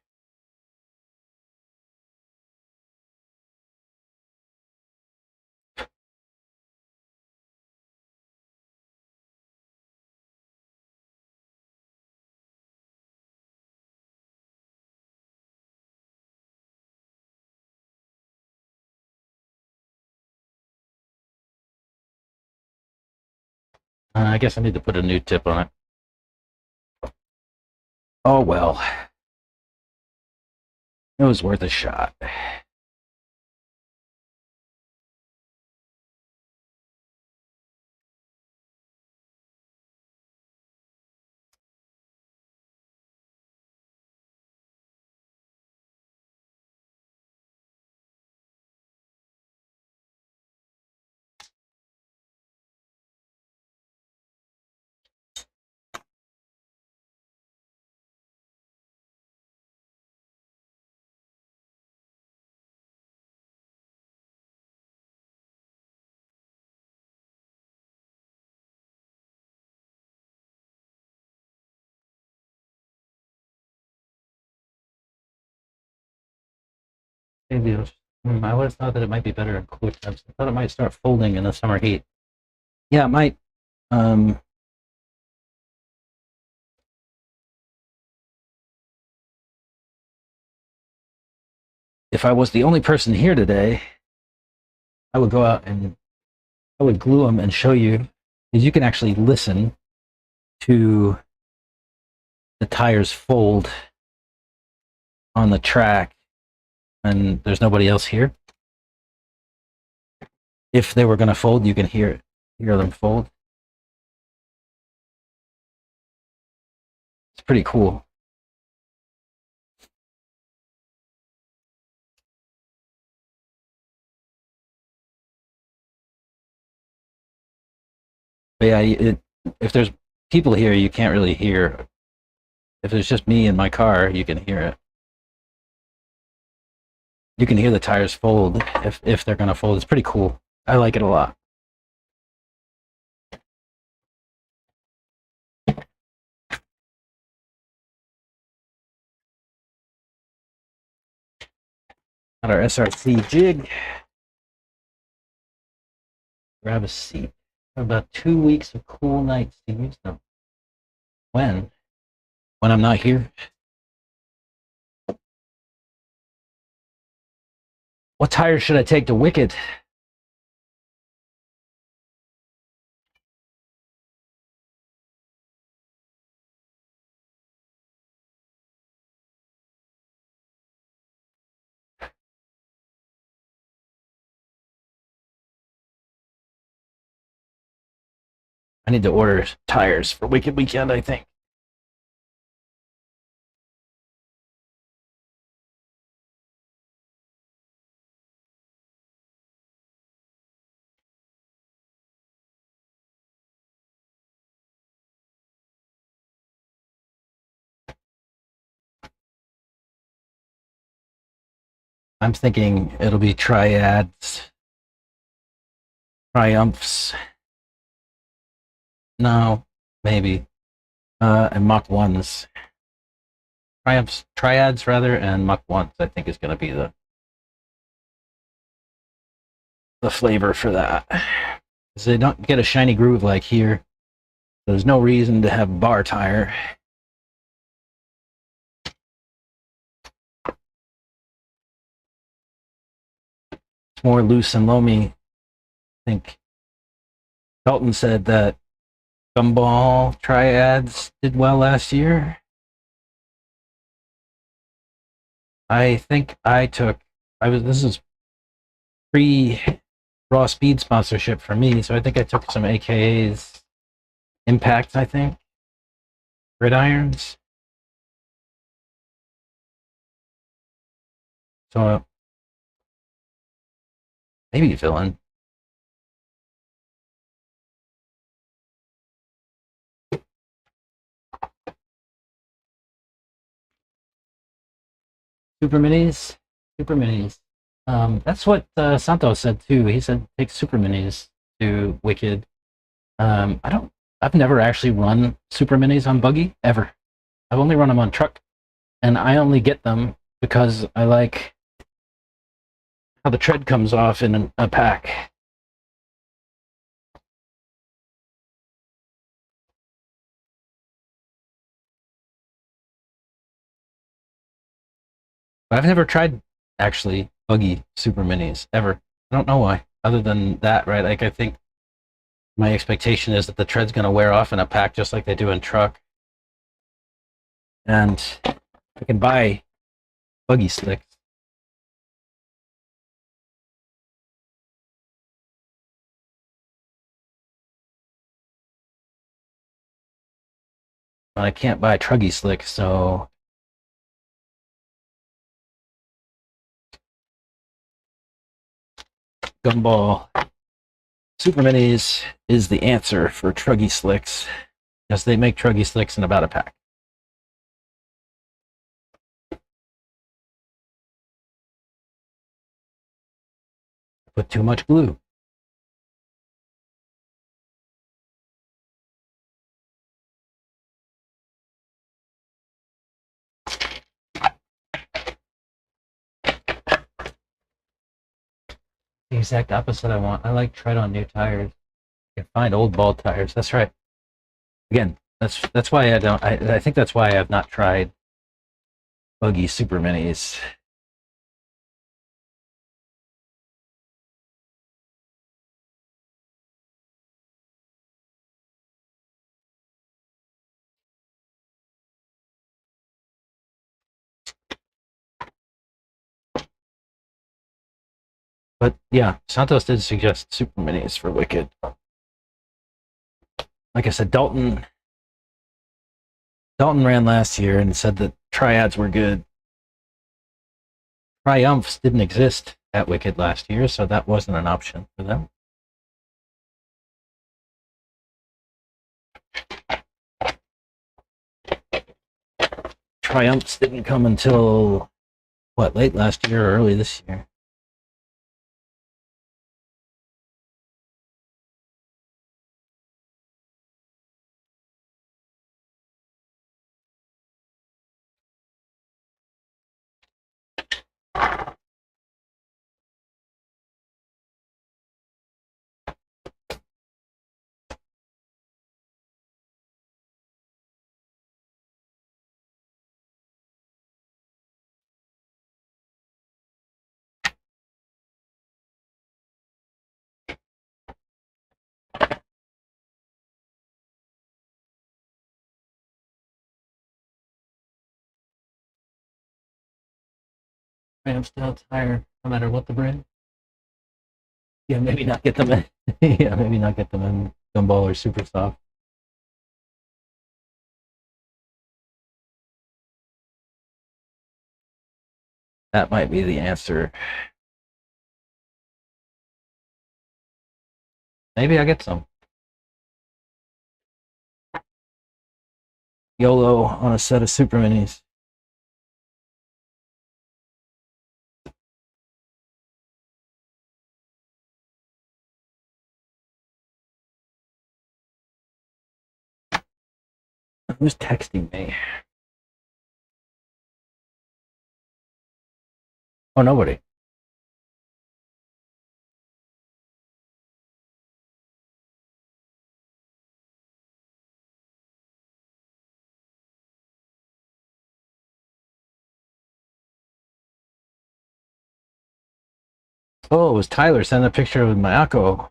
I guess I need to put a new tip on it. Oh well. It was worth a shot. Maybe I always thought that it might be better in cooler temps. I thought it might start folding in the summer heat. Yeah, it might. If I was the only person here today, I would go out and I would glue them and show you, because you can actually listen to the tires fold on the track and there's nobody else here. If they were going to fold, you can hear them fold. It's pretty cool. But yeah, if there's people here, you can't really hear. If there's just me in my car, you can hear it. You can hear the tires fold if they're going to fold. It's pretty cool. I like it a lot. Got our SRC jig. Grab a seat. About 2 weeks of cool nights to use them. When? When I'm not here? What tires should I take to Wicked? I need to order tires for Wicked Weekend, I think. I'm thinking it'll be triads, triumphs. No, maybe. And Mach 1s. Triumphs, triads rather, and Mach 1s, I think is going to be the flavor for that. Because they don't get a shiny groove like here. There's no reason to have bar tire. It's more loose and loamy. I think Dalton said that gumball triads did well last year. I think this is pre-Raw Speed sponsorship for me, so I think I took some AKAs, Impacts, I think, Gridirons. So maybe villain. Super minis. That's what Santos said too. He said take super minis to Wicked. I've never actually run super minis on buggy ever. I've only run them on truck, and I only get them because I like how the tread comes off in a pack. But I've never tried actually buggy super minis ever. I don't know why. Other than that, right? Like I think my expectation is that the tread's going to wear off in a pack just like they do in truck. And I can buy buggy slicks. But I can't buy truggy slicks, so Gumball Super Minis is the answer for truggy slicks, because they make truggy slicks in about a pack. Put too much glue. The exact opposite I want. I like tread on new tires. You can find old ball tires. That's right. Again, that's why I don't. I think that's why I have not tried buggy super minis. But yeah, Santos did suggest super minis for Wicked. Like I said, Dalton ran last year and said that triads were good. Triumphs didn't exist at Wicked last year, so that wasn't an option for them. Triumphs didn't come until what, late last year or early this year. Ram style tire, no matter what the brand. Yeah, maybe not get them in. Yeah, maybe not get them in Gumball or Super Soft. That might be the answer. Maybe I get some. YOLO on a set of Super Minis. Who's texting me? Oh, nobody. Oh, it was Tyler sending a picture of Mayako.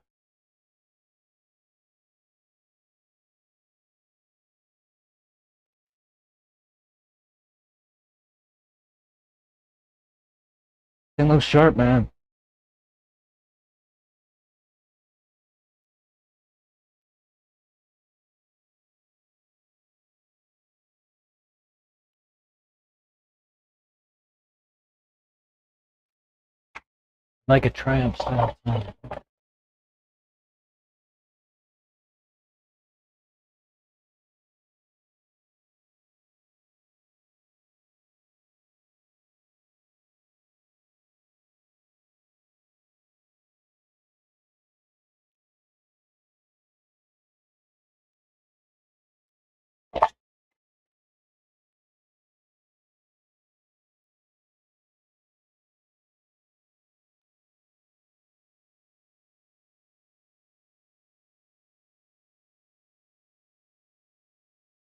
Thing looks sharp, man. Like a Triumph style tire.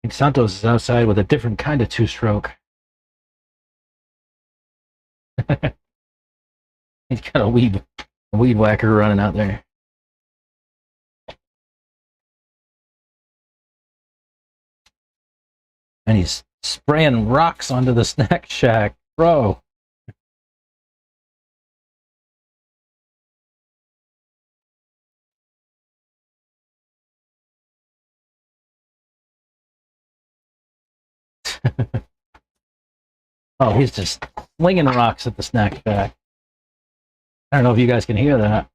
think Santos is outside with a different kind of two-stroke. He's got a weed whacker running out there. And he's spraying rocks onto the snack shack. Bro. Oh, he's just slinging rocks at the snack shack. I don't know if you guys can hear that.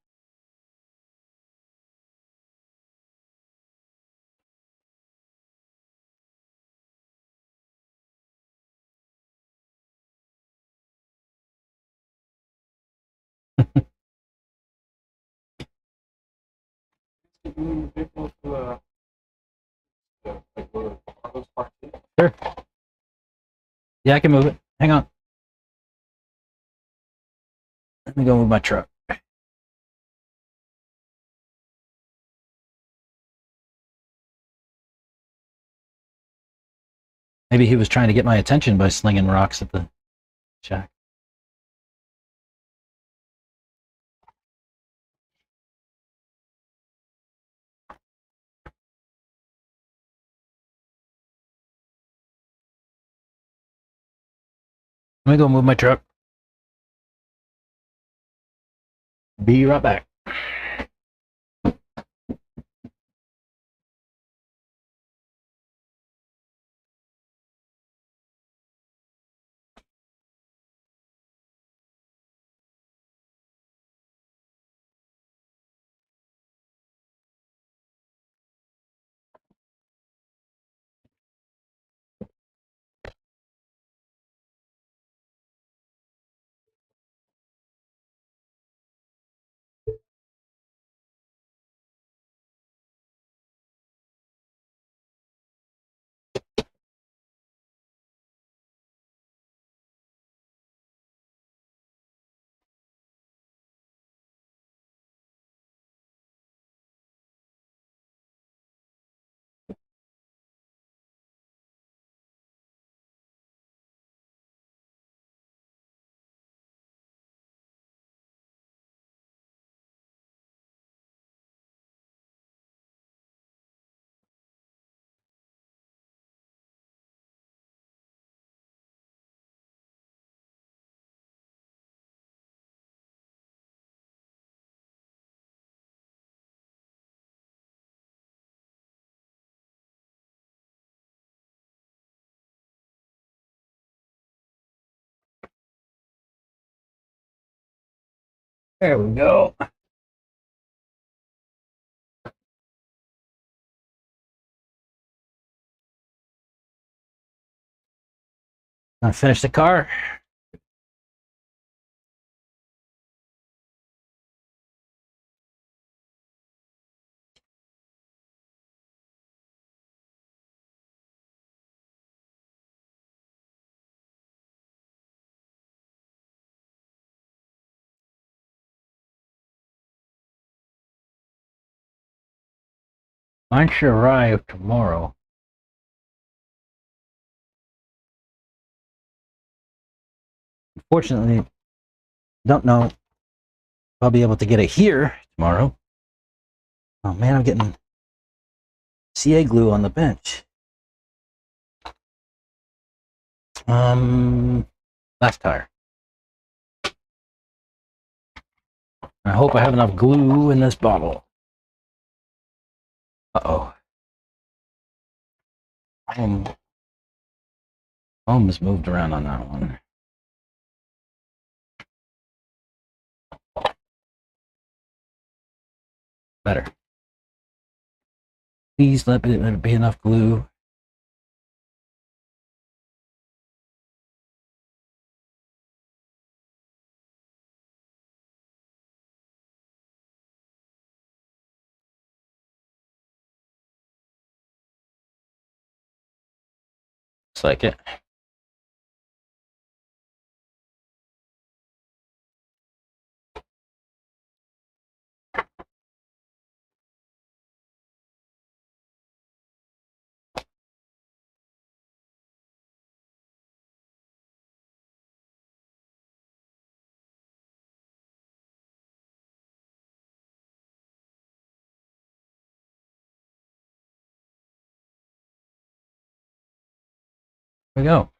Sure. Yeah, I can move it. Hang on. Let me go move my truck. Maybe he was trying to get my attention by slinging rocks at the shack. Let me go move my truck. Be right back. There we go. I finished the car. Mine should arrive tomorrow. Unfortunately, don't know if I'll be able to get it here tomorrow. Oh man, I'm getting CA glue on the bench. Last tire. I hope I have enough glue in this bottle. Uh-oh. Home's moved around on that one. Better. Please let it be enough glue. Looks like it. we go.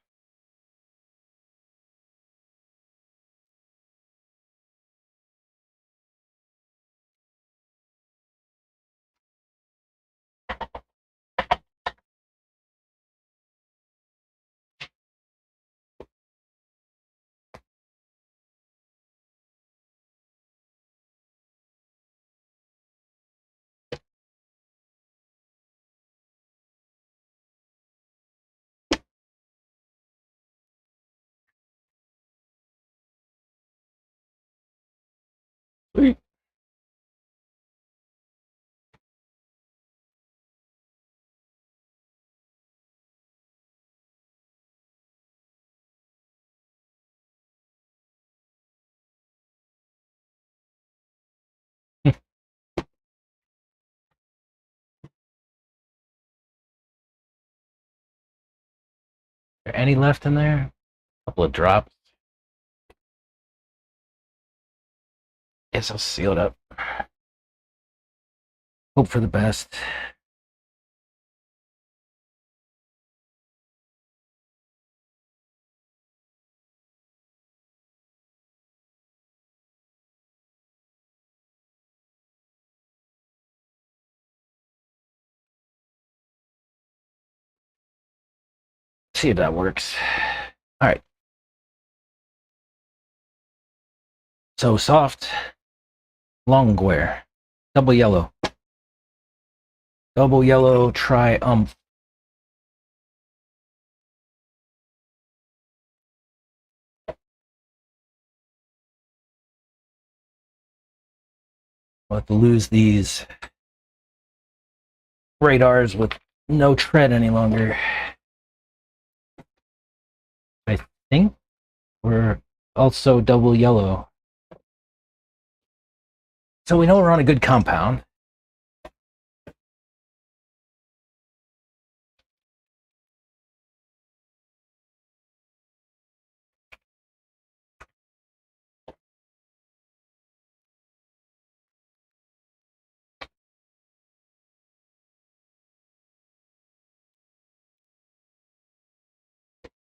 Sweet. There any left in there? A couple of drops. Guess I'll seal it up. Hope for the best. See if that works. All right. So soft, long wear, double yellow. Double yellow triumph. I'll have to lose these radars with no tread any longer. I think we're also double yellow. So we know we're on a good compound.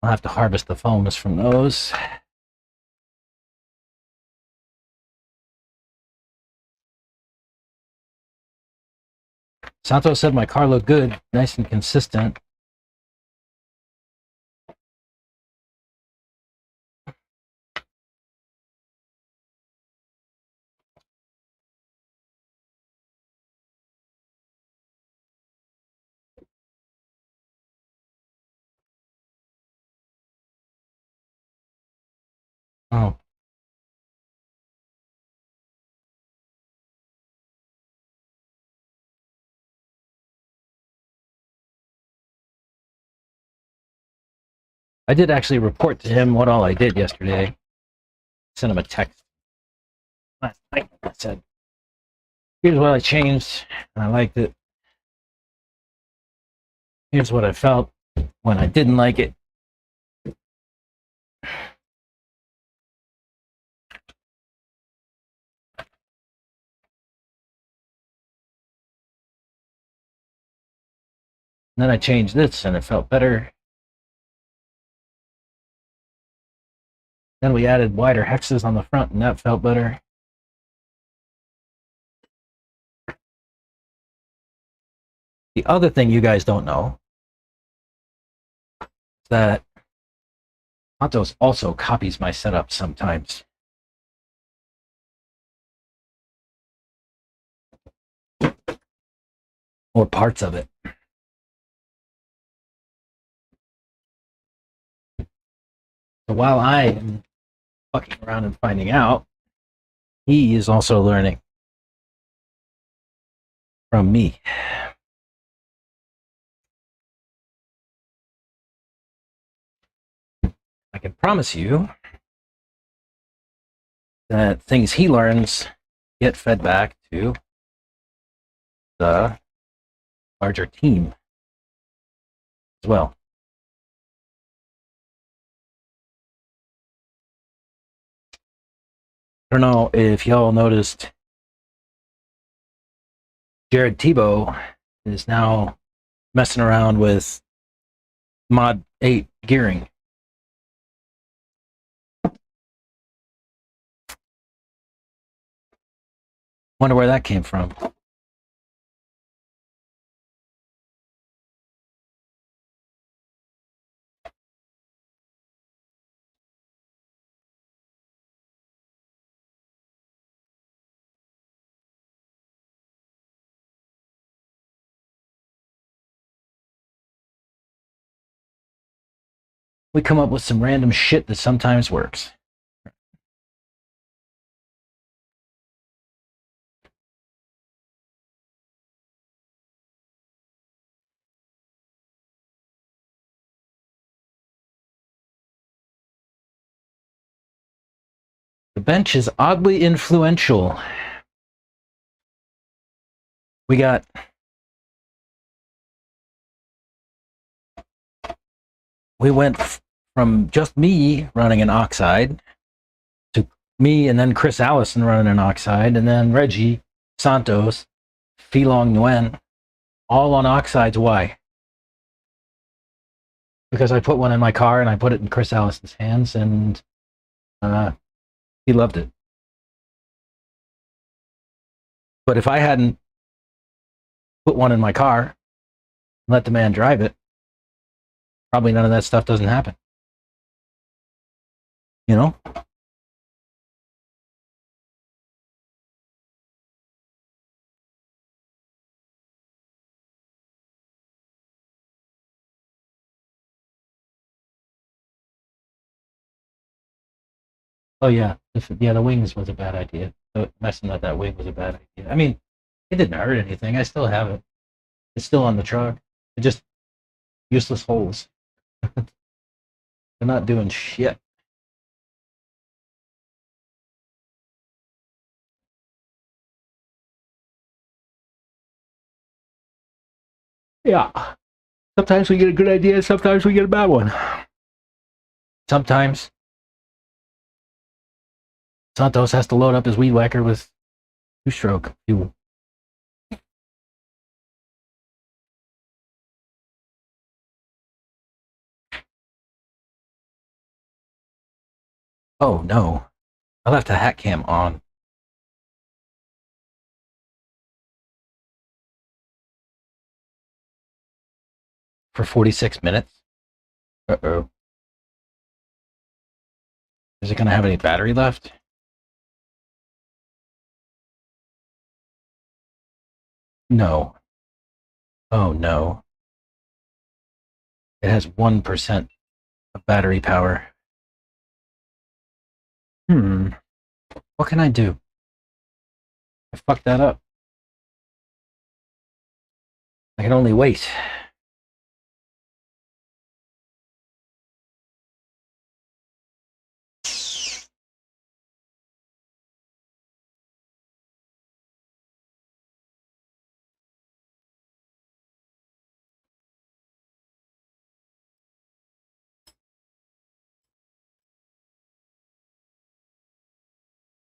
I'll have to harvest the foams from those. Santos said my car looked good, nice and consistent. Oh. I did actually report to him what all I did yesterday. Sent him a text last night. I said, here's what I changed, and I liked it. Here's what I felt when I didn't like it. And then I changed this, and it felt better. Then we added wider hexes on the front, and that felt better. The other thing you guys don't know is that Santos also copies my setup sometimes. Or parts of it. So while I am fucking around and finding out, he is also learning from me. I can promise you that things he learns get fed back to the larger team as well. I don't know if y'all noticed, Jared Tebow is now messing around with mod 8 gearing. Wonder where that came from. We come up with some random shit that sometimes works. The bench is oddly influential. We went from just me running an oxide to me and then Chris Allison running an oxide and then Reggie Santos, Philong Nguyen, all on oxides. Why? Because I put one in my car and I put it in Chris Allison's hands and he loved it. But if I hadn't put one in my car and let the man drive it, probably none of that stuff doesn't happen. You know? Oh yeah, the wings was a bad idea. Messing with that wing was a bad idea. I mean, it didn't hurt anything. I still have it. It's still on the truck. It just useless holes. They're not doing shit. Yeah. Sometimes we get a good idea, sometimes we get a bad one. Sometimes Santos has to load up his weed whacker with 2-stroke fuel. Oh no, I left the hat cam on. For 46 minutes. Uh-oh. Is it going to have any battery left? No. Oh no. It has 1% of battery power. What can I do? I fucked that up. I can only wait.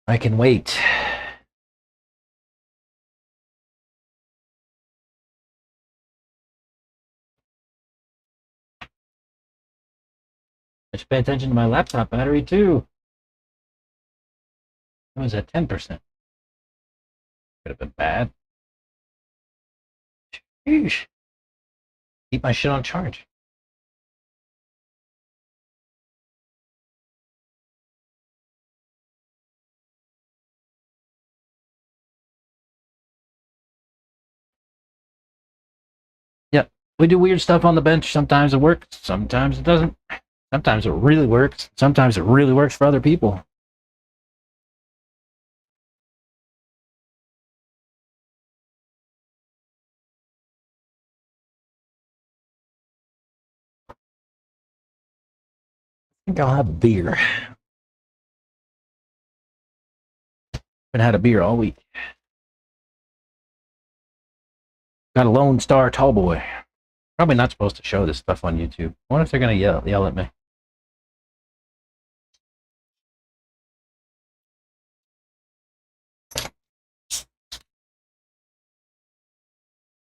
I can wait. I should pay attention to my laptop battery too. It was at 10%. Could have been bad. Sheesh. Keep my shit on charge. Yep. We do weird stuff on the bench. Sometimes it works. Sometimes it doesn't. Sometimes it really works. Sometimes it really works for other people. I think I'll have a beer. Haven't had a beer all week. Got a Lone Star Tall Boy. Probably not supposed to show this stuff on YouTube. I wonder if they're gonna yell at me.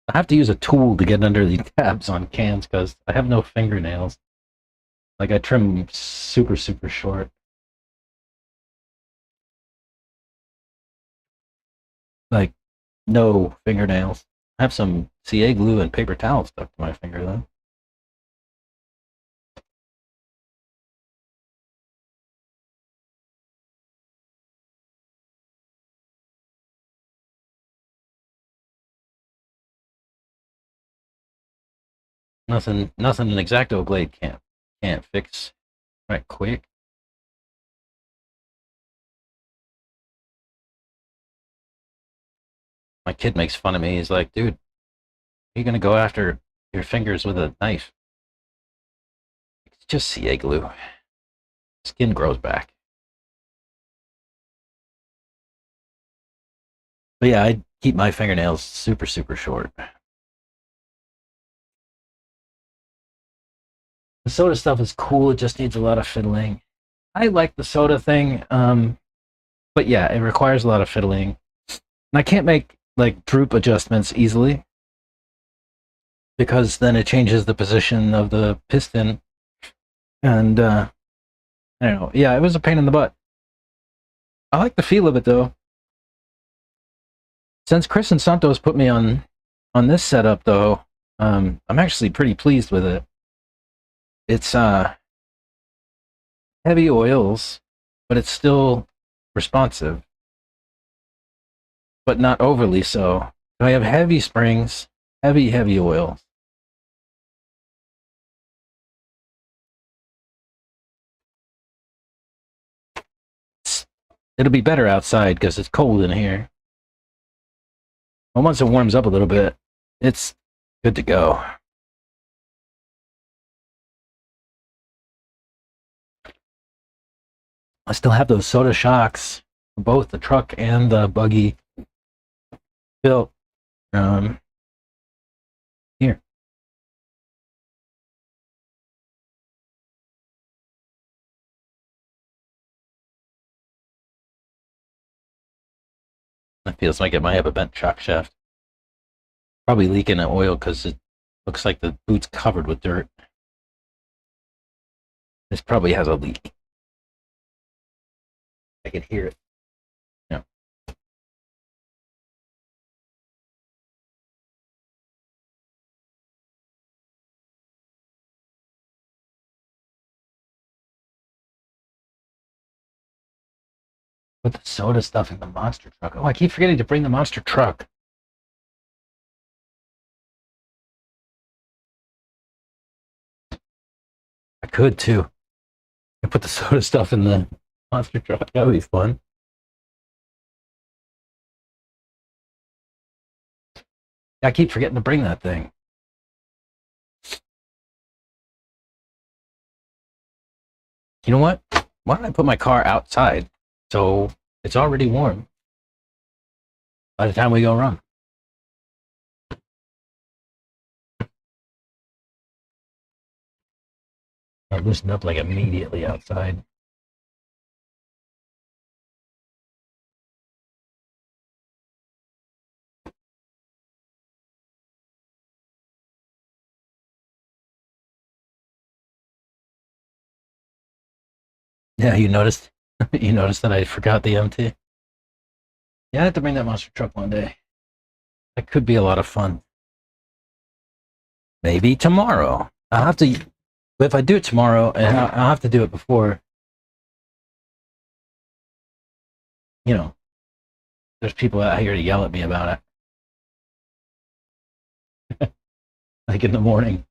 I have to use a tool to get under the tabs on cans because I have no fingernails. Like I trim super, super short. Like no fingernails. I have some CA glue and paper towel stuck to my finger though. Nothing an X-Acto blade can't fix right quick. My kid makes fun of me. He's like, dude, you're gonna go after your fingers with a knife. It's just CA glue. Skin grows back. But yeah, I keep my fingernails super, super short. The soda stuff is cool. It just needs a lot of fiddling. I like the soda thing, but yeah, it requires a lot of fiddling. And I can't make like droop adjustments easily because then it changes the position of the piston. And I don't know. Yeah, it was a pain in the butt. I like the feel of it though. Since Chris and Santos put me on this setup though, I'm actually pretty pleased with it. It's heavy oils, but it's still responsive, but not overly so. I have heavy springs, heavy oils. It'll be better outside because it's cold in here. But once it warms up a little bit, it's good to go. I still have those soda shocks, both the truck and the buggy built. Here. It feels like it might have a bent shock shaft. Probably leaking the oil because it looks like the boot's covered with dirt. This probably has a leak. I can hear it. Yeah. Put the soda stuff in the monster truck. Oh, I keep forgetting to bring the monster truck. I could too. I put the soda stuff in the monster truck. That would be fun. I keep forgetting to bring that thing. You know what? Why don't I put my car outside so it's already warm by the time we go run? I'll loosen up like immediately outside. Yeah, you noticed. You noticed that I forgot the MT. Yeah, I have to bring that monster truck one day. That could be a lot of fun. Maybe tomorrow. I'll have to. If I do it tomorrow, and I'll have to do it before. You know, there's people out here to yell at me about it, like in the morning.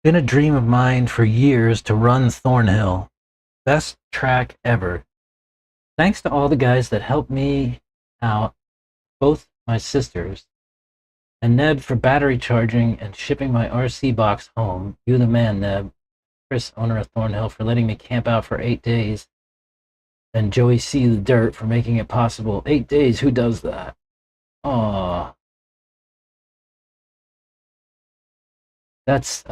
Been a dream of mine for years to run Thornhill. Best track ever. Thanks to all the guys that helped me out, both my sisters, and Neb for battery charging and shipping my RC box home. You the man, Neb. Chris, owner of Thornhill, for letting me camp out for 8 days. And Joey C. the Dirt for making it possible. 8 days, who does that? Aw. That's,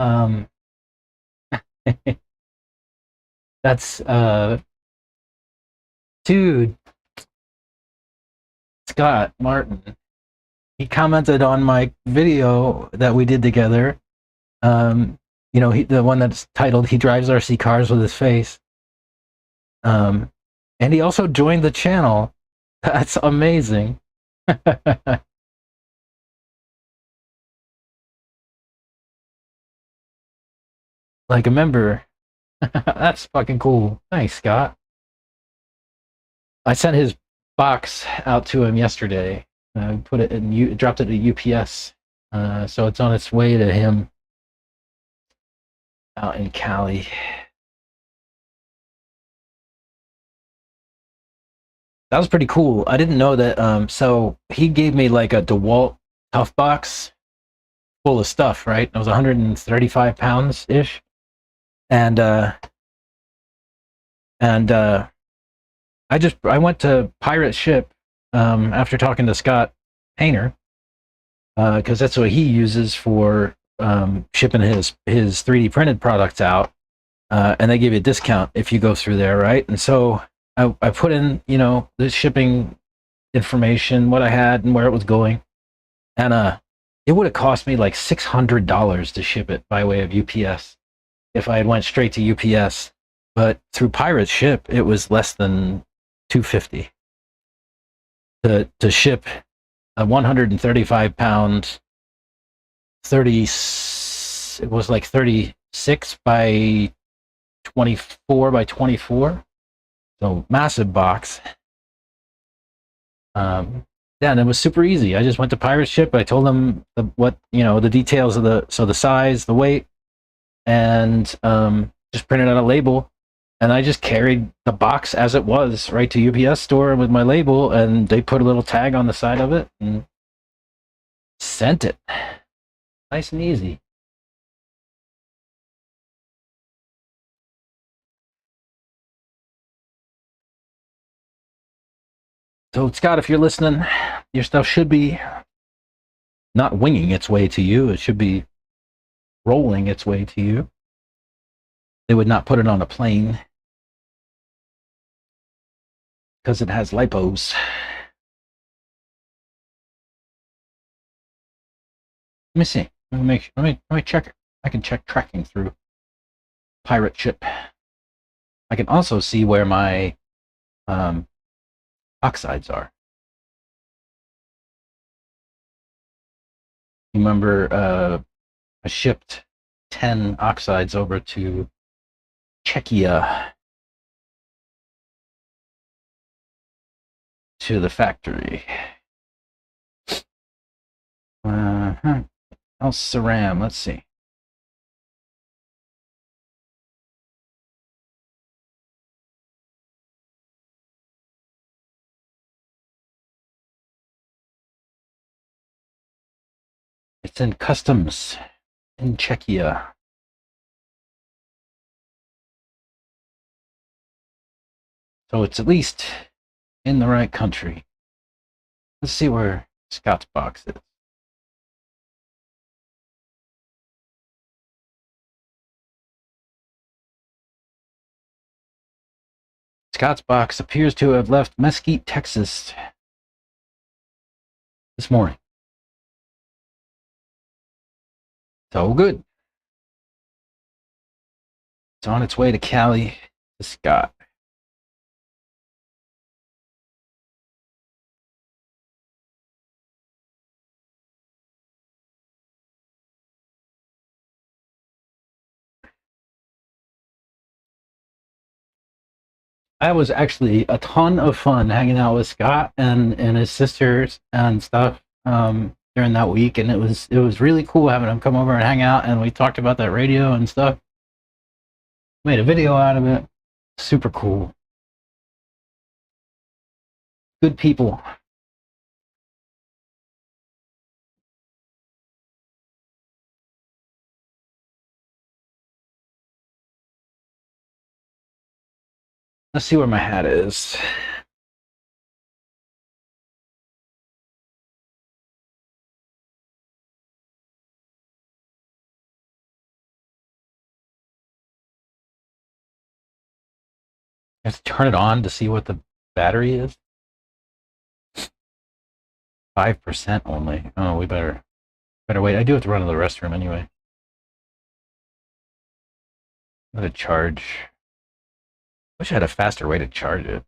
that's, dude, Scott Martin. He commented on my video that we did together. You know, the one that's titled "He Drives RC Cars with His Face." And he also joined the channel. That's amazing. Like a member. That's fucking cool. Thanks, Scott. I sent his box out to him yesterday. Put it in, dropped it at UPS. So it's on its way to him out in Cali. That was pretty cool. I didn't know that. So he gave me like a DeWalt tough box full of stuff, right? It was 135 pounds ish. And I went to Pirate Ship after talking to Scott Hayner, because that's what he uses for shipping his 3D printed products out, and they give you a discount if you go through there, right? And so I put in, you know, the shipping information, what I had and where it was going, and it would have cost me like $600 to ship it by way of UPS if I had went straight to UPS. But through Pirate Ship, it was less than $250 to ship a 135 pound 30. It was like 36 by 24 by 24, so massive box. Yeah, and it was super easy. I just went to Pirate Ship. I told them the details of the size, the weight, and just printed out a label. And I just carried the box as it was right to UPS store with my label, and they put a little tag on the side of it and sent it. Nice and easy. So, Scott, if you're listening, your stuff should be not winging its way to you. It should be rolling its way to you. They would not put it on a plane because it has lipos. Let me see. Let me check it. I can check tracking through Pirate Ship. I can also see where my oxides are. Remember, I shipped 10 oxides over to Czechia to the factory. Ceram, let's see. It's in customs in Czechia. So it's at least in the right country. Let's see where Scott's box is. Scott's box appears to have left Mesquite, Texas this morning. So good. It's on its way to Cali to Scott. That was actually a ton of fun hanging out with Scott and his sisters and stuff during that week, and it was really cool having him come over and hang out, and we talked about that radio and stuff. Made a video out of it. Super cool. Good people. Let's see where my hat is. Let's turn it on to see what the battery is. 5% only. Oh, we better wait. I do have to run to the restroom anyway. Let it charge. Wish I had a faster way to charge it.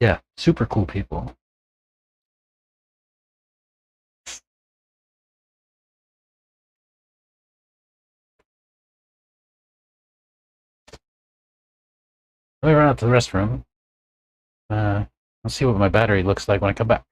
Yeah, super cool people. Let me run out to the restroom. Let's see what my battery looks like when I come back.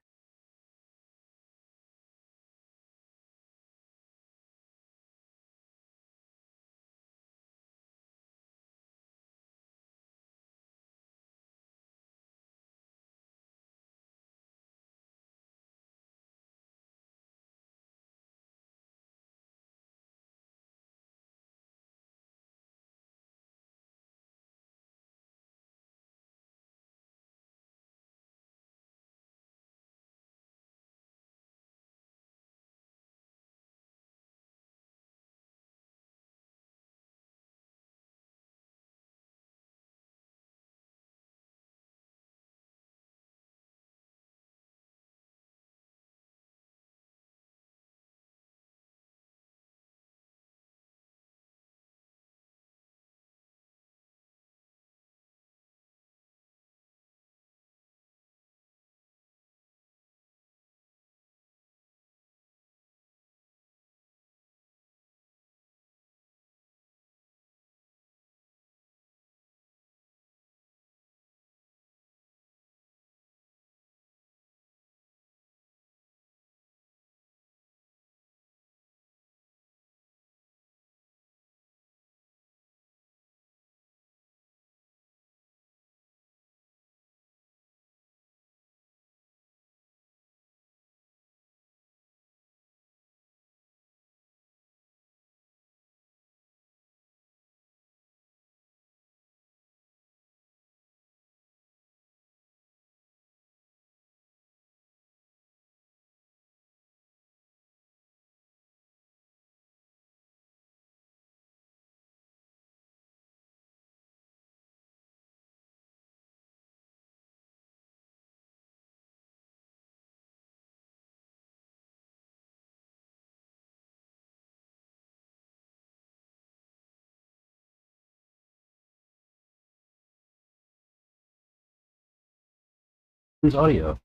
Who's audio?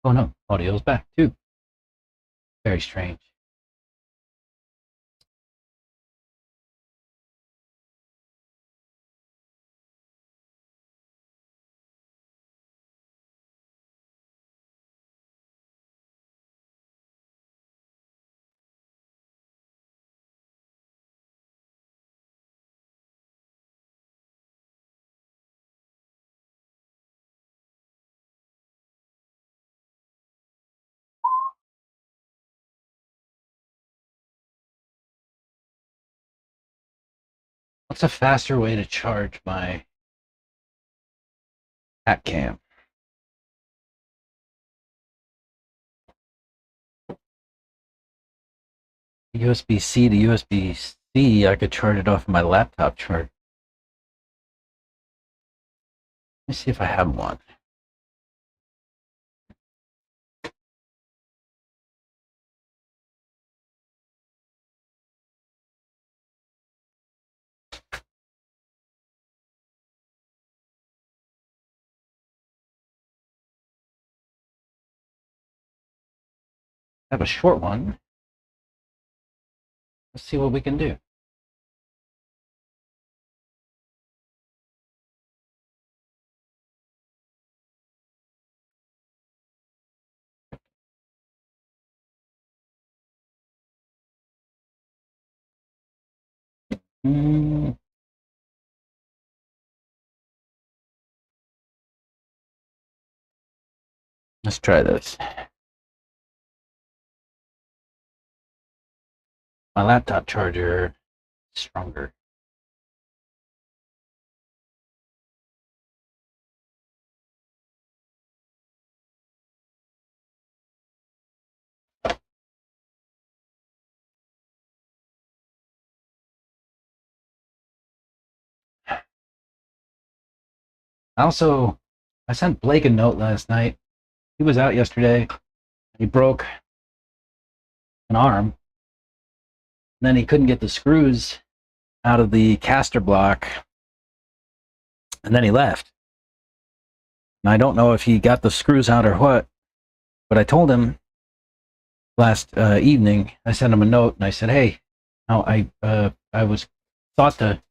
Oh no, audio's back too. Very strange. What's a faster way to charge my hat cam? USB-C to USB-C, I could charge it off my laptop charger. Let me see if I have one. I have a short one. Let's see what we can do. Mm, let's try this. my laptop charger stronger. I sent Blake a note last night. He was out yesterday. He broke an arm. And then he couldn't get the screws out of the caster block. And then he left. And I don't know if he got the screws out or what, but I told him last evening, I sent him a note and I said, hey, I was thought to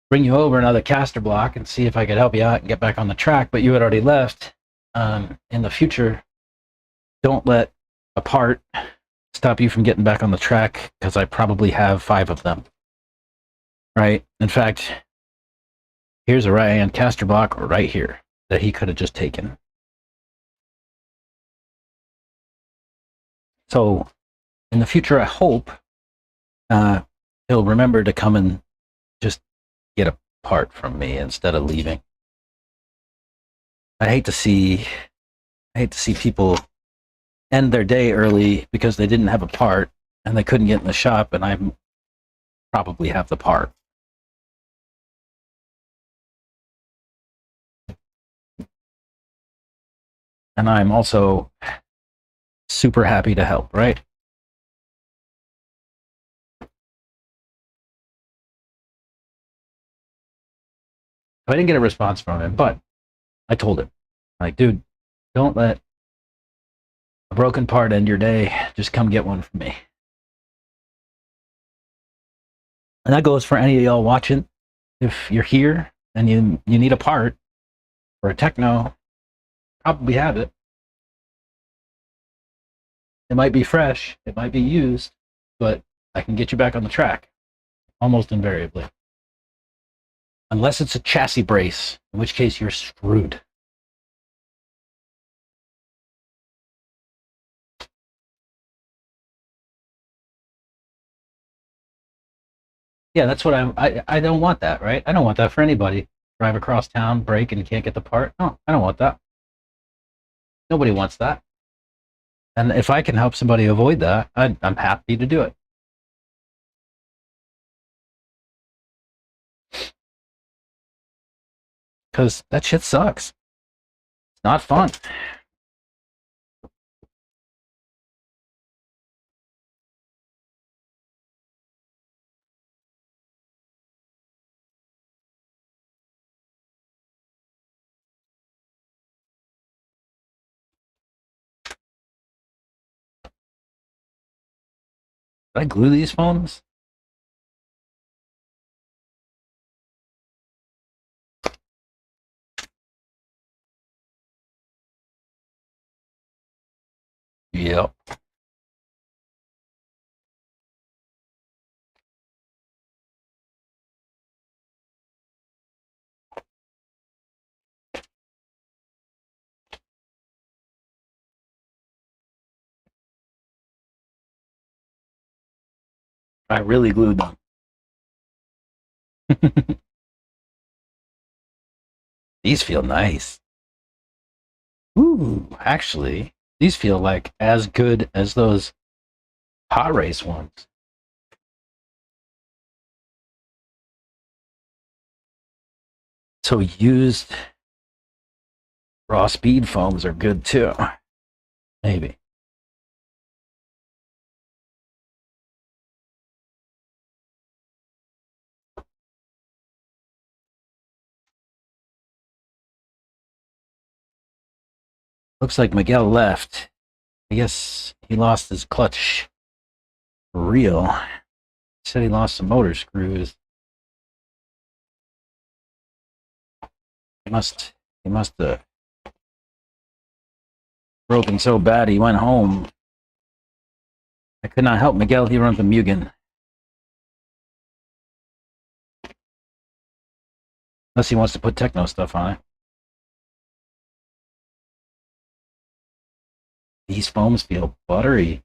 bring you over another caster block and see if I could help you out and get back on the track, but you had already left. In the future, don't let a part stop you from getting back on the track, because I probably have 5 of them. Right? In fact, here's a right-hand caster block right here that he could have just taken. So in the future, I hope he'll remember to come and just get a part from me instead of leaving. I hate to see people end their day early because they didn't have a part and they couldn't get in the shop, and I probably have the part. And I'm also super happy to help, right? I didn't get a response from him, but I told him, like, dude, don't let a broken part end your day. Just come get one from me. And that goes for any of y'all watching. If you're here and you need a part for a techno, probably have it. It might be fresh, it might be used, but I can get you back on the track almost invariably. Unless it's a chassis brace, in which case you're screwed. Yeah, that's what I don't want that, right? I don't want that for anybody. Drive across town, break, and can't get the part. No, I don't want that. Nobody wants that. And if I can help somebody avoid that, I'm happy to do it. Because that shit sucks. It's not fun. Did I glue these phones? Yep. I really glued them. These feel nice. Ooh, actually, these feel like as good as those hot race ones. So used raw speed foams are good too. Maybe. Looks like Miguel left. I guess he lost his clutch for real. He said he lost some motor screws. He must have broken so bad he went home. I could not help Miguel. He runs a Mugen. Unless he wants to put techno stuff on it. These foams feel buttery.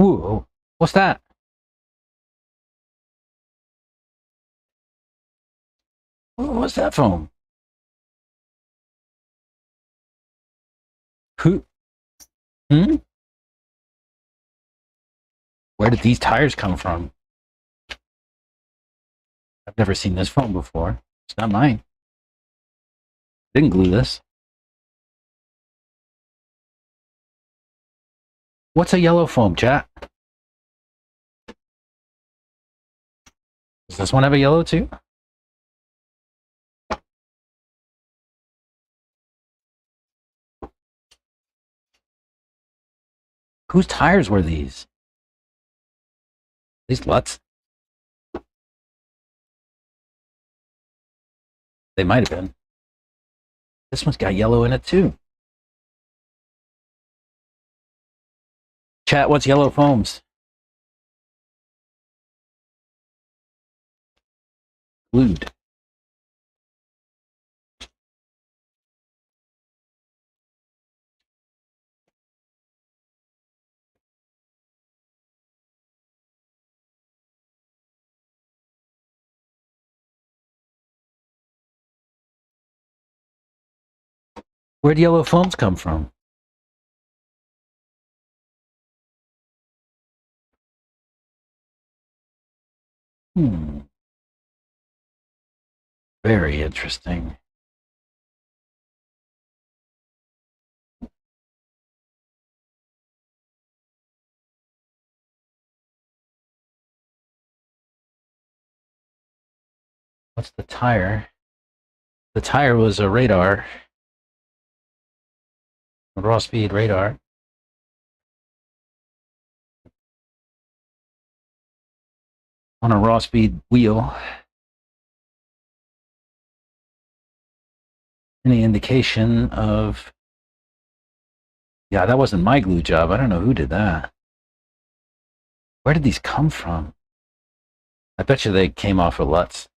Ooh, what's that? What's that foam? Who? Hmm? Where did these tires come from? I've never seen this foam before. It's not mine. Didn't glue this. What's a yellow foam, chat? Does this one have a yellow too? Whose tires were these? These Lutz? They might have been. This one's got yellow in it too. Chat, what's yellow foams? Glued. Where'd yellow foams come from? Very interesting. What's the tire? The tire was a radar. A raw speed radar. On a raw speed wheel. Any indication of... Yeah, that wasn't my glue job. I don't know who did that. Where did these come from? I bet you they came off of Lutz.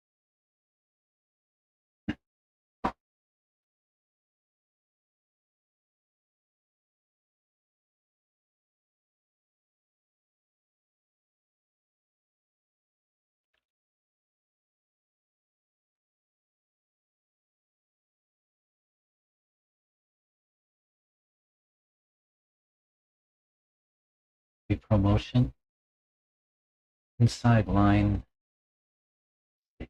Promotion. Inside line. See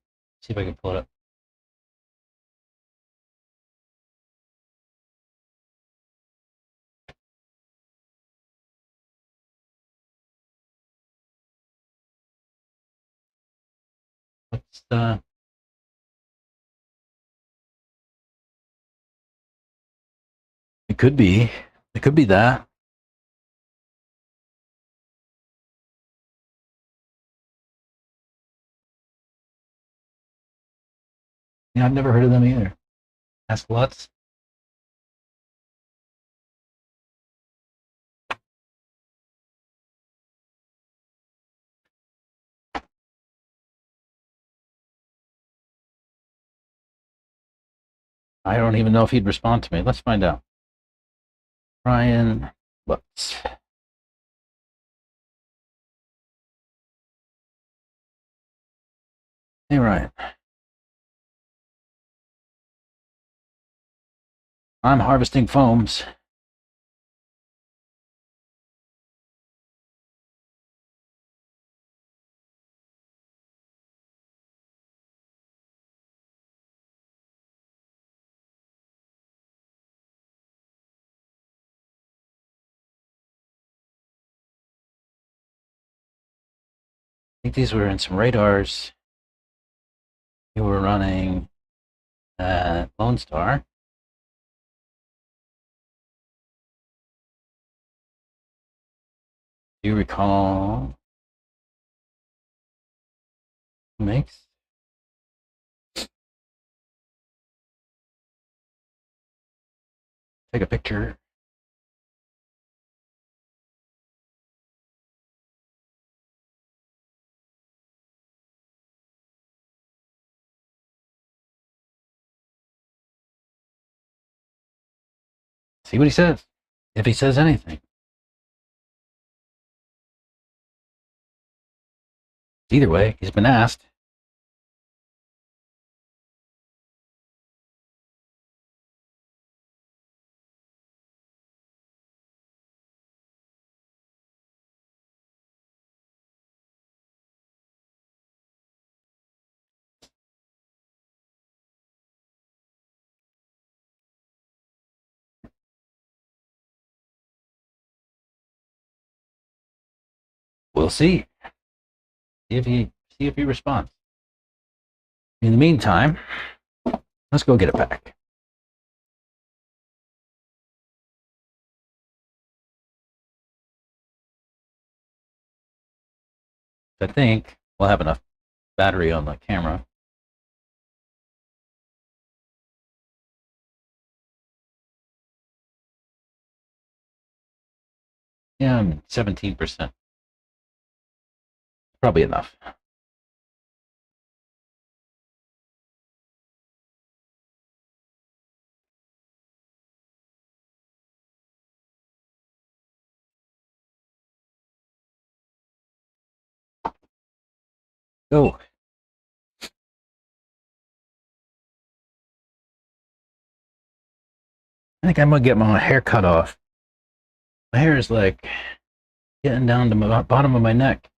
if I can pull it up. What's the... It could be. It could be that. Yeah, I've never heard of them either. Ask Lutz. I don't even know if he'd respond to me. Let's find out. Brian Lutz. Hey, Ryan. I'm harvesting foams. I think these were in some radars. You were running Lone Star. Do you recall who makes? Take a picture. See what he says. If he says anything. Either way, he's been asked. We'll see. See if he responds. In the meantime, let's go get it back. I think we'll have enough battery on the camera. Yeah, I'm 17%. Probably enough. Go. I think I'm gonna get my hair cut off. My hair is like getting down to the bottom of my neck.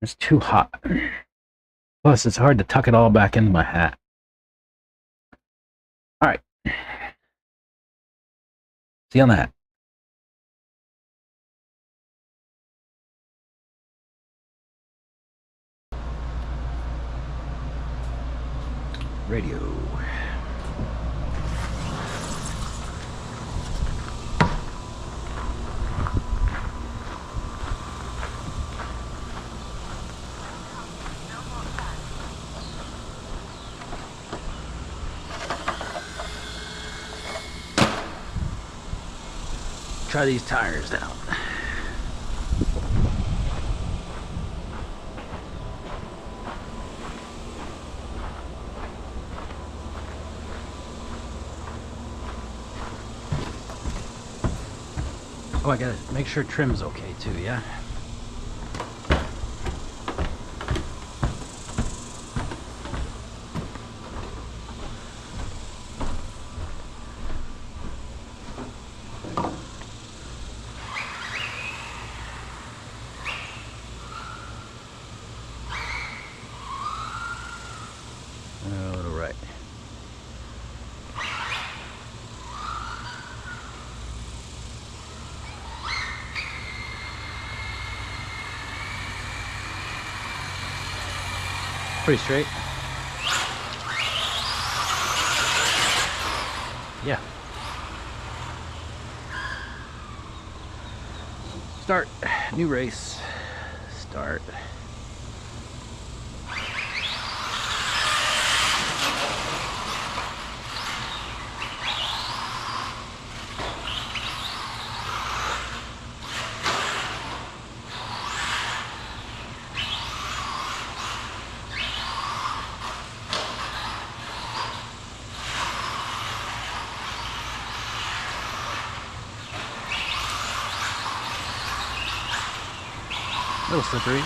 It's too hot. Plus, it's hard to tuck it all back into my hat. All right. See you on the hat. Radio. Try these tires out. Oh, I gotta make sure trim's okay too, yeah? All right. Pretty straight. Yeah. Start. New race. Start. A little slippery.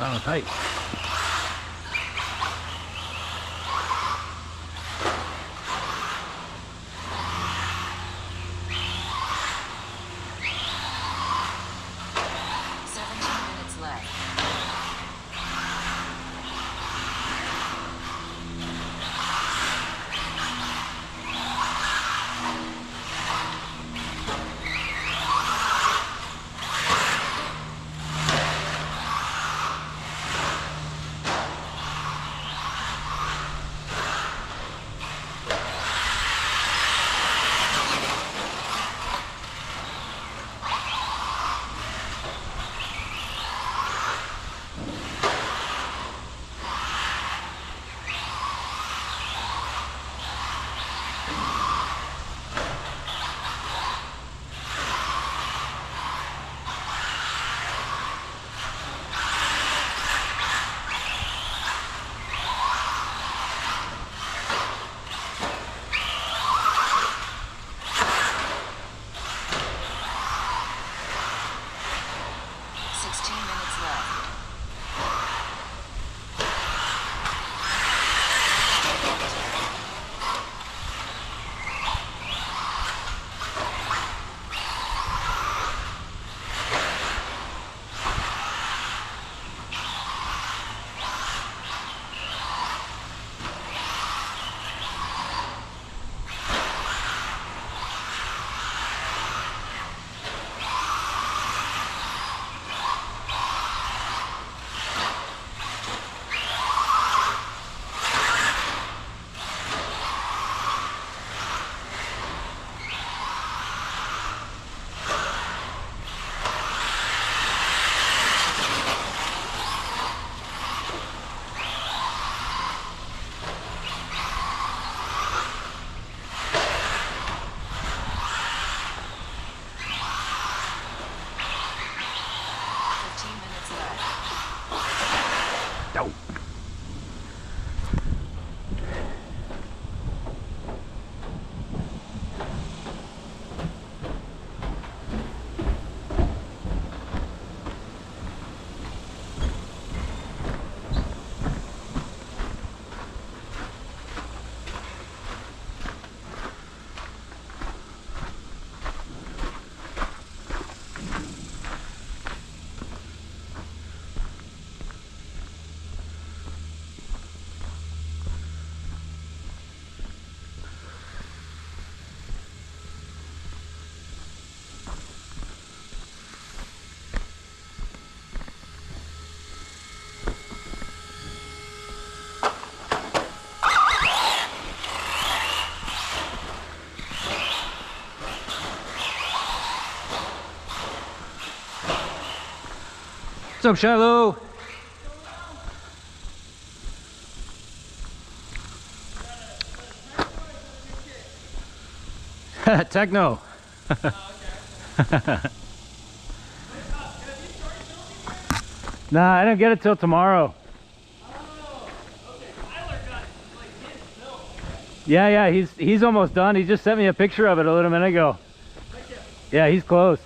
Oh, tight. What's up, Shiloh? Techno. Nah, I don't get it till tomorrow. Yeah, he's almost done. He just sent me a picture of it a little minute ago. Yeah, he's close.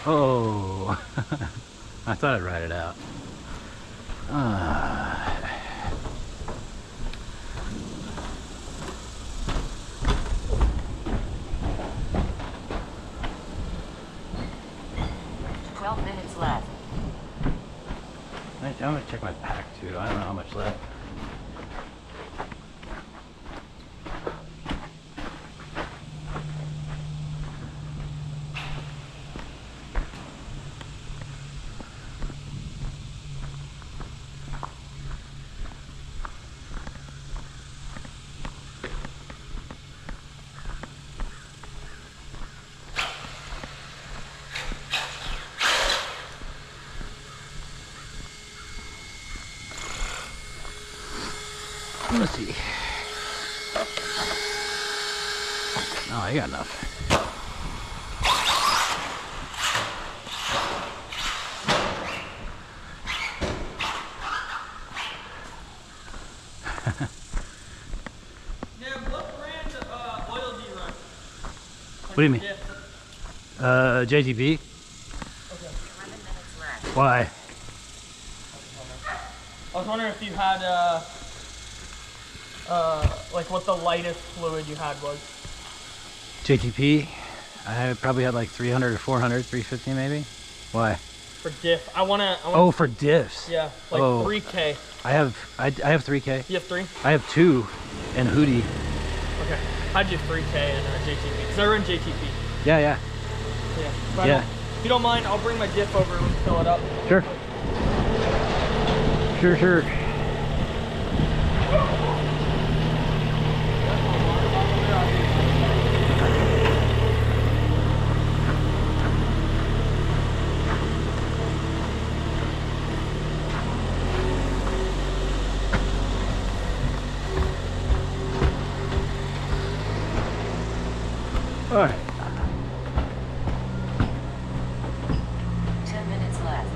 Oh. I thought I'd ride it out. 12 minutes left. I'm gonna check my pack too. I don't know how much left. Let's see. Oh, I got enough. Yeah, what brand oil do you run? What do you mean? JTP? Okay. 11 minutes left. Why? I was wondering if you had like what the lightest fluid you had was. JTP? I probably had like 300 or 400, 350 maybe. Why? For diff. I wanna Oh, for diffs. yeah, like Oh. 3K. I have 3K. You have 3? I have 2 and Hootie. Okay. I'd do 3K and JTP. Because I run JTP. Yeah. Yeah. But Yeah. if you don't mind, I'll bring my diff over and fill it up. Sure. Sure. All right. 10 minutes left.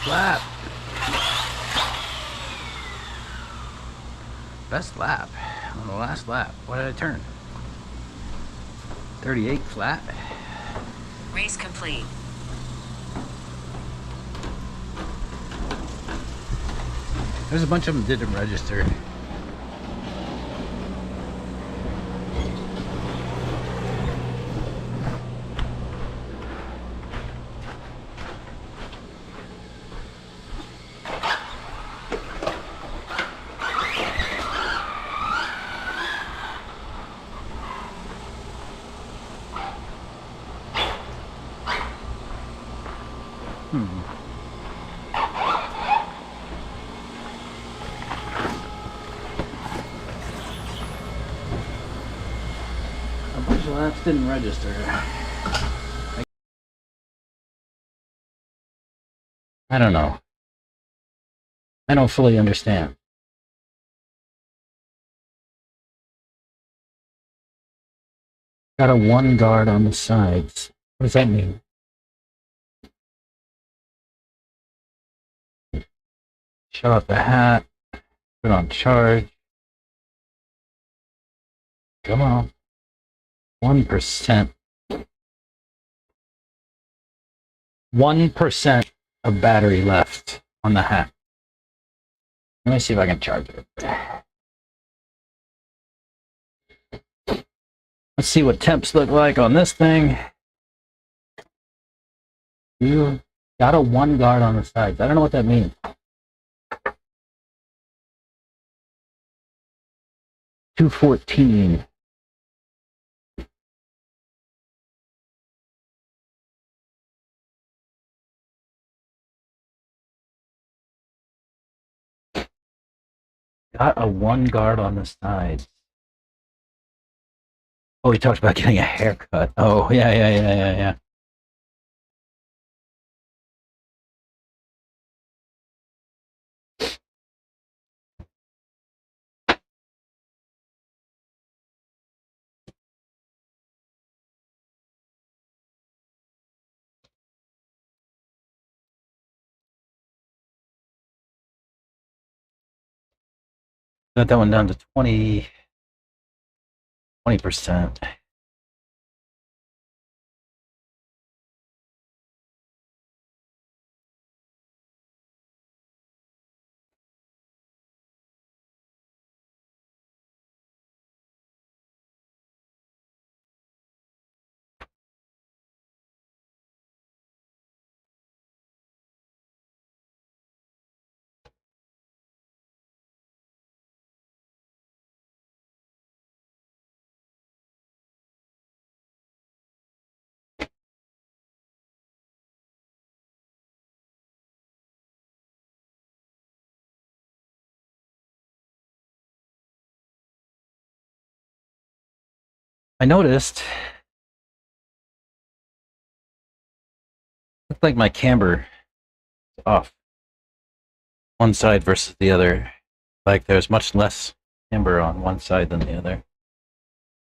Best lap. Best lap on the last lap. What did I turn? 38 flat. Race complete. There's a bunch of them didn't register. A bunch of laps didn't register. I don't know. I don't fully understand. Got a one guard on the sides. What does that mean? Shut off the hat. Put on charge. Come on. 1%. 1% of battery left on the hat. Let me see if I can charge it. Let's see what temps look like on this thing. You got a one guard on the sides. I don't know what that means. 214. Got a one guard on the sides. Oh, he talked about getting a haircut. Oh, yeah. Got that one down to 20%. I noticed looked like my camber is off one side versus the other. Like there's much less camber on one side than the other.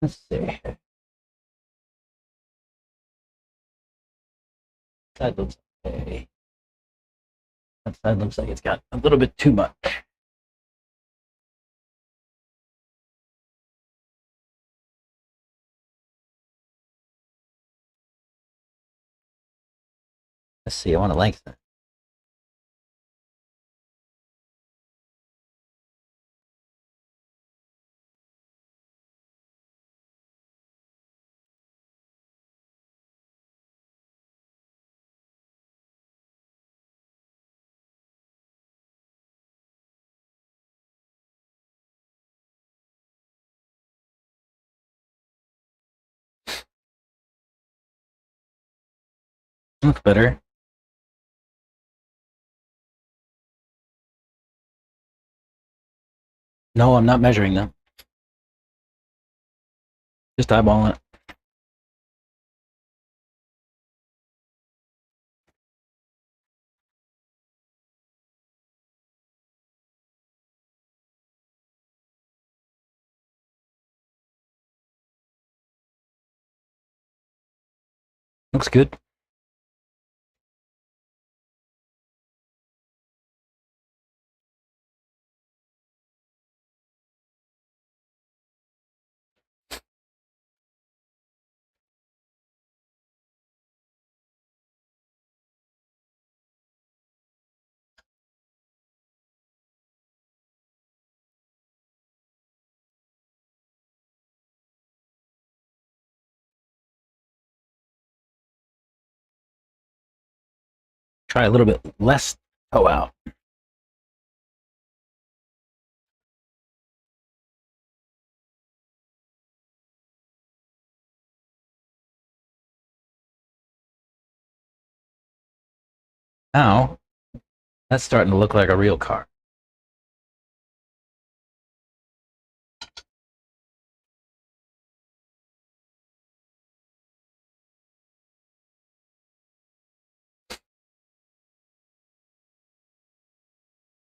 Let's see. That looks okay. That side looks like it's got a little bit too much. Let's see, I want to lengthen it. Looks better. No, I'm not measuring them. Just eyeballing it. Looks good. Try a little bit less toe out. Now, that's starting to look like a real car.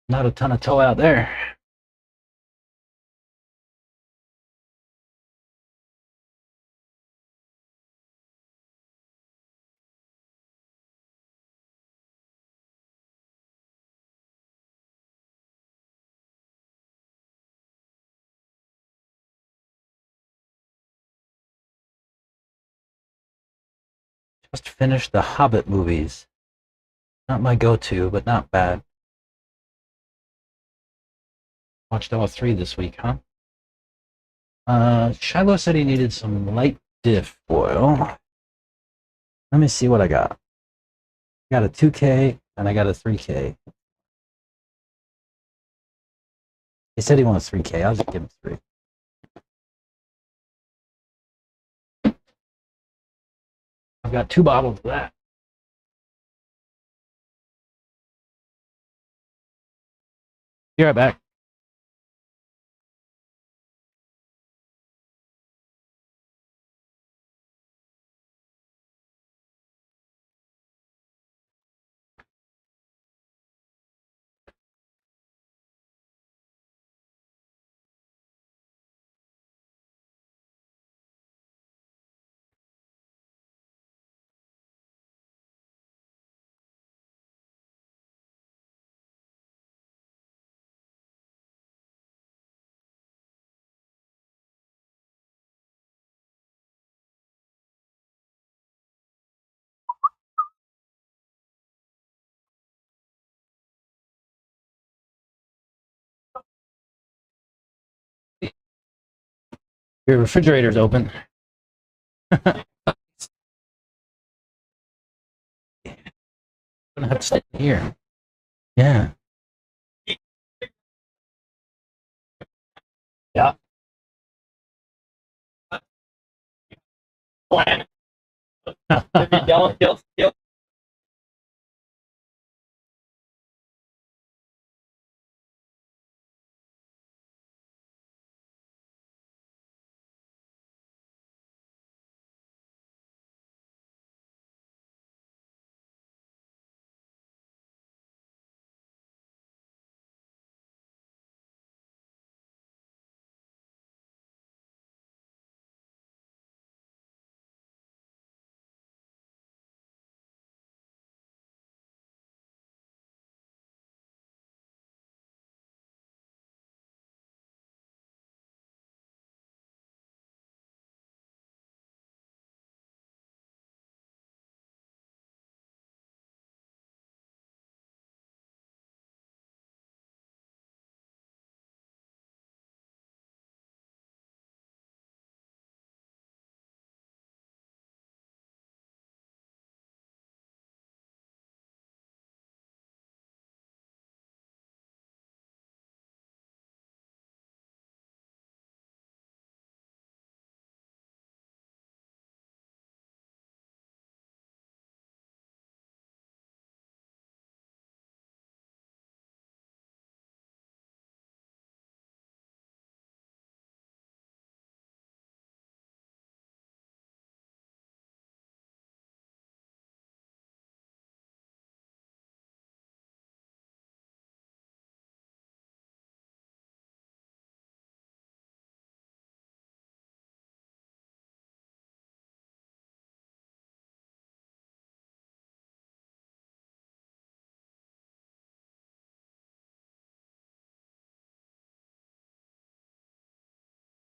Not a ton of toe out there. Just finished the Hobbit movies. Not my go-to, but not bad. Watched all three this week, huh? Shiloh said he needed some light diff oil. Let me see what I got. I got a 2K and I got a 3K. He said he wants 3K. I'll just give him 3. I've got 2 bottles of that. Be right back. Your refrigerator's open. I'm gonna have to stay here. Yeah. Yeah. Plan. If you don't, you'll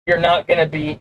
you're not gonna be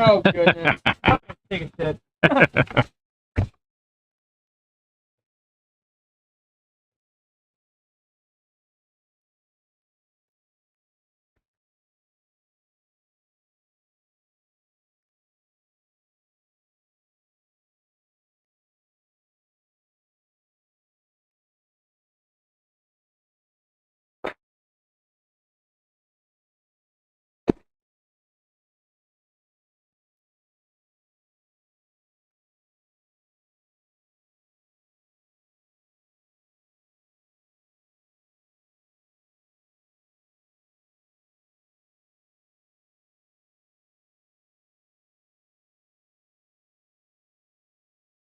Oh goodness. Take a sip.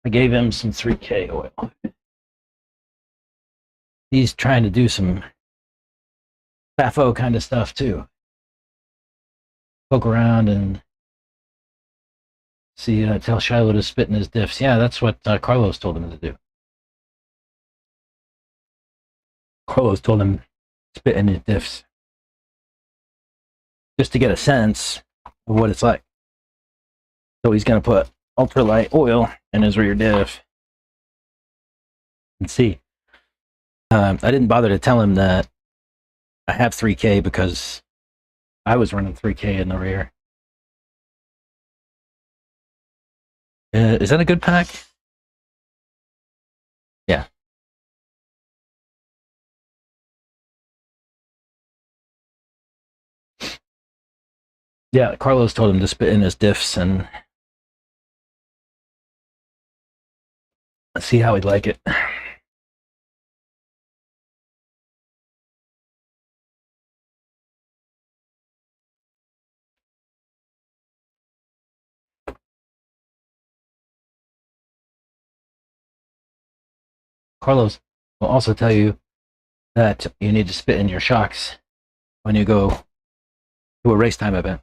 I gave him some 3K oil. He's trying to do some FAFO kind of stuff too. Poke around and see, tell Shiloh to spit in his diffs. Yeah, that's what Carlos told him to do. Carlos told him to spit in his diffs. Just to get a sense of what it's like. So he's going to put ultralight oil in his rear diff and see. I didn't bother to tell him that I have 3K because I was running 3K in the rear. Is that a good pack? Yeah. Yeah, Carlos told him to spit in his diffs and see how he'd like it. Carlos will also tell you that you need to spit in your shocks when you go to a race time event.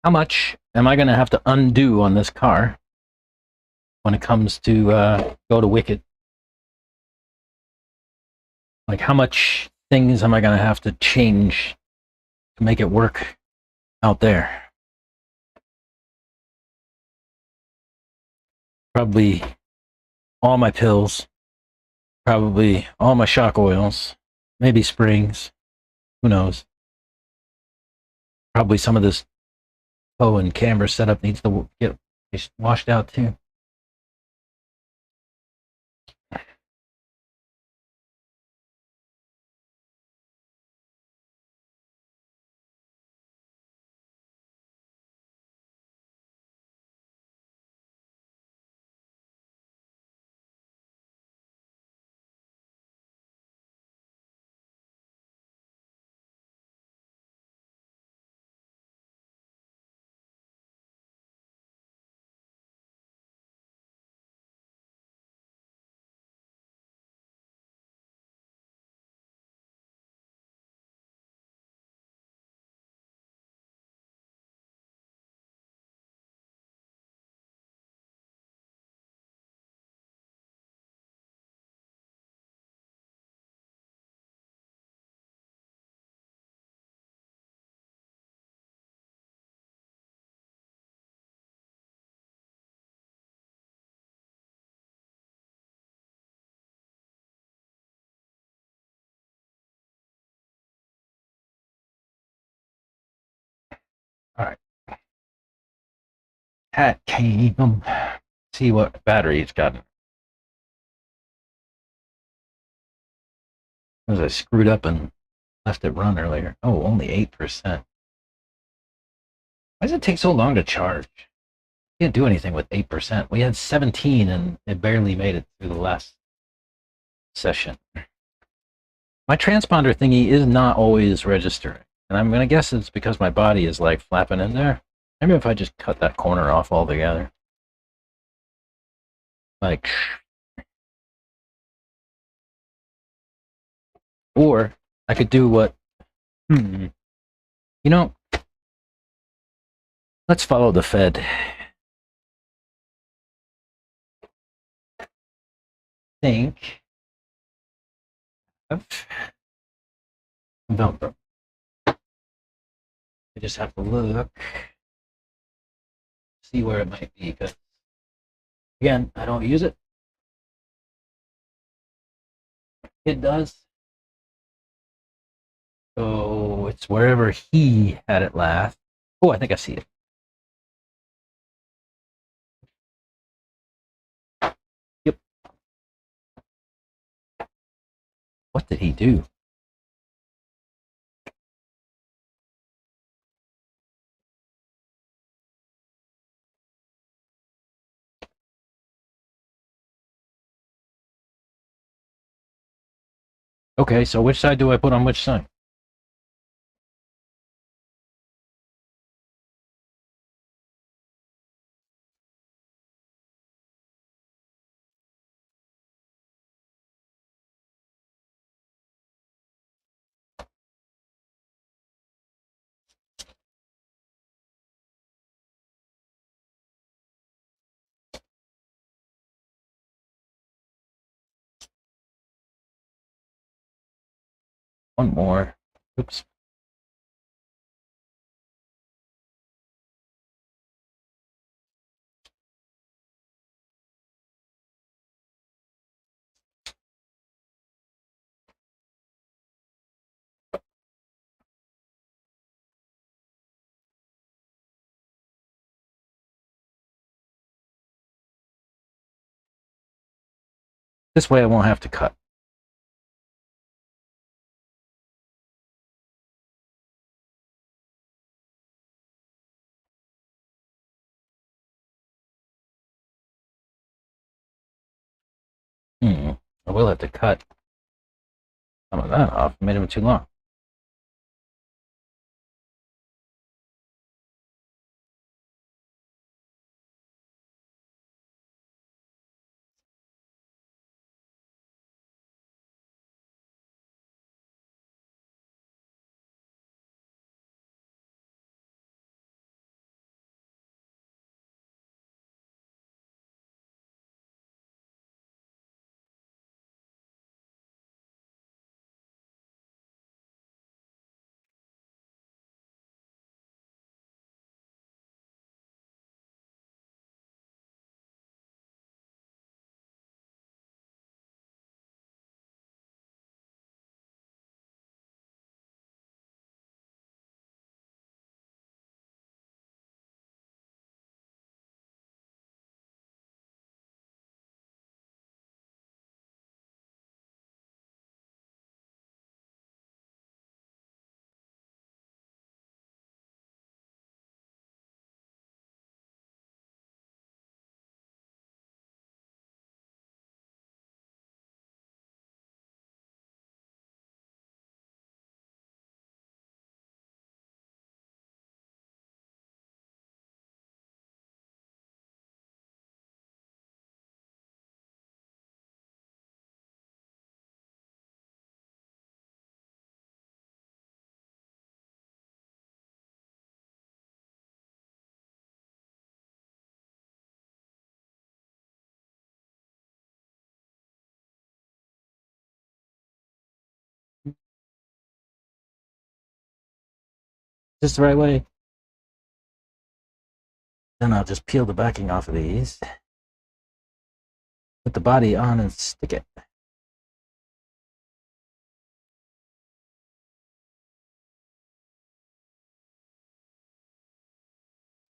How much am I going to have to undo on this car when it comes to go to Wicked? Like, how much things am I going to have to change to make it work out there? Probably all my pills, probably all my shock oils, maybe springs, who knows? Probably some of this tow and camber setup needs to get washed out too. All right. Hat cam. See what battery it's got. As I screwed up and left it run earlier. Oh, only 8%. Why does it take so long to charge? Can't do anything with 8%. We had 17 and it barely made it through the last session. My transponder thingy is not always registering. And I'm going to guess it's because my body is like flapping in there. Maybe if I just cut that corner off altogether. Like, or I could do what, you know, let's follow the Fed. think of Velcro. I just have to look, see where it might be, because again, I don't use it. It does. So it's wherever he had it last. Oh, I think I see it. Yep. What did he do? Okay, so which side do I put on which side? One more. Oops. This way I won't have to cut. I will have to cut some of that off. Made them too long. Just the right way. Then I'll just peel the backing off of these. Put the body on and stick it. What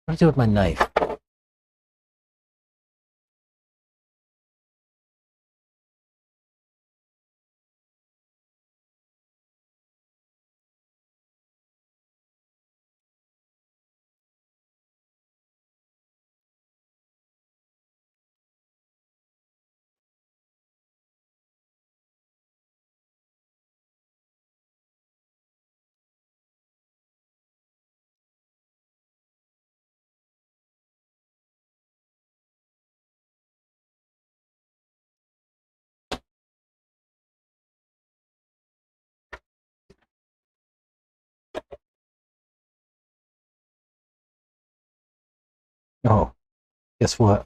do I do with my knife? Oh, guess what?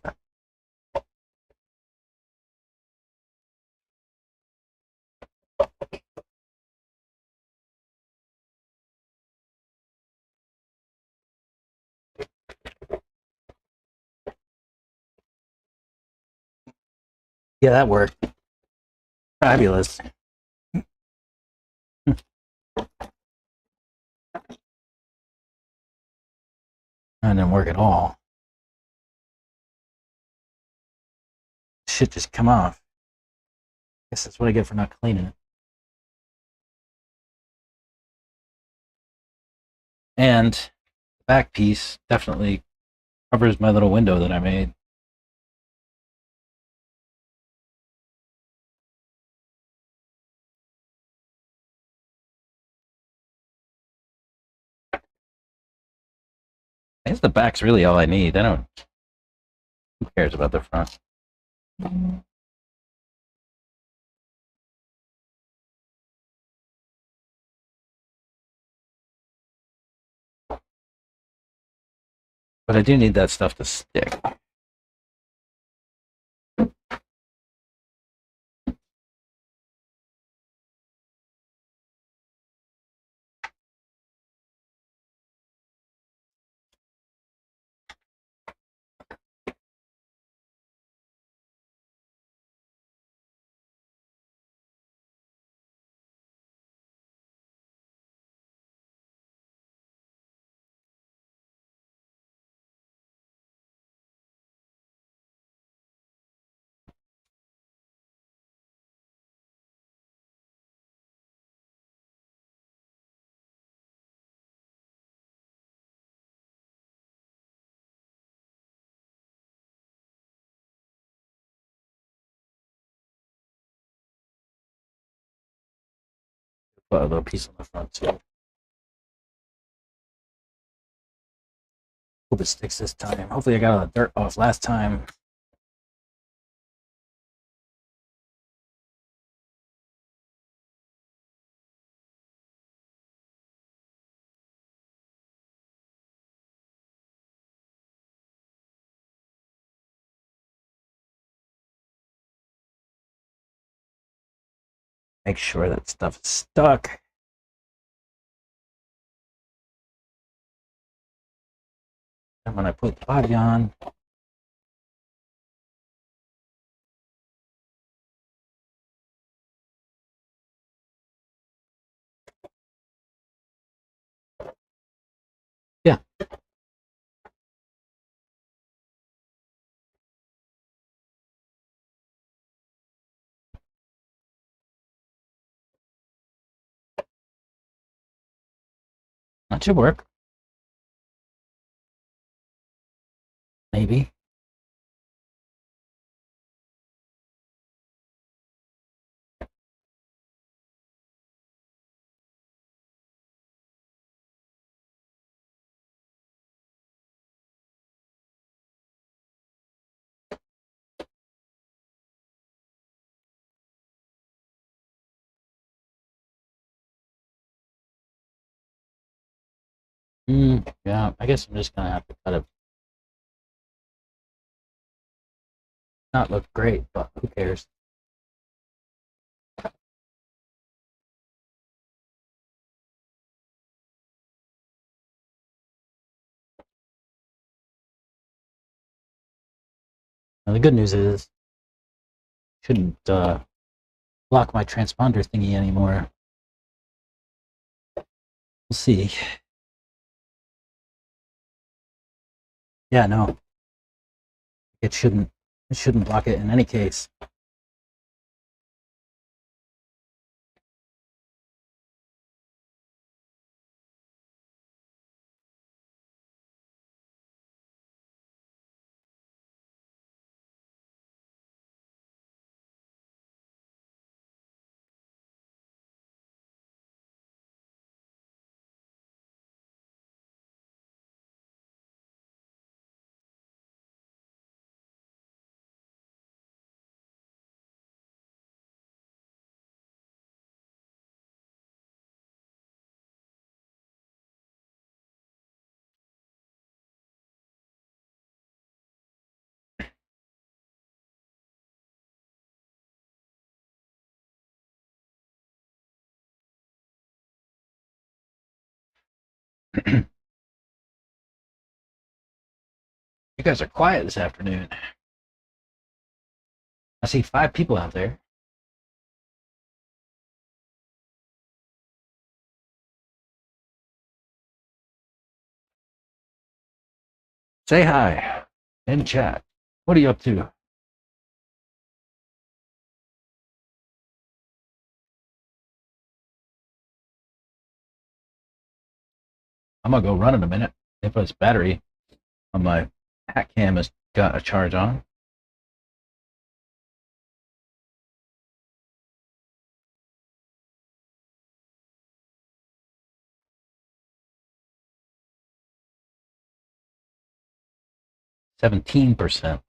Yeah, that worked. Fabulous. That didn't work at all. Shit just come off. Guess that's what I get for not cleaning it. And the back piece definitely covers my little window that I made. I guess the back's really all I need. I don't. Who cares about the front? But I do need that stuff to stick. Put a little piece on the front too. Hope it sticks this time. Hopefully I got all the dirt off last time. Make sure that stuff is stuck. And when I put the body on, yeah. That should work. Maybe. Yeah, I guess I'm just gonna have to cut it. Not look great, but who cares? Now, the good news is, shouldn't block my transponder thingy anymore. We'll see. Yeah, no. It shouldn't. It shouldn't block it in any case. You guys are quiet this afternoon. I see 5 people out there. Say hi in chat. What are you up to? I'm gonna go run in a minute. If this battery on my hat cam has got a charge on. %17.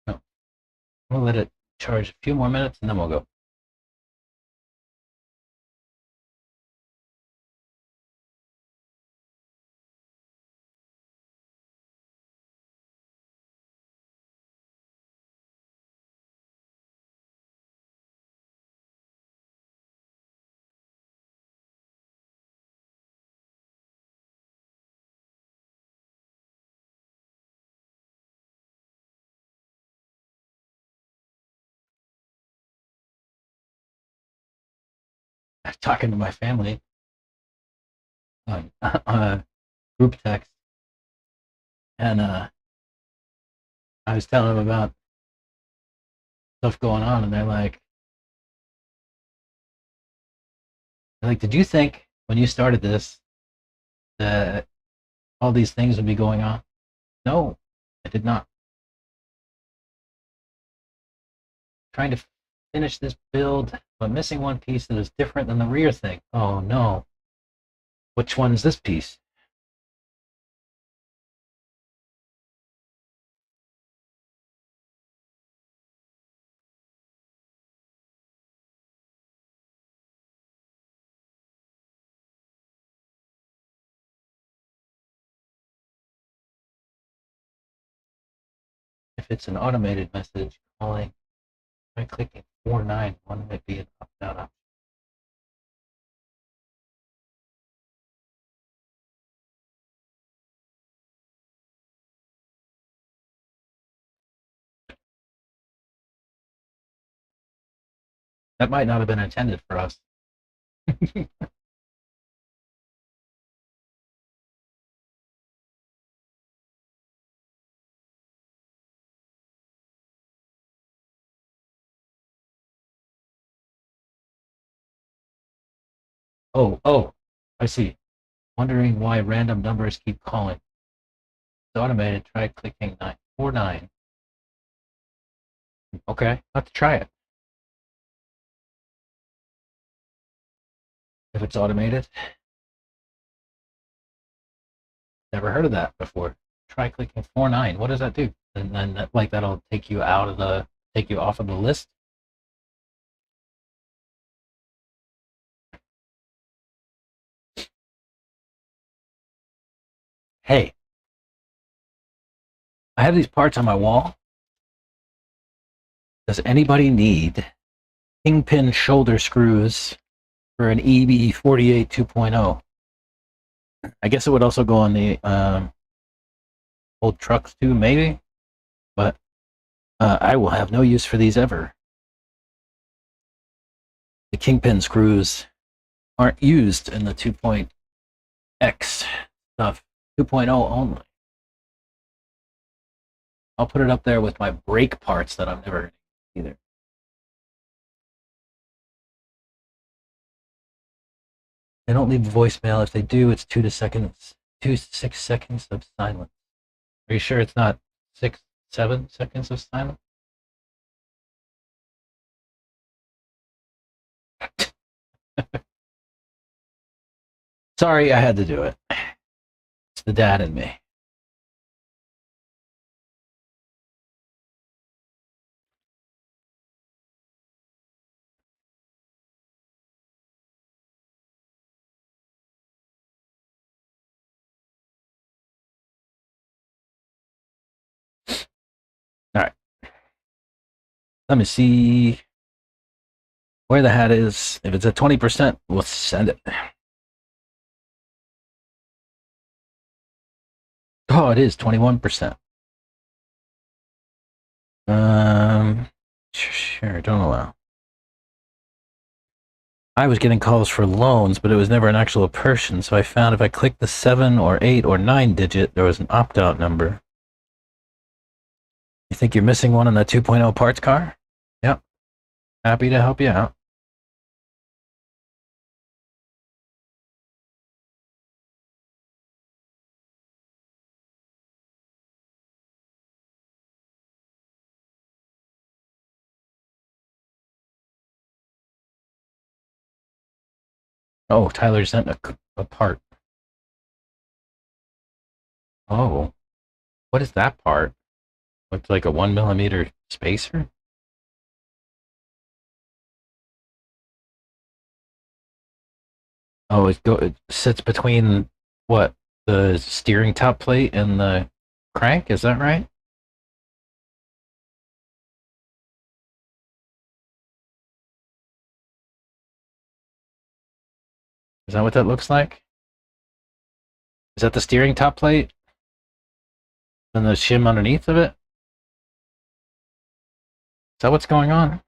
No, we'll let it charge a few more minutes and then we'll go. Talking to my family on a group text, and I was telling them about stuff going on, and they're like, did you think when you started this that all these things would be going on? No, I did not. Trying to finish this build, but missing one piece that is different than the rear thing. Oh no. Which one is this piece? If it's an automated message calling, by clicking 491 might be an opt-out option. That might not have been intended for us. Oh, I see. Wondering why random numbers keep calling. It's automated. Try clicking 949. Okay, I'll have to try it. If it's automated. Never heard of that before. Try clicking 49. What does that do? And then that'll take you off of the list. Hey, I have these parts on my wall. Does anybody need kingpin shoulder screws for an EB48 2.0? I guess it would also go on the old trucks too, maybe. But I will have no use for these ever. The kingpin screws aren't used in the 2.x stuff. 2.0 only. I'll put it up there with my brake parts that I'm never either. They don't leave a voicemail. If they do, it's 2 to 6 seconds of silence. Are you sure it's not 7 seconds of silence? Sorry, I had to do it. It's the dad in me. All right. Let me see where the hat is. If it's at 20%, we'll send it. Oh, it is 21%. Sure, don't allow. I was getting calls for loans, but it was never an actual person, so I found if I clicked the 7 or 8 or 9 digit, there was an opt-out number. You think you're missing one in that 2.0 parts car? Yep. Happy to help you out. Oh, Tyler sent a part. Oh, what is that part? Looks like a 1mm spacer? Oh, it sits between what? The steering top plate and the crank, is that right? Is that what that looks like? Is that the steering top plate? And the shim underneath of it? Is that what's going on?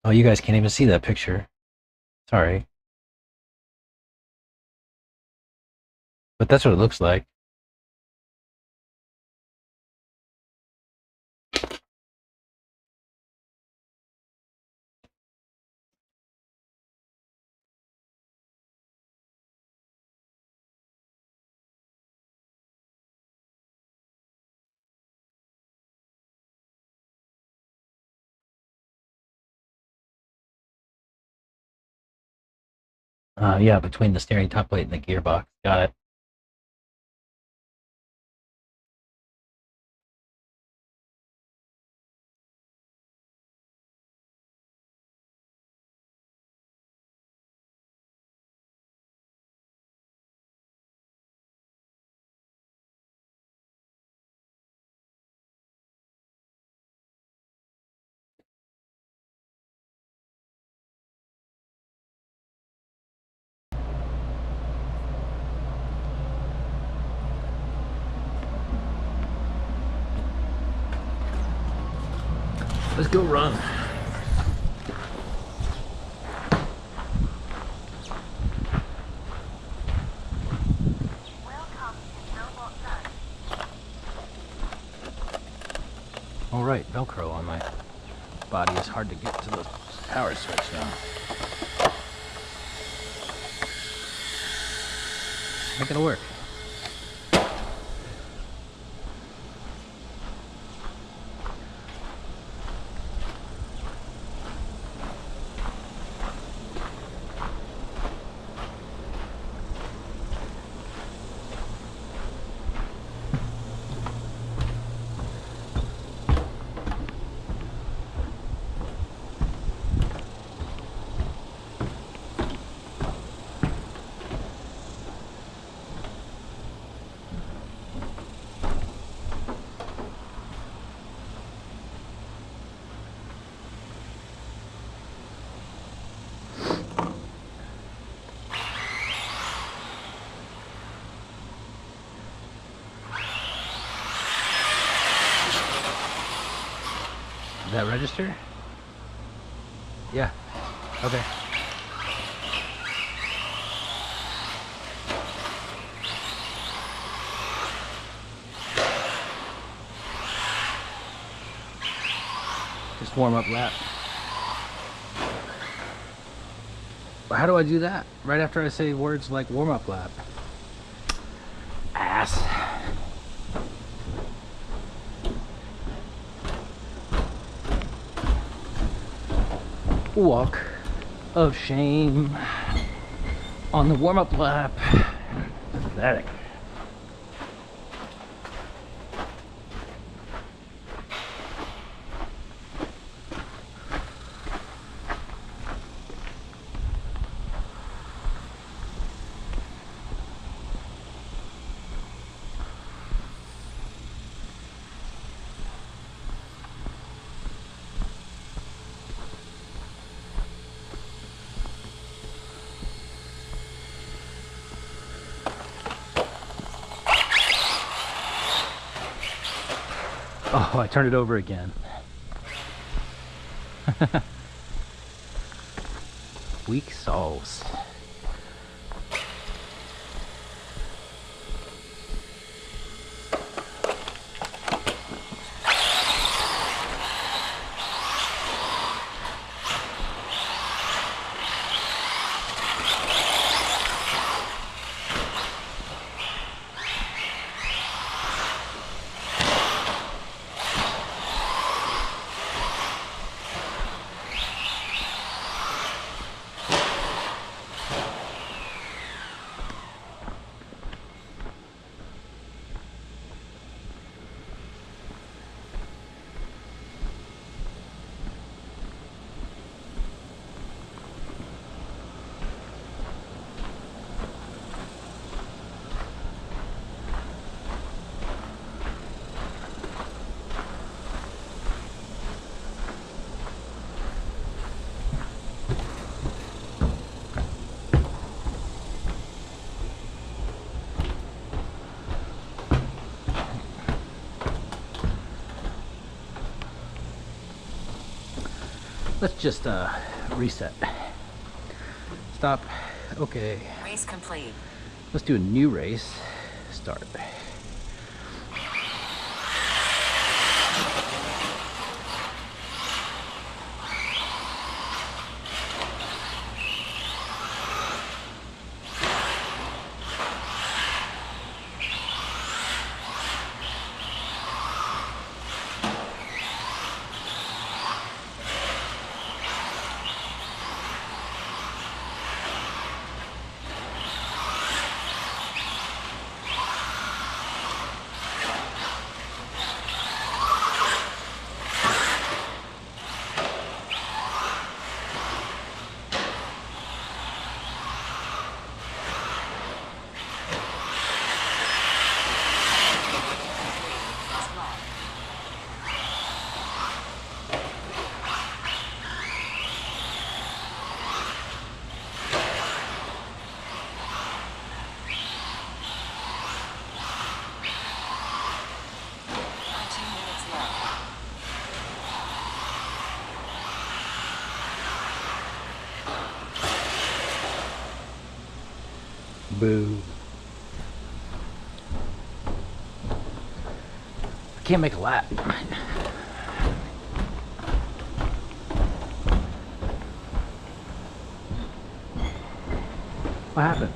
Oh, you guys can't even see that picture. Sorry. But that's what it looks like. Yeah, between the steering top plate and the gearbox. Got it. Let's go run. All right, Velcro on my body is hard to get to the power switch now. Make it work. Does that register? Yeah. Okay. Just warm up lap. How do I do that? Right after I say words like warm up lap. Ass. Walk of shame on the warm-up lap. Pathetic. Oh, I turned it over again. Weak sauce. Let's just reset. Stop. Okay. Race complete. Let's do a new race. Start. Boo. I can't make a lap. What happened?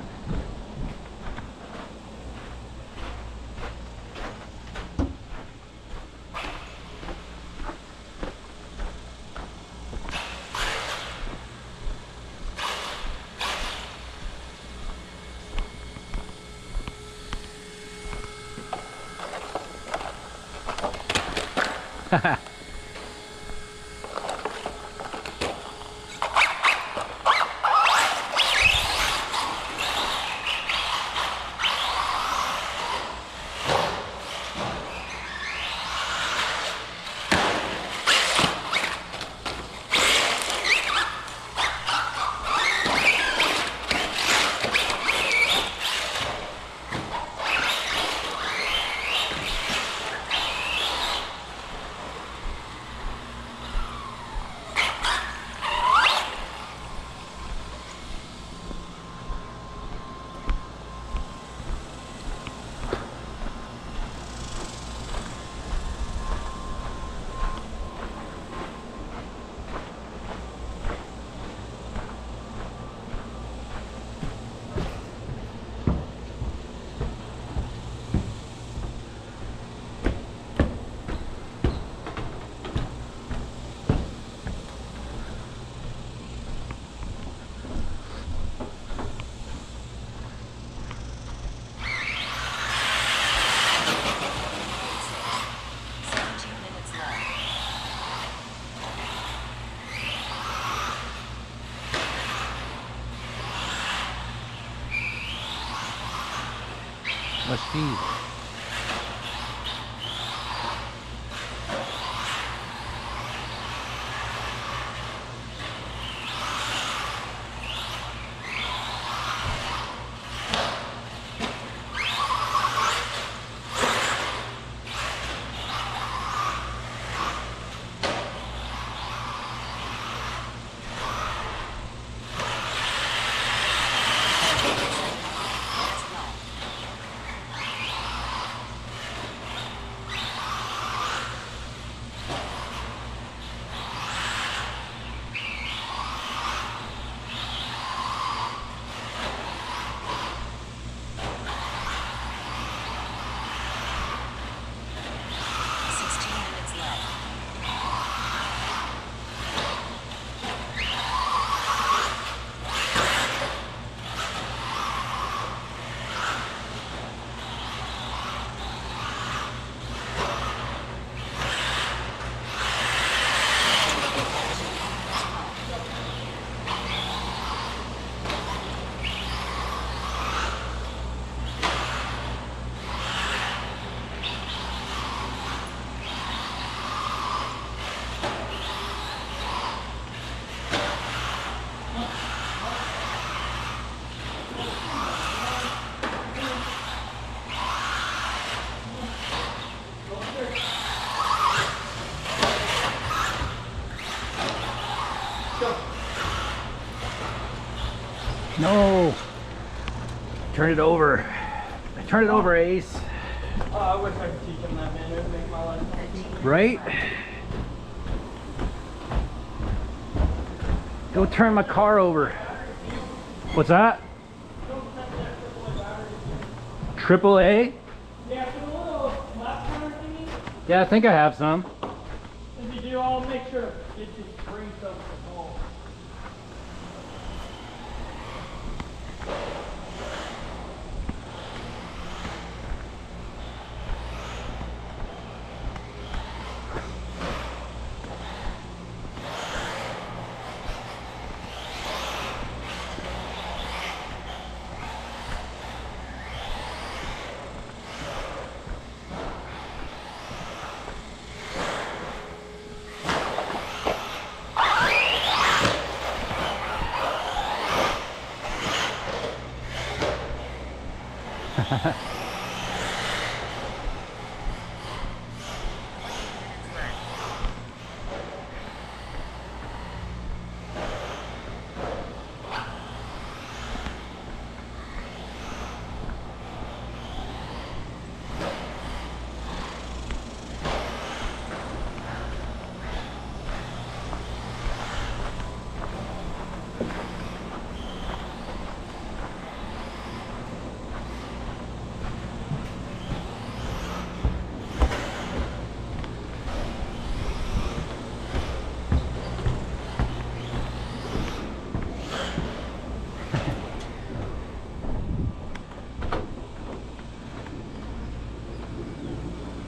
Much speed. No. Turn it over. Turn it over, Ace. Oh, I wish I could teach him that, man. It would make my life easy. Right? Go turn my car over. What's that? Triple A? Yeah, for the little lap counter thingy, Yeah, I think I have some. if you do, I'll make sure to get you bring some from home.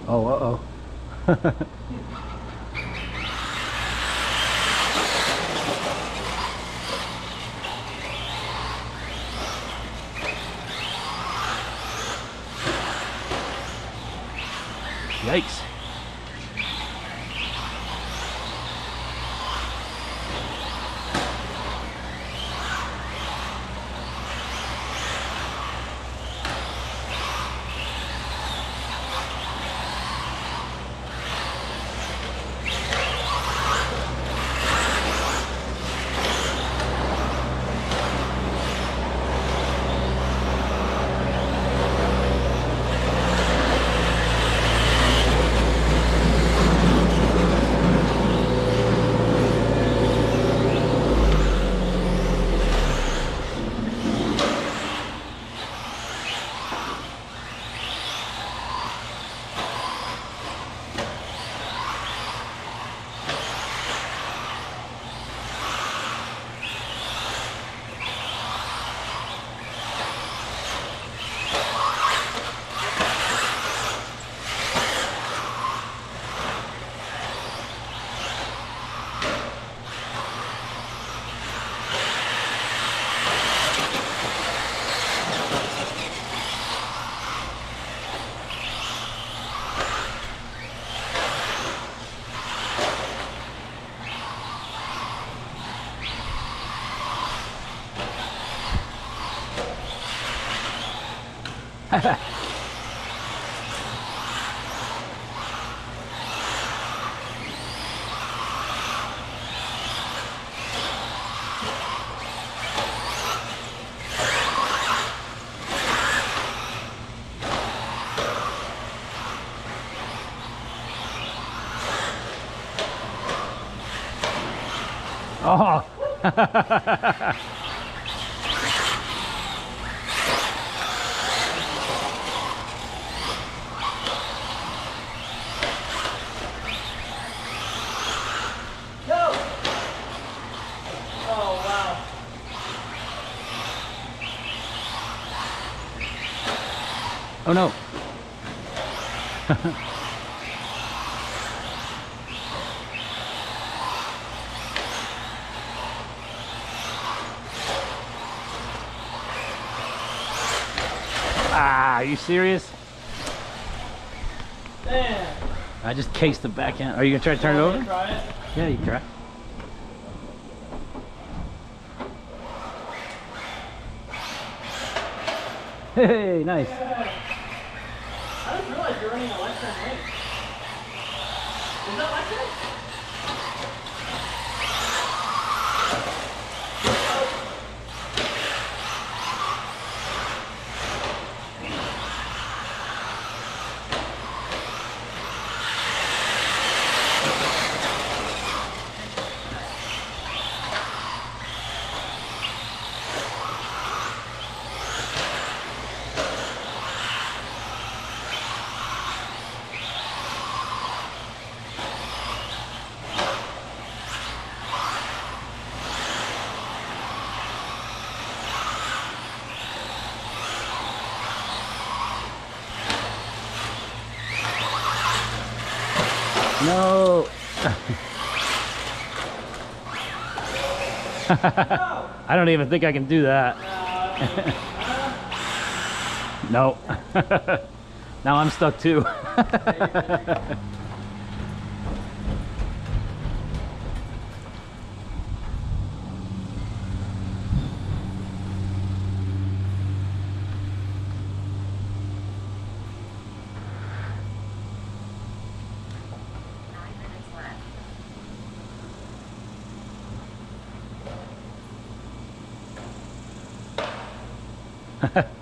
Oh, uh-oh. Yikes. Oh. No! Oh, wow. Oh no. Ah, are you serious? Man. I just cased the back end. Are you gonna try to turn it Want me over? to try it? Yeah, you can try. Hey, nice. I didn't realize you're running a lifetime link. Is that lifetime? No. I don't even think I can do that. No. Now I'm stuck too.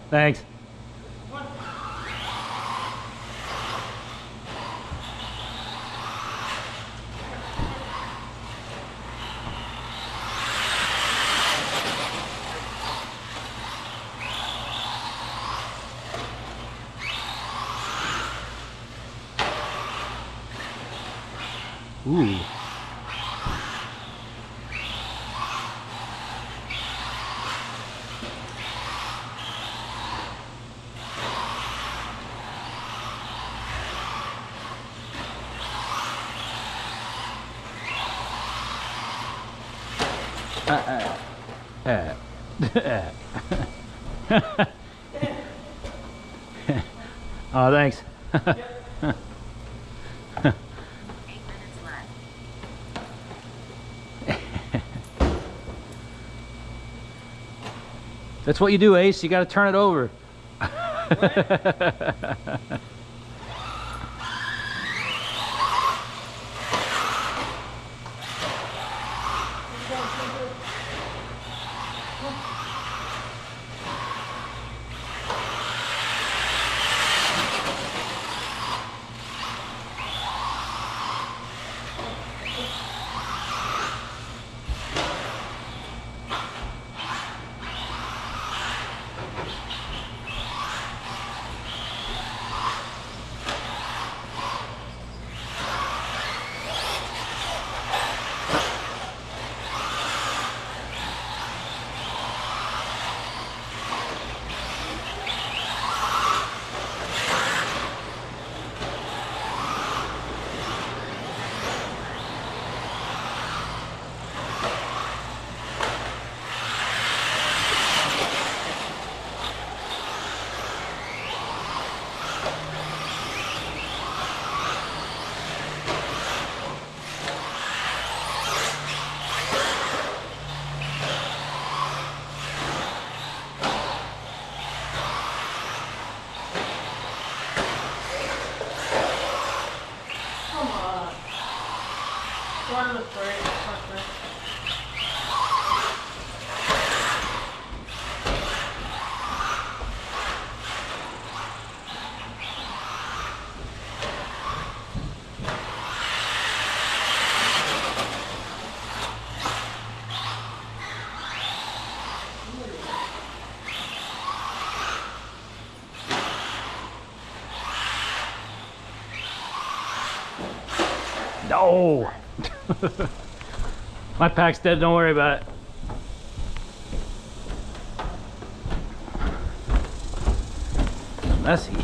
Thanks. Ooh. Oh, thanks. 8 minutes left. That's what you do, Ace. You got to turn it over. One with three. No. My pack's dead. Don't worry about it. Messy.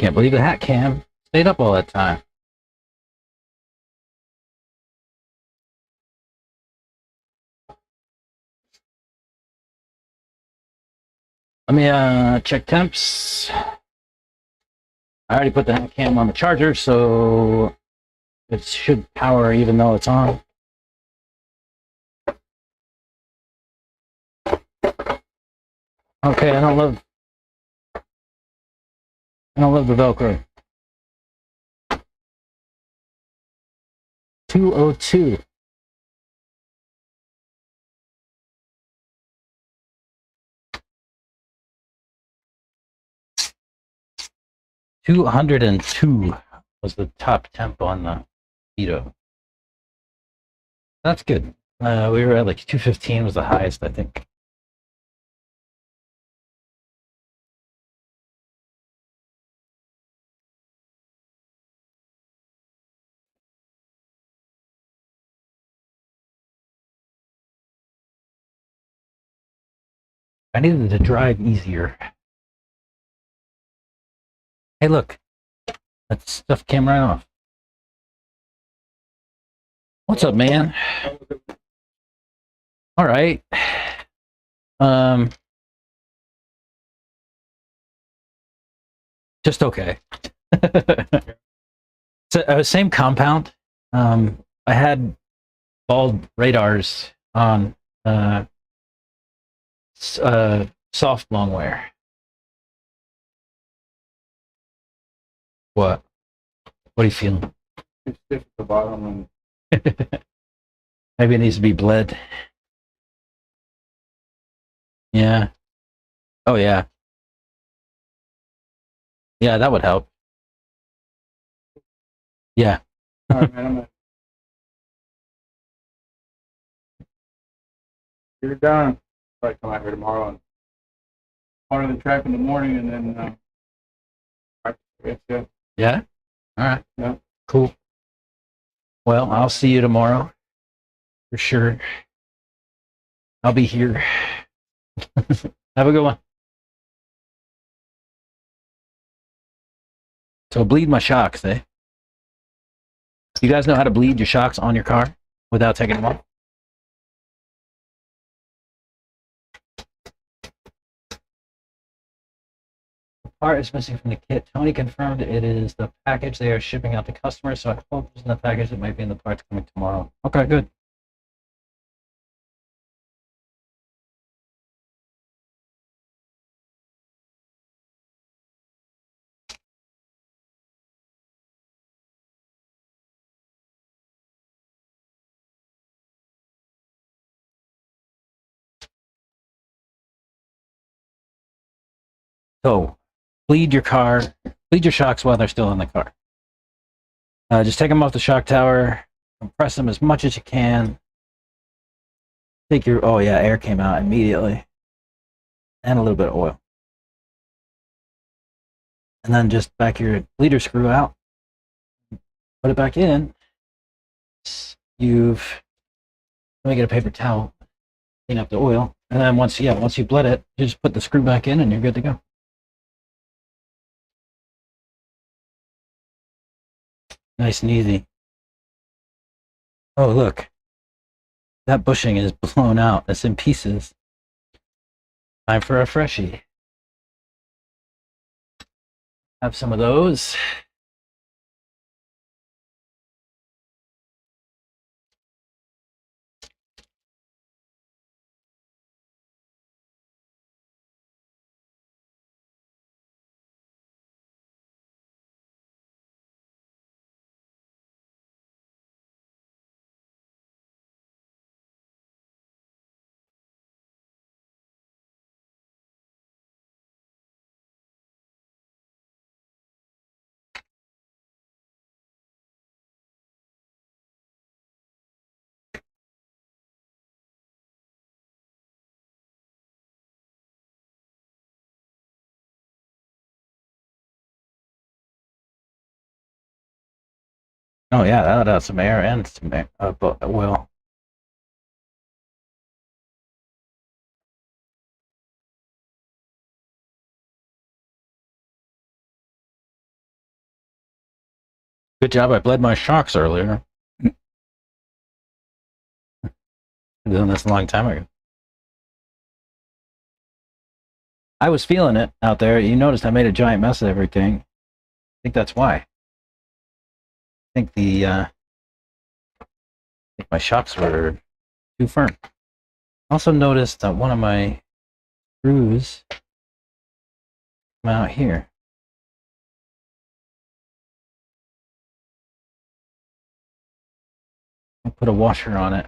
can't believe the hat cam stayed up all that time. Let me check temps. I already put the hat cam on the charger, so it should power even though it's on. Okay, I don't love the Velcro. 202. $202 was the top temp on the Vito. That's good. We were at like 215 was the highest, I think. I needed to drive easier. Hey, look. That stuff came right off. What's up, man? All right. Just okay. So, same compound. I had bald radars on soft long wear. What? What are you feeling? It's stiff at the bottom and Maybe it needs to be bled. Yeah. Oh yeah. Yeah, that would help. Yeah. all right, man. I'm gonna get it done. Probably come out here tomorrow and water the track in the morning, and then practice. Yeah. Yeah. All right. Yeah. Cool. Well, I'll see you tomorrow for sure. I'll be here. Have a good one. So bleed my shocks, eh? You guys know how to bleed your shocks on your car without taking them off? The part is missing from the kit. Tony confirmed it is the package they are shipping out to customers, so I hope it's in the package. It might be in the parts coming tomorrow. Okay, good. So, bleed your shocks while they're still in the car. Just take them off the shock tower, compress them as much as you can. Oh yeah, air came out immediately. And a little bit of oil. And then just back your bleeder screw out. Put it back in. Let me get a paper towel, clean up the oil. And then once you bled it, you just put the screw back in and you're good to go. Nice and easy. Oh, look. That bushing is blown out. It's in pieces. Time for a freshie. Have some of those. Oh yeah, that would have some air and some oil. Good job. I bled my shocks earlier. I've been doing this a long time ago. I was feeling it out there. You noticed I made a giant mess of everything. I think that's why. I think my shocks were too firm. Also noticed that one of my screws come out here. I put a washer on it.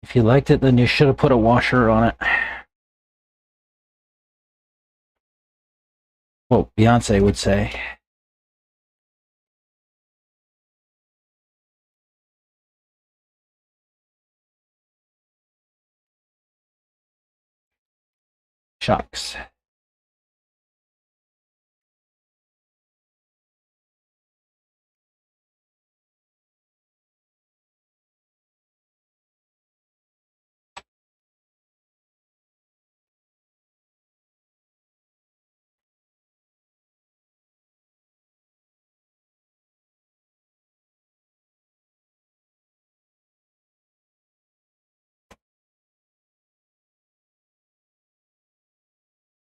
If you liked it, then you should have put a washer on it. Well, Beyonce would say. Shocks.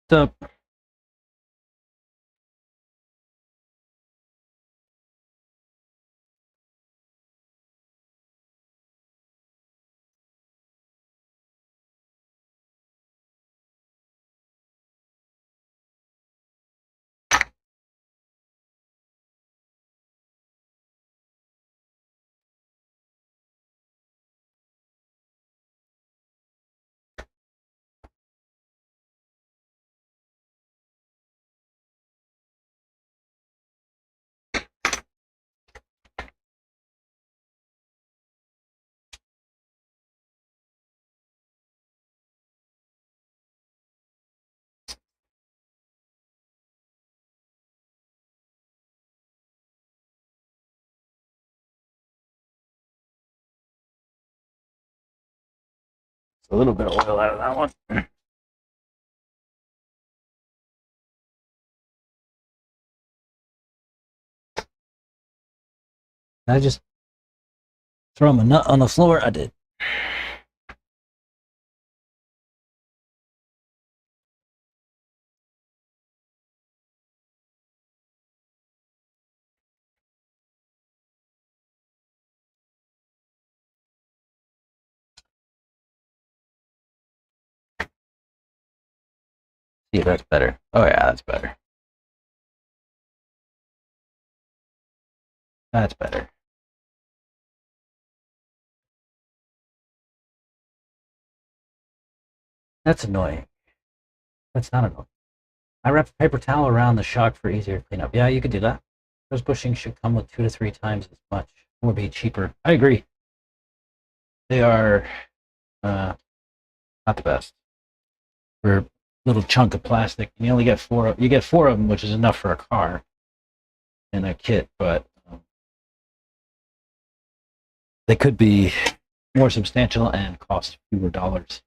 What's up? A little bit of oil out of that one. I just throw him a nut on the floor. I did. See if that's better. Oh yeah, that's better. That's better. That's annoying. That's not annoying. I wrap a paper towel around the shock for easier cleanup. Yeah, you could do that. Those bushings should come with 2 to 3 times as much, or be cheaper. I agree. They are not the best. For a little chunk of plastic, you only get 4. You get 4 of them, which is enough for a car in a kit, but they could be more substantial and cost fewer dollars.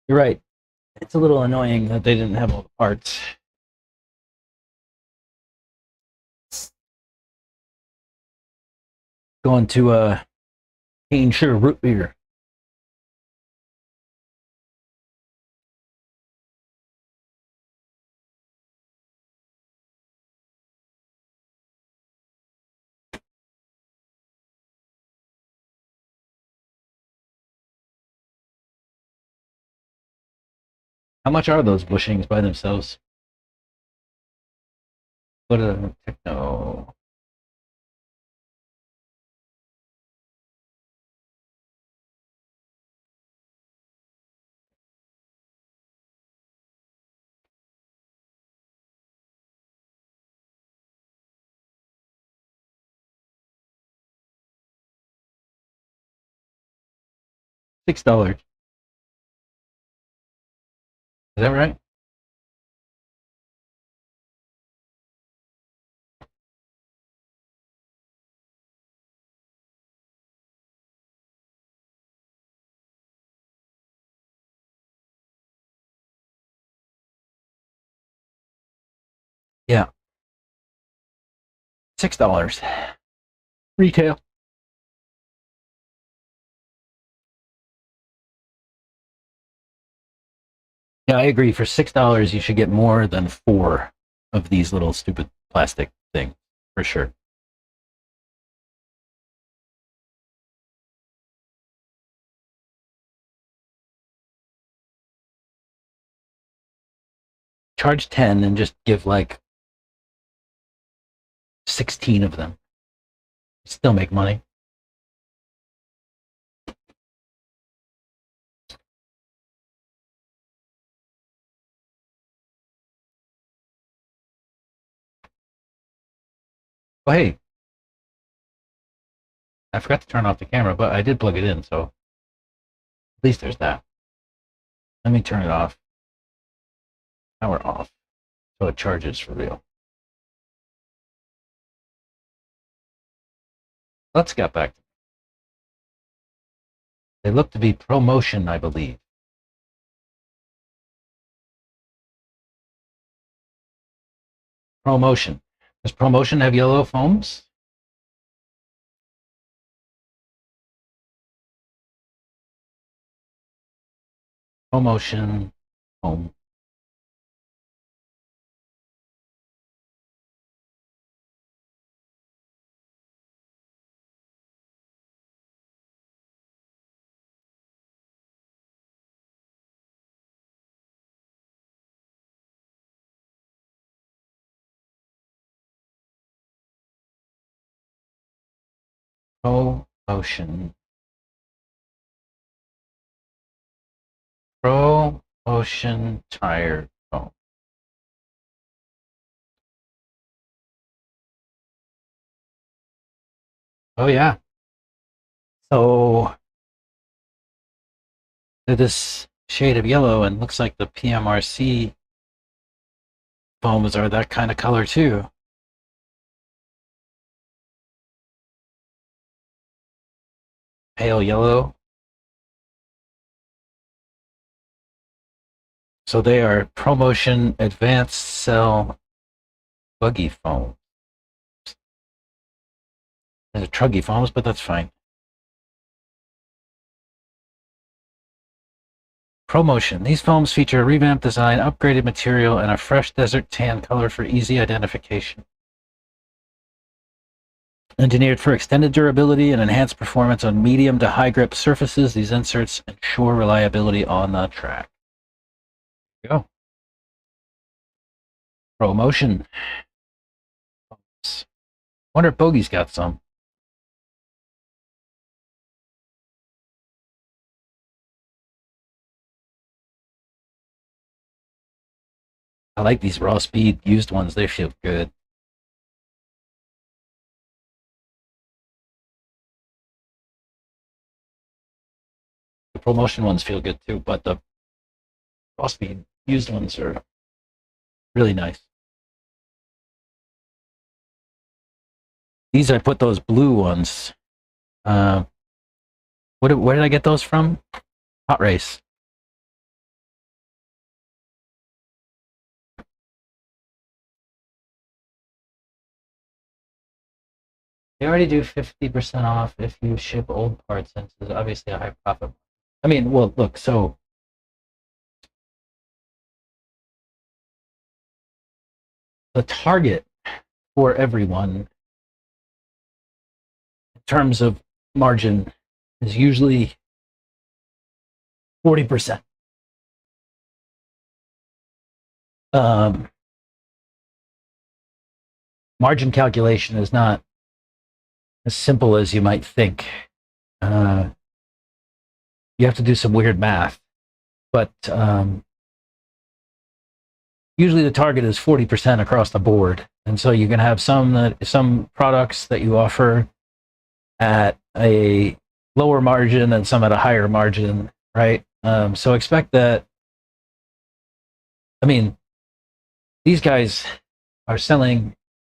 You're right. It's a little annoying that they didn't have all the parts. Going to cane sugar root beer. How much are those bushings by themselves? What a techno. $6. Is that right? Yeah. $6. Retail. Yeah, I agree. For $6, you should get more than 4 of these little stupid plastic things, for sure. Charge 10 and just give like 16 of them. Still make money. Oh, hey, I forgot to turn off the camera, but I did plug it in, so at least there's that. Let me turn it off. Power off, so it charges for real. Let's get back. They look to be ProMotion, I believe. ProMotion. Does ProMotion have yellow foams? ProMotion foam. ProMotion. ProMotion tire foam. Oh yeah. So this shade of yellow, and looks like the PMRC foams are that kind of color too. Pale yellow. So they are ProMotion Advanced Cell Buggy foam. They're truggy foams, but that's fine. ProMotion. These foams feature a revamped design, upgraded material, and a fresh desert tan color for easy identification. Engineered for extended durability and enhanced performance on medium to high grip surfaces, these inserts ensure reliability on the track. There you go. ProMotion. Wonder if Bogey's got some. I like these raw speed used ones. They feel good. The ProMotion ones feel good too, but the raw speed used ones are really nice. These I put those blue ones. Where did I get those from? Hot Race. They already do 50% off if you ship old parts, since it's obviously a high profit. I mean, well, look, so the target for everyone in terms of margin is usually 40%. Margin calculation is not as simple as you might think. You have to do some weird math, but usually the target is 40% across the board. And so you can have some products that you offer at a lower margin and some at a higher margin, right? So expect that. I mean, these guys are selling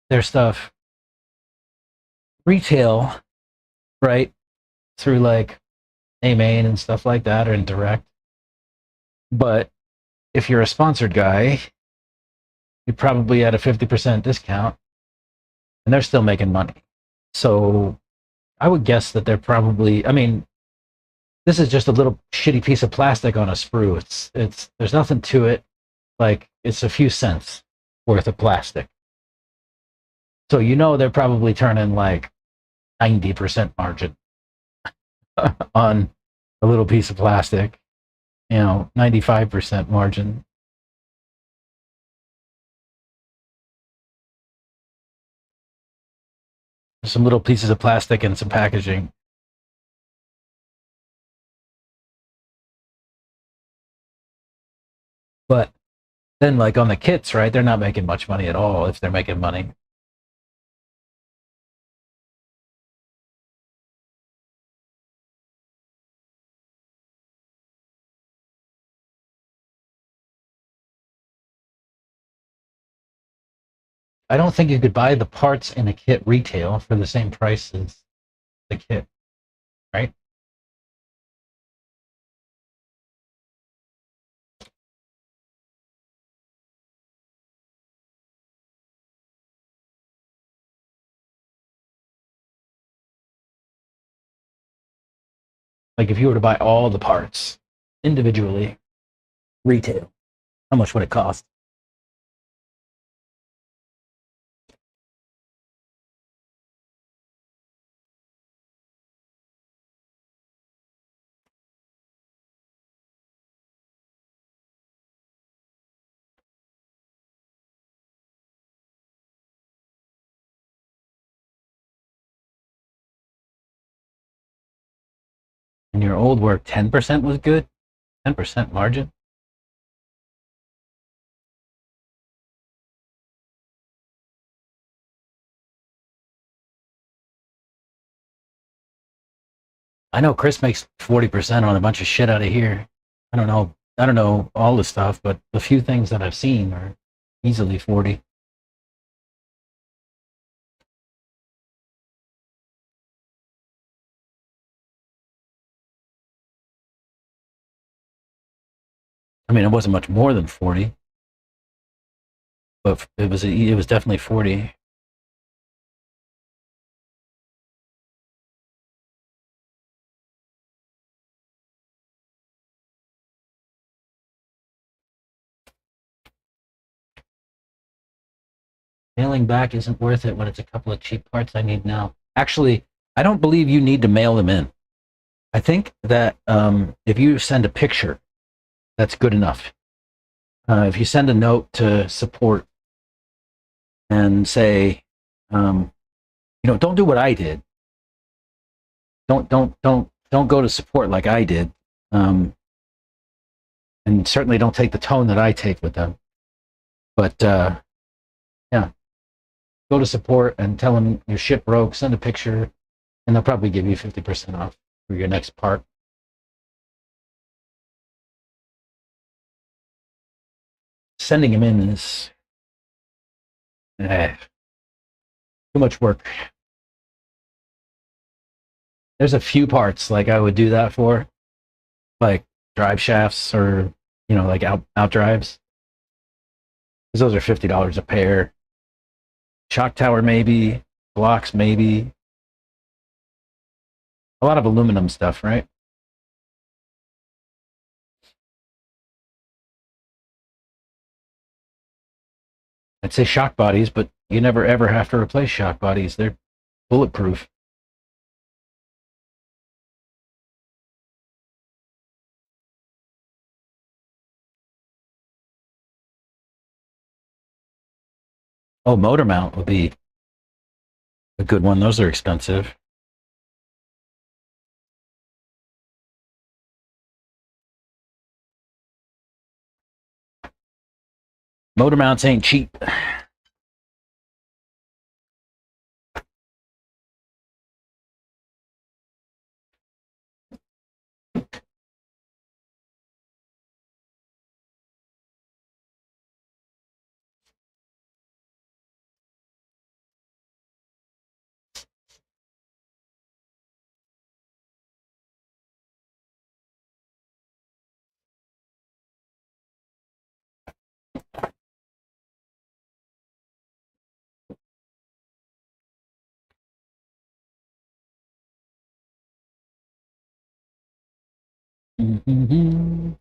their stuff retail, right? Through like A-Main and stuff like that, or in direct. But if you're a sponsored guy, you're probably at a 50% discount, and they're still making money. So I would guess that they're probably, I mean, this is just a little shitty piece of plastic on a sprue. It's there's nothing to it. Like, it's a few cents worth of plastic. So you know they're probably turning like 90% margin on a little piece of plastic. 95% margin. Some little pieces of plastic and some packaging. But then, like, on the kits, right, they're not making much money at all, if they're making money. I don't think you could buy the parts in a kit retail for the same price as the kit, right? Like, if you were to buy all the parts individually, retail, how much would it cost? In your old work, 10% was good? 10% margin? I know Chris makes 40% on a bunch of shit out of here. I don't know all the stuff, but the few things that I've seen are easily 40. I mean, it wasn't much more than 40, but it was definitely 40. Mailing back isn't worth it when it's a couple of cheap parts I need now. Actually, I don't believe you need to mail them in. I think that if you send a picture, that's good enough. If you send a note to support and say, don't do what I did. Don't go to support like I did, and certainly don't take the tone that I take with them. But yeah, go to support and tell them your ship broke. Send a picture, and they'll probably give you 50% off for your next part. Sending them in is too much work. There's a few parts like I would do that for, like drive shafts or like out drives, because those are $50 a pair. Shock tower maybe, blocks maybe, A lot of aluminum stuff, right? I'd say shock bodies, but you never ever have to replace shock bodies. They're bulletproof. Oh, motor mount would be a good one. Those are expensive. Motor mounts ain't cheap. Mm-hmm.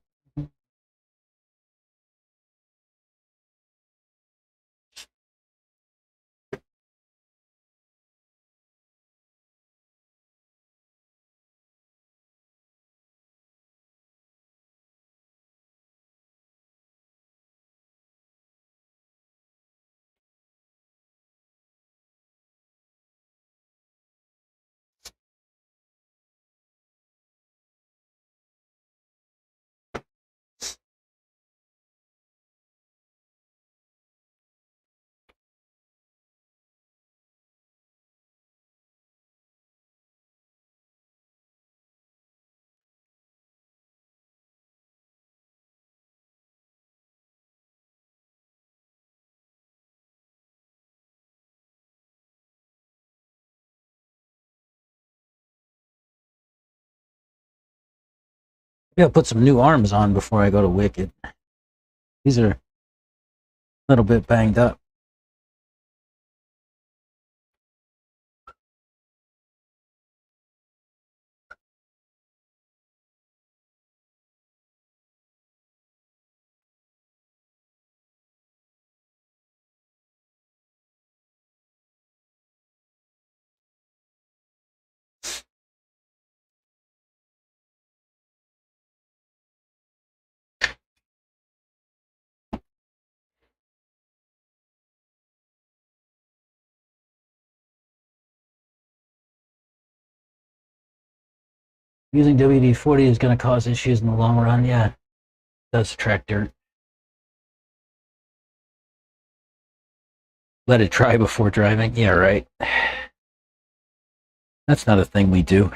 Maybe I'll put some new arms on before I go to Wicked. These are a little bit banged up. Using WD-40 is going to cause issues in the long run. Yeah, it does attract dirt. Let it dry before driving. Yeah, right. That's not a thing we do.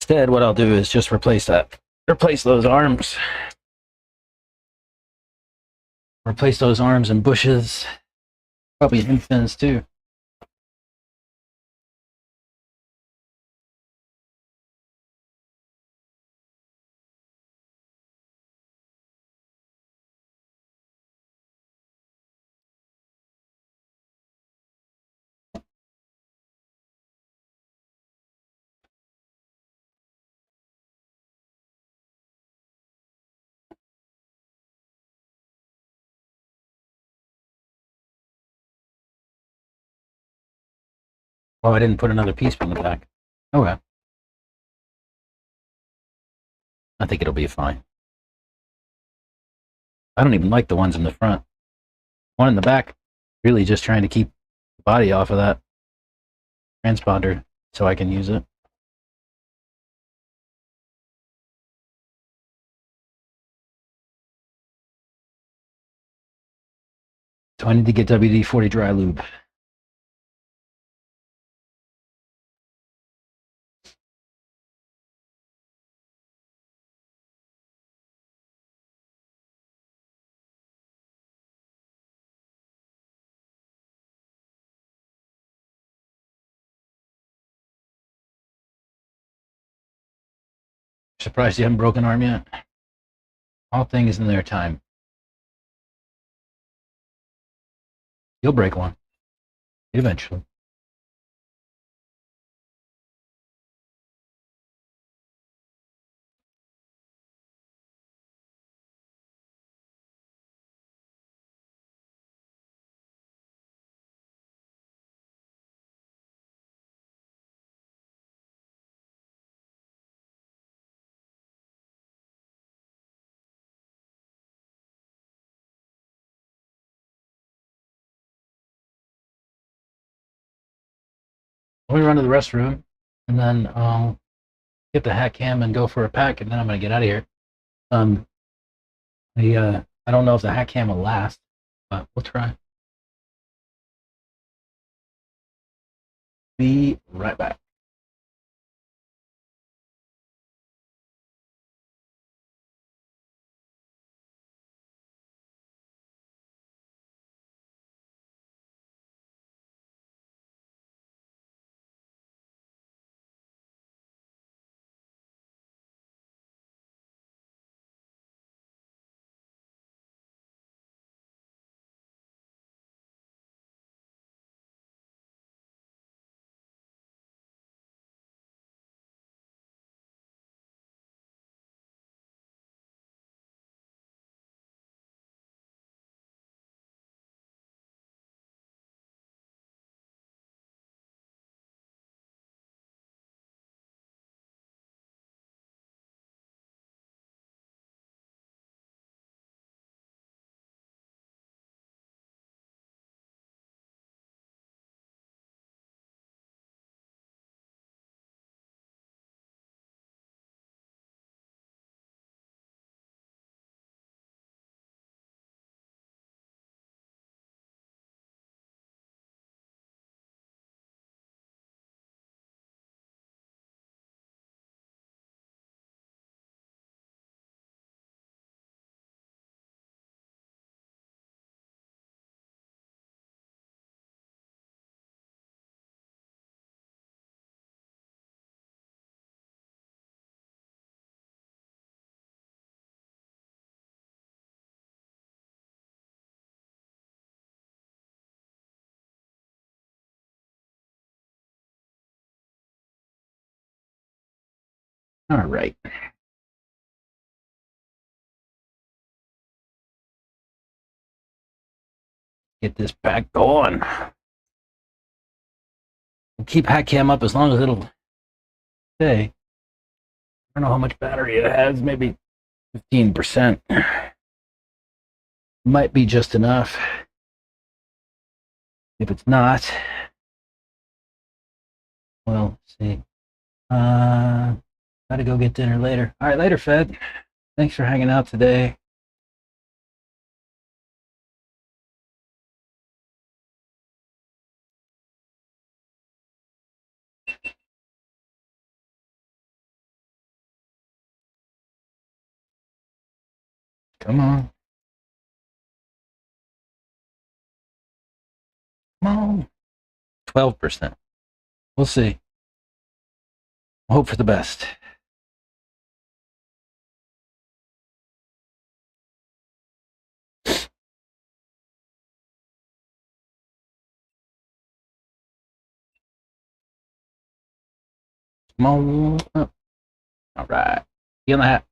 Instead, what I'll do is just replace those arms. Replace those arms and bushes. Probably in fins too. Oh, I didn't put another piece in the back. Okay. I think it'll be fine. I don't even like the ones in the front. One in the back, really just trying to keep the body off of that. transponder so I can use it. So I need to get WD-40 dry lube. Surprised you haven't broken arm yet. All things in their time. You'll break one. Eventually. Let me run to the restroom, and then I'll get the hack cam and go for a pack, and then I'm gonna get out of here. I don't know if the hack cam will last, but we'll try. Be right back. All right. Get this back going. We'll keep hack cam up as long as it'll stay. I don't know how much battery it has, maybe 15%. Might be just enough. If it's not, well, let's see. Gotta go get dinner later. All right, later, Fed. Thanks for hanging out today. Come on. Come on. 12%. We'll see. Hope for the best. Come on. Oh. All right. Get on the hat.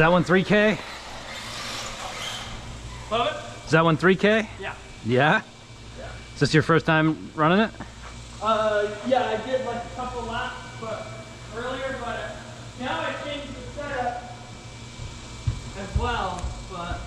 that one 3K? Love Is that one 3K? it? Yeah. Yeah? Is this your first time running it? Yeah, I did like a couple laps earlier, but now I changed the setup as well, but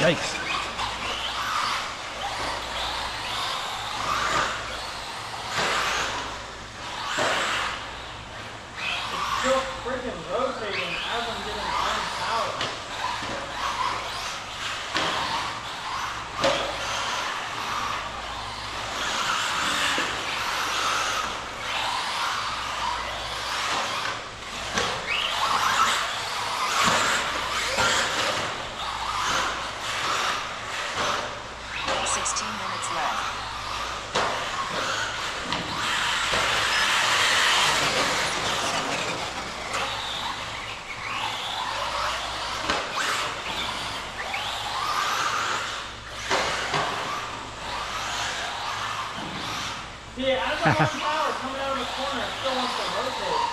Yikes. still freaking rotating as I'm getting on power. 16 minutes left. See, as I'm on power coming out of the corner, it still wants to rotate.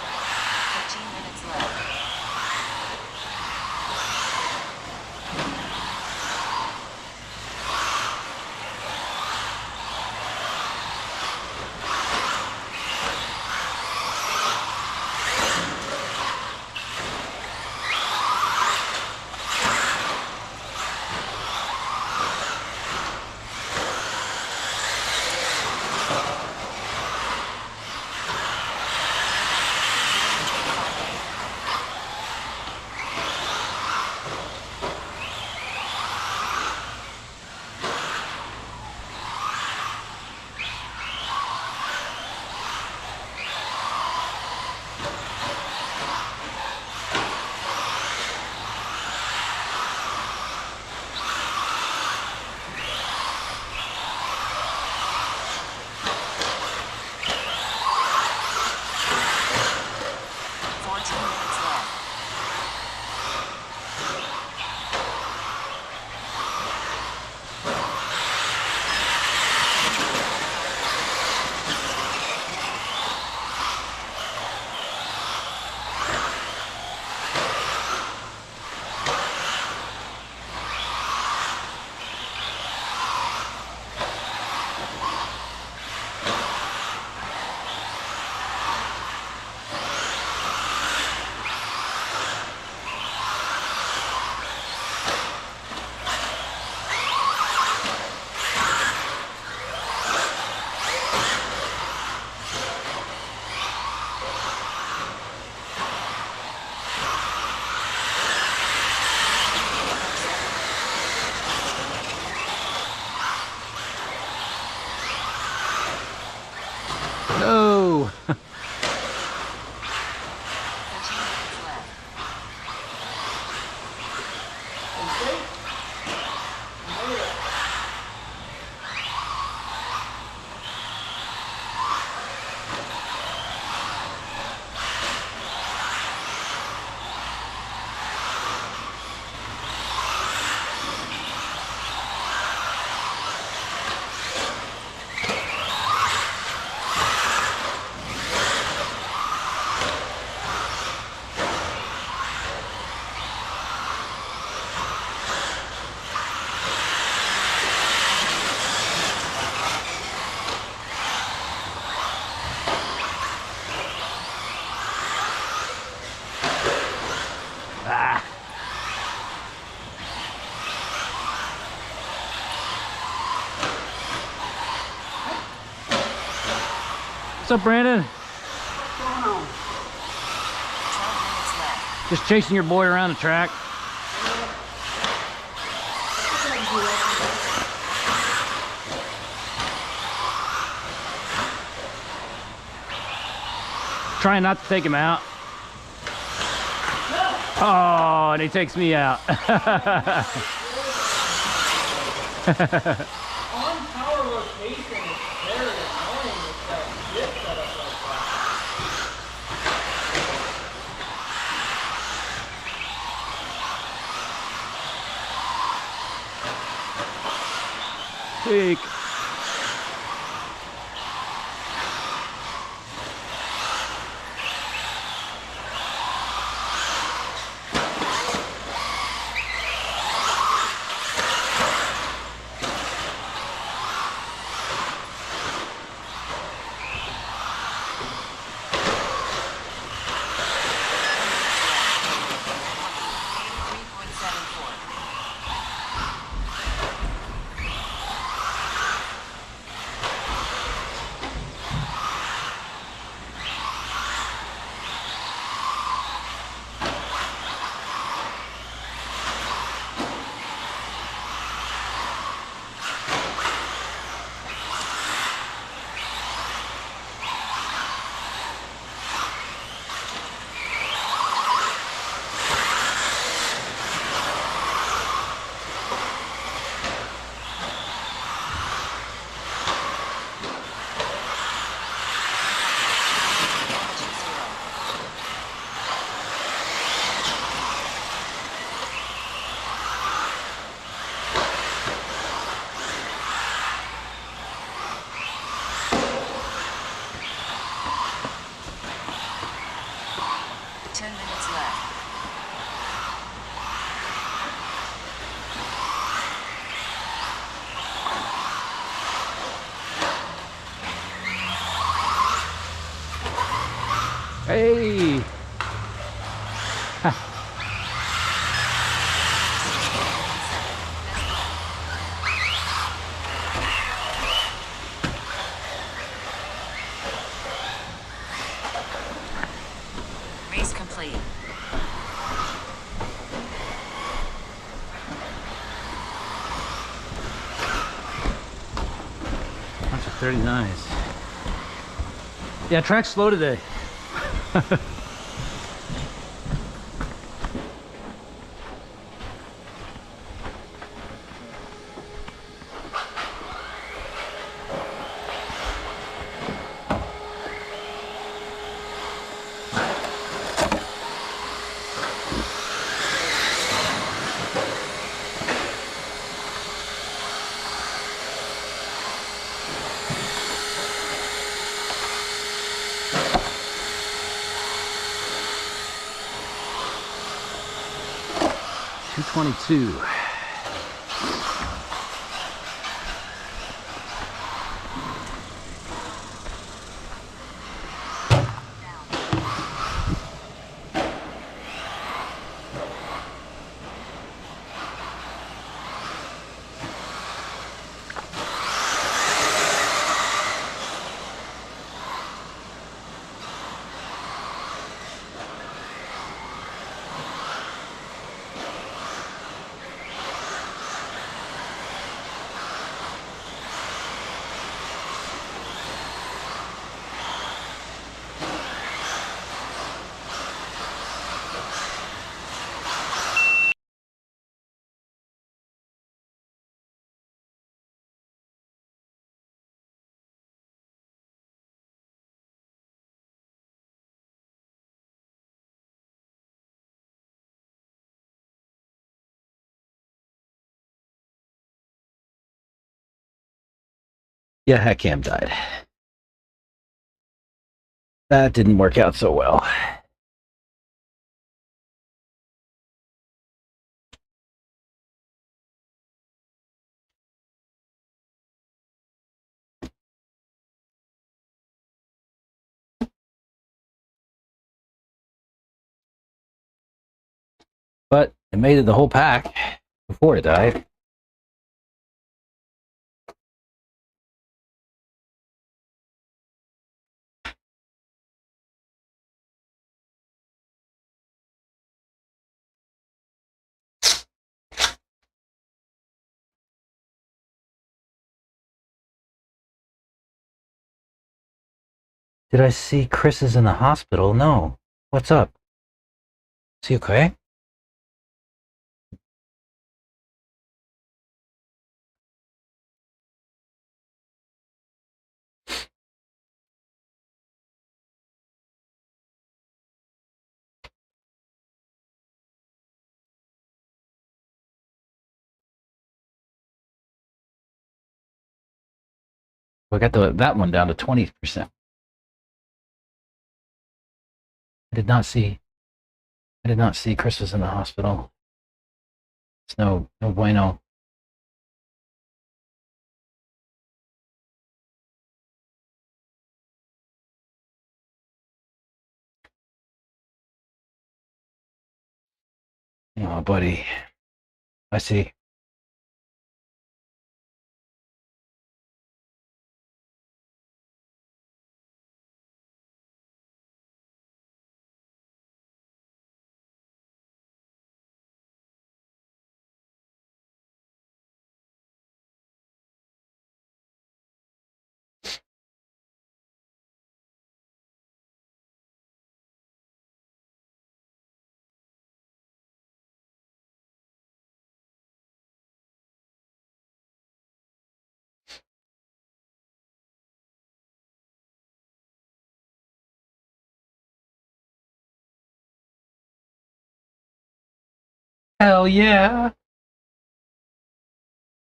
No. 13 minutes left. Ah. What's up, Brandon? 12 minutes left. Just chasing your boy around the track. Trying not to take him out. Oh, and he takes me out. On power rotation is very annoying with that dip setup like that. Sweet. 10 minutes left. Hey! Race complete. Bunch of 39s. Yeah, track's slow today. .222. Yeah, hat cam died. That didn't work out so well. But it made it the whole pack before it died. Did I see Chris is in the hospital? No. What's up? Is he okay? We got that one down to 20%. I did not see Chris was in the hospital. It's no bueno. Oh, buddy. I see. Hell yeah.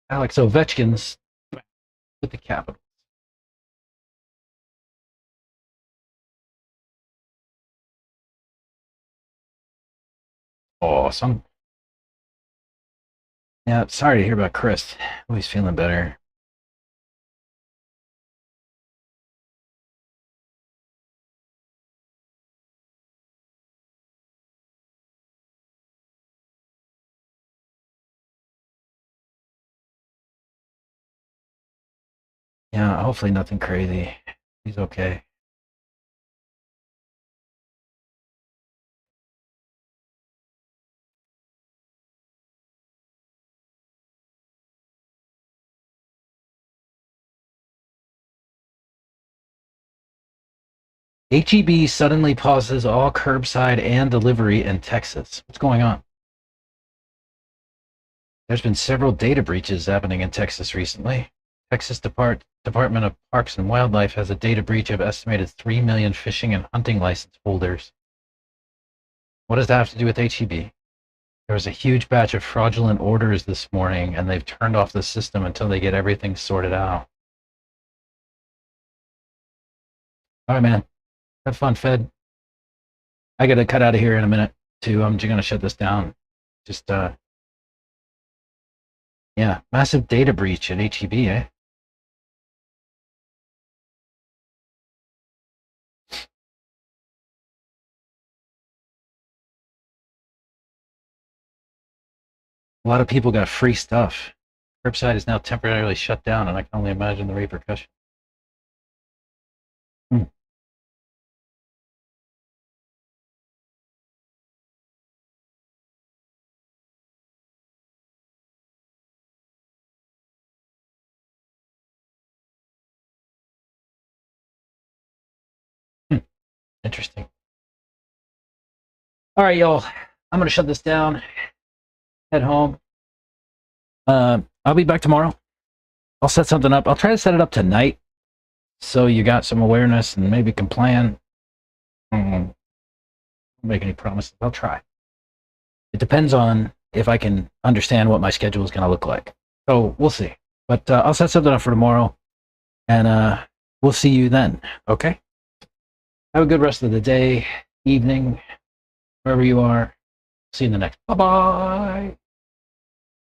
Alex Ovechkin's with the Capitals. Awesome. Yeah, sorry to hear about Chris. Oh, he's feeling better. Yeah, hopefully nothing crazy. He's okay. HEB suddenly pauses all curbside and delivery in Texas. What's going on? There's been several data breaches happening in Texas recently. Texas Department of Parks and Wildlife has a data breach of estimated 3 million fishing and hunting license holders. What does that have to do with HEB? There was a huge batch of fraudulent orders this morning, and they've turned off the system until they get everything sorted out. All right, man. Have fun, Fed. I got to cut out of here in a minute, too. I'm just going to shut this down. Just, yeah, massive data breach at HEB, eh? A lot of people got free stuff. Curbside is now temporarily shut down, and I can only imagine the repercussions. Interesting. All right, y'all. I'm going to shut this down, head home. I'll be back tomorrow. I'll set something up. I'll try to set it up tonight so you got some awareness and maybe can plan. Don't make any promises. I'll try. It depends on if I can understand what my schedule is going to look like. So we'll see. But I'll set something up for tomorrow, and we'll see you then. Okay? Have a good rest of the day, evening, wherever you are. See you in the next. Bye-bye.